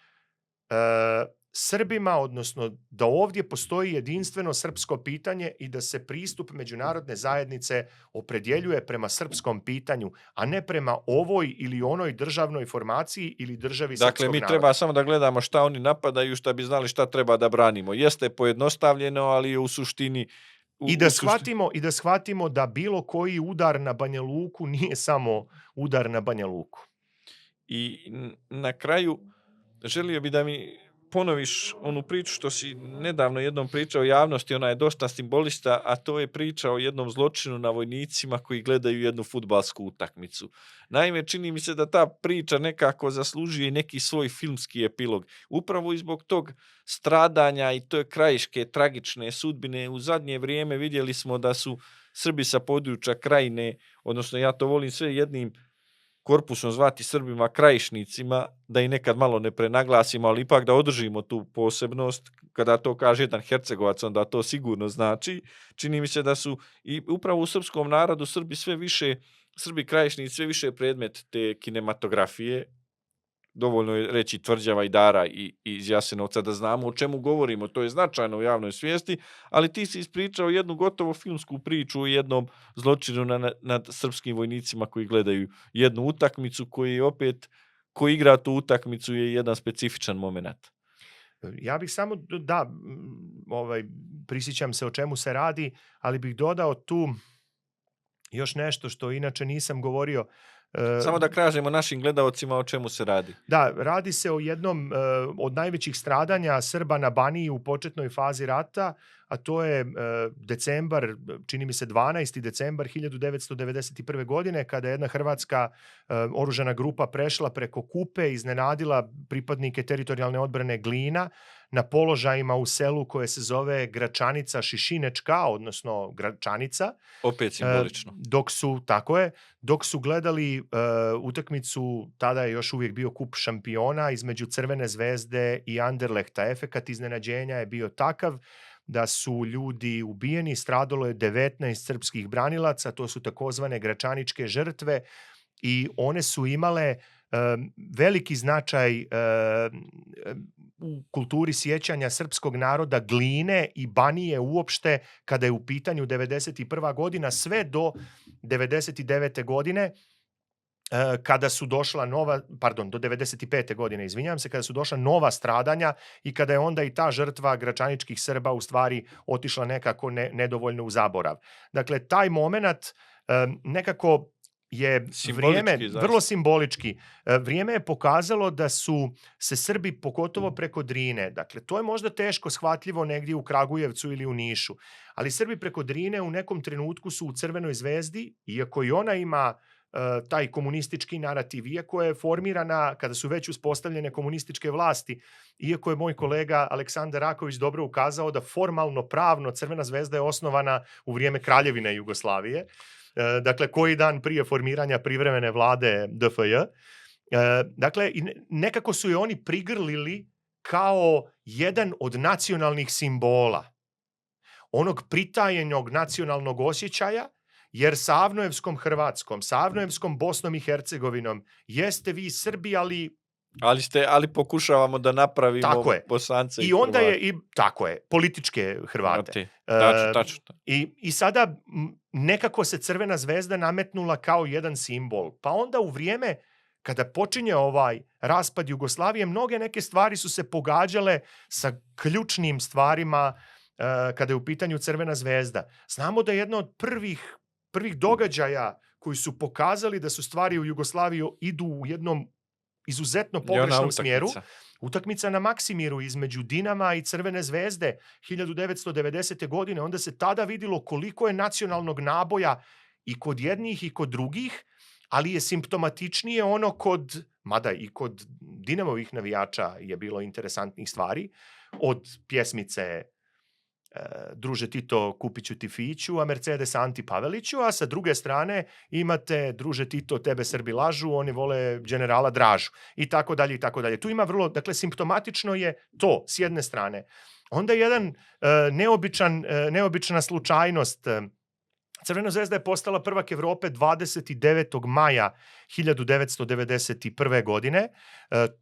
Srbima, odnosno da ovdje postoji jedinstveno srpsko pitanje i da se pristup međunarodne zajednice opredjeljuje prema srpskom pitanju, a ne prema ovoj ili onoj državnoj formaciji ili državi srpskog naroda.
Dakle, mi treba samo da gledamo šta oni napadaju, šta bi znali šta treba da branimo. Jeste pojednostavljeno, ali je u suštini...
I da shvatimo da bilo koji udar na Banja Luku nije samo udar na Banja Luku.
I na kraju želio bi da mi ponoviš onu priču što si nedavno jednom pričao javnosti, ona je dosta simbolista, a to je priča o jednom zločinu na vojnicima koji gledaju jednu fudbalsku utakmicu. Naime, čini mi se da ta priča nekako zaslužuje neki svoj filmski epilog. Upravo i zbog tog stradanja i to je krajiške tragične sudbine. U zadnje vrijeme vidjeli smo da su Srbi sa područja Krajine, odnosno ja to volim sve jednim korpusom zvati Srbima krajišnicima, da i nekad malo ne prenaglasimo, ali ipak da održimo tu posebnost. Kada to kaže jedan Hercegovac, onda to sigurno znači. Čini mi se da su i upravo u srpskom narodu Srbi krajišnici sve više predmet te kinematografije. Dovoljno je reći Tvrđava i Dara i iz Jasenovca da znamo o čemu govorimo. To je značajno u javnoj svijesti, ali ti si ispričao jednu gotovo filmsku priču o jednom zločinu nad srpskim vojnicima koji gledaju jednu utakmicu, koji igra tu utakmicu je jedan specifičan moment.
Ja bih samo, prisjećam se o čemu se radi, ali bih dodao tu još nešto što inače nisam govorio.
Samo da kažemo našim gledaocima o čemu se radi.
Da, radi se o jednom od najvećih stradanja Srba na Baniji u početnoj fazi rata, a to je decembar, čini mi se 12. decembar 1991. godine, kada je jedna hrvatska oružana grupa prešla preko Kupe, iznenadila pripadnike teritorijalne odbrane Glina na položajima u selu koje se zove Gračanica Šišinečka, odnosno Gračanica.
Opet simbolično.
Dok su gledali utakmicu, tada je još uvijek bio kup šampiona između Crvene zvezde i Anderlehta. Efekat iznenađenja je bio takav da su ljudi ubijeni, stradalo je 19 srpskih branilaca, to su takozvane gračaničke žrtve i one su imale veliki značaj u kulturi sjećanja srpskog naroda Gline i Banije uopšte kada je u pitanju 91. godina sve do 99. godine kada su došla do 95. godine, izvinjavam se, kada su došla nova stradanja i kada je onda i ta žrtva gračaničkih Srba u stvari otišla nekako nedovoljno u zaborav. Dakle, taj moment nekako je vrijeme, vrlo simbolički, vrijeme je pokazalo da su se Srbi, pogotovo preko Drine, dakle, to je možda teško shvatljivo negdje u Kragujevcu ili u Nišu, ali Srbi preko Drine u nekom trenutku su u Crvenoj zvezdi, iako i ona ima taj komunistički narativ, iako je formirana, kada su već uspostavljene komunističke vlasti, iako je moj kolega Aleksandar Raković dobro ukazao da formalno pravno Crvena zvezda je osnovana u vrijeme Kraljevine Jugoslavije, dakle koji dan prije formiranja privremene vlade DFJ. Dakle, nekako su je oni prigrlili kao jedan od nacionalnih simbola, onog pritajenog nacionalnog osjećaja, jer sa Avnojevskom Hrvatskom, sa Avnojevskom Bosnom i Hercegovinom jeste vi Srbi,
ali pokušavamo da napravimo
tako je.
Bosance
I onda je tako je, političke Hrvate.
Tačno.
I sada nekako se Crvena zvezda nametnula kao jedan simbol. Pa onda u vrijeme kada počinje ovaj raspad Jugoslavije, mnoge neke stvari su se pogađale sa ključnim stvarima kada je u pitanju Crvena zvezda. Znamo da je jedna od prvih događaja koji su pokazali da su stvari u Jugoslaviji idu u jednom izuzetno pogrešnom smjeru. Utakmica na Maksimiru između Dinama i Crvene zvezde 1990. godine. Onda se tada vidjelo koliko je nacionalnog naboja i kod jednih i kod drugih, ali je simptomatičnije ono mada i kod Dinamovih navijača je bilo interesantnih stvari, od pjesmice Druže Tito, kupit ću ti fiću, a Mercedes Anti Paveliću, a sa druge strane imate Druže Tito, tebe Srbi lažu, oni vole generala Dražu i tako dalje i tako dalje. Tu ima vrlo, dakle, simptomatično je to s jedne strane. Onda jedan neobična slučajnost. Crvena zvezda je postala prvak Evrope 29. maja 1991. godine.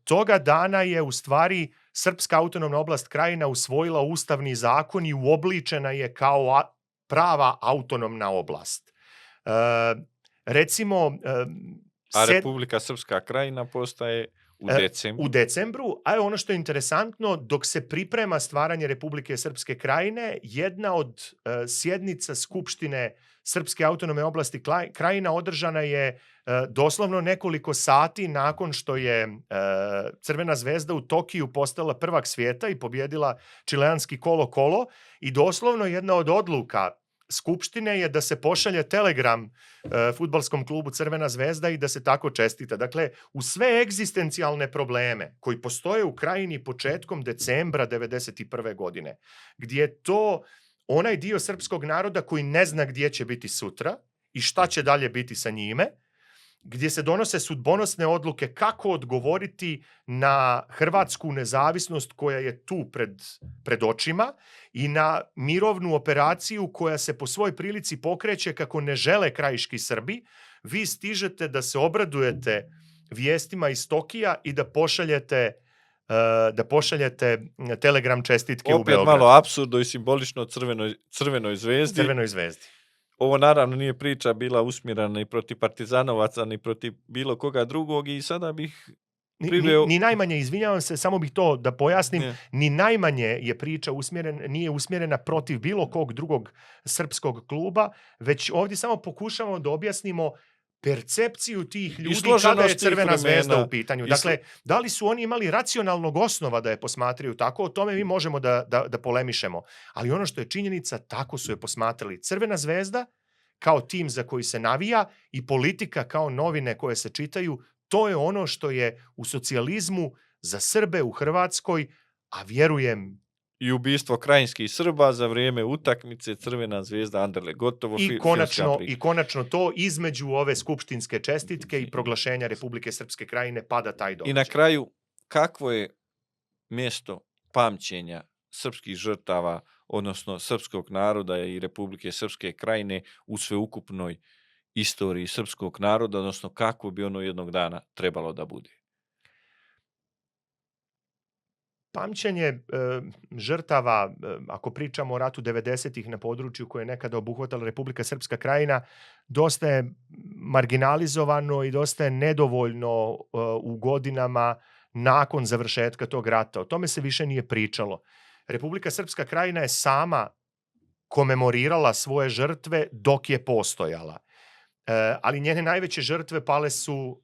Toga dana je u stvari Srpska autonomna oblast Krajina usvojila ustavni zakon i uobličena je kao prava autonomna oblast. Recimo...
A Republika Srpska Krajina postaje u
decembru, a ono što je interesantno, dok se priprema stvaranje Republike Srpske Krajine, jedna od sjednica Skupštine Srpske autonomne oblasti Krajina održana je doslovno nekoliko sati nakon što je Crvena zvezda u Tokiju postala prvak svijeta i pobjedila čileanski Kolo-Kolo, i doslovno jedna od odluka Skupštine je da se pošalje telegram fudbalskom klubu Crvena zvezda i da se tako čestita. Dakle, u sve egzistencijalne probleme koji postoje u Krajini početkom decembra 1991. godine, gdje je to onaj dio srpskog naroda koji ne zna gdje će biti sutra i šta će dalje biti sa njime, gdje se donose sudbonosne odluke kako odgovoriti na hrvatsku nezavisnost koja je tu pred očima i na mirovnu operaciju koja se po svoj prilici pokreće kako ne žele krajiški Srbi, vi stižete da se obradujete vijestima iz Tokija i da pošaljete telegram čestitke u Beograd.
Opet malo apsurdno i simbolično Crvenoj zvezdi.
Crvenoj zvezdi.
Ovo naravno nije priča bila usmjerena ni protiv partizanovaca, ni protiv bilo koga drugog, i sada bih priveo...
Ni najmanje, izvinjavam se, samo bih to da pojasnim, ni najmanje je priča nije usmjerena protiv bilo kog drugog srpskog kluba, već ovdje samo pokušamo da objasnimo percepciju tih ljudi kada je Crvena zvezda u pitanju. Dakle, da li su oni imali racionalnog osnova da je posmatraju tako, o tome mi možemo da polemišemo. Ali ono što je činjenica, tako su je posmatrali. Crvena zvezda kao tim za koji se navija i politika kao novine koje se čitaju, to je ono što je u socijalizmu za Srbe u Hrvatskoj, a vjerujem
i ubistvo krajinskih Srba za vrijeme utakmice Crvena zvezda Anderlecht, gotovo.
I konačno to između ove skupštinske čestitke i proglašenja Republike Srpske Krajine pada taj događaj.
I na kraju, kakvo je mjesto pamćenja srpskih žrtava, odnosno srpskog naroda i Republike Srpske Krajine u sveukupnoj istoriji srpskog naroda, odnosno kako bi ono jednog dana trebalo da bude?
Pamćenje žrtava, ako pričamo o ratu 90-ih na području koje je nekada obuhvatala Republika Srpska Krajina, dosta je marginalizovano i dosta je nedovoljno u godinama nakon završetka tog rata. O tome se više nije pričalo. Republika Srpska Krajina je sama komemorirala svoje žrtve dok je postojala. Ali njene najveće žrtve pale su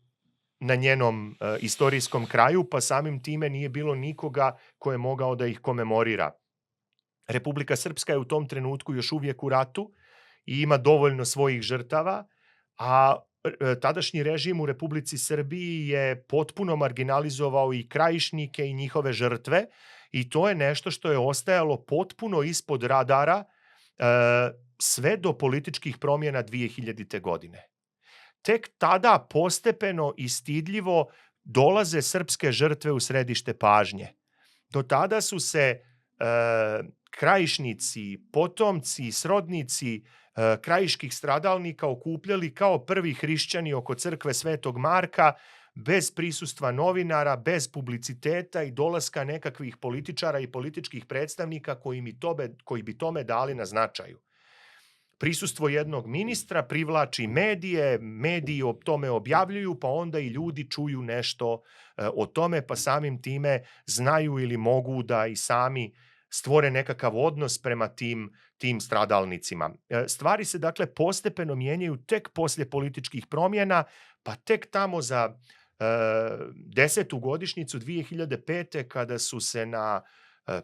na njenom istorijskom kraju, pa samim time nije bilo nikoga ko je mogao da ih komemorira. Republika Srpska je u tom trenutku još uvijek u ratu i ima dovoljno svojih žrtava, a tadašnji režim u Republici Srbiji je potpuno marginalizovao i Krajišnike i njihove žrtve i to je nešto što je ostajalo potpuno ispod radara sve do političkih promjena 2000. godine. Tek tada postepeno i stidljivo dolaze srpske žrtve u središte pažnje. Do tada su se Krajišnici, potomci, srodnici krajiških stradalnika okupljali kao prvi hrišćani oko crkve Svetog Marka, bez prisustva novinara, bez publiciteta i dolaska nekakvih političara i političkih predstavnika koji bi tome dali na značaju. Prisustvo jednog ministra privlači medije, mediji o tome objavljuju, pa onda i ljudi čuju nešto o tome, pa samim time znaju ili mogu da i sami stvore nekakav odnos prema tim stradalnicima. Stvari se dakle postepeno mijenjaju tek poslije političkih promjena, pa tek tamo za 10. godišnjicu 2005. kada su se na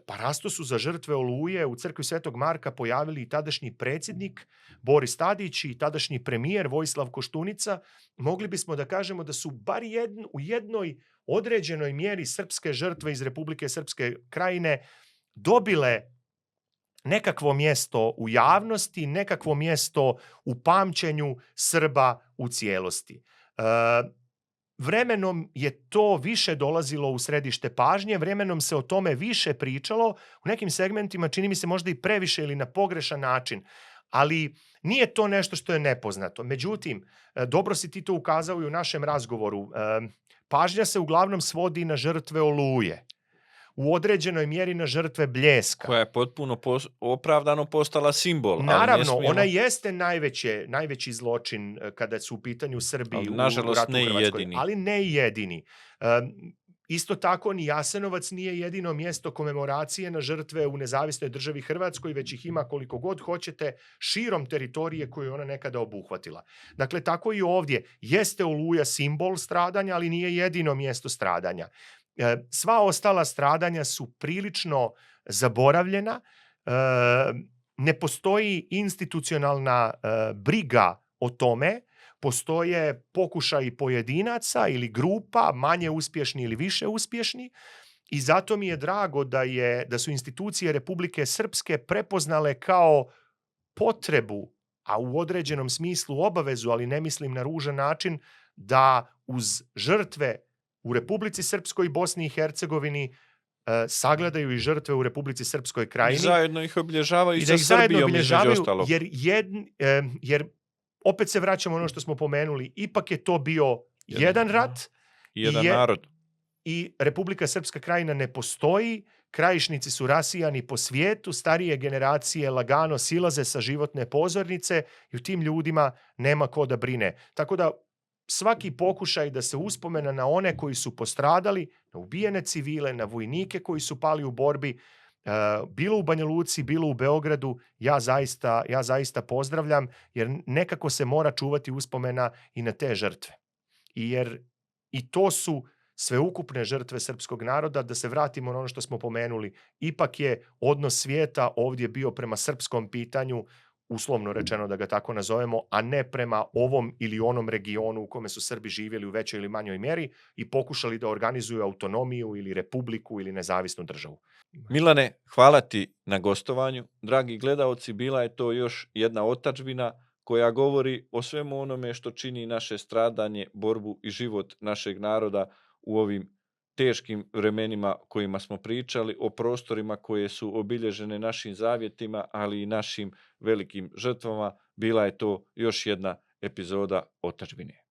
parastosu za žrtve Oluje u crkvi Svetog Marka pojavili i tadašnji predsjednik Boris Tadić i tadašnji premijer Vojislav Koštunica, mogli bismo da kažemo da su bar u jednoj određenoj mjeri srpske žrtve iz Republike Srpske Krajine dobile nekakvo mjesto u javnosti, nekakvo mjesto u pamćenju Srba u cijelosti. Vremenom je to više dolazilo u središte pažnje, vremenom se o tome više pričalo, u nekim segmentima čini mi se možda i previše ili na pogrešan način, ali nije to nešto što je nepoznato. Međutim, dobro si ti to ukazao i u našem razgovoru, pažnja se uglavnom svodi na žrtve Oluje, u određenoj mjeri na žrtve Bljeska.
Koja je potpuno opravdano postala simbol.
Naravno, ona jeste najveći zločin kada su u pitanju Srbi u ratu u Hrvatskoj, ali ne i jedini. Isto tako ni Jasenovac nije jedino mjesto komemoracije na žrtve u nezavisnoj državi Hrvatskoj, već ih ima koliko god hoćete širom teritorije koju je ona nekada obuhvatila. Dakle, tako i ovdje. Jeste Oluja simbol stradanja, ali nije jedino mjesto stradanja. Sva ostala stradanja su prilično zaboravljena, ne postoji institucionalna briga o tome, postoje pokušaji pojedinaca ili grupa, manje uspješni ili više uspješni, i zato mi je drago da su institucije Republike Srpske prepoznale kao potrebu, a u određenom smislu obavezu, ali ne mislim na ružan način, da uz žrtve u Republici Srpskoj i Bosni i Hercegovini sagledaju i žrtve u Republici Srpskoj Krajini.
I zajedno ih obilježavaju sa Srbijom, između ostalog.
Jer opet se vraćamo ono što smo pomenuli, ipak je to bio jedan rat.
Jedan narod.
I Republika Srpska Krajina ne postoji, krajišnici su rasijani po svijetu, starije generacije lagano silaze sa životne pozornice i u tim ljudima nema ko da brine. Tako da svaki pokušaj da se uspomena na one koji su postradali, na ubijene civile, na vojnike koji su pali u borbi, bilo u Banja Luci, bilo u Beogradu, ja zaista pozdravljam, jer nekako se mora čuvati uspomena i na te žrtve. I to su sveukupne žrtve srpskog naroda. Da se vratimo na ono što smo pomenuli, ipak je odnos svijeta ovdje bio prema srpskom pitanju, uslovno rečeno da ga tako nazovemo, a ne prema ovom ili onom regionu u kome su Srbi živjeli u većoj ili manjoj mjeri i pokušali da organizuju autonomiju ili republiku ili nezavisnu državu.
Milane, hvala ti na gostovanju. Dragi gledaoci, bila je to još jedna otadžbina koja govori o svemu onome što čini naše stradanje, borbu i život našeg naroda u ovim teškim vremenima kojima smo pričali, o prostorima koje su obilježene našim zavjetima, ali i našim velikim žrtvama. Bila je to još jedna epizoda otadžbine.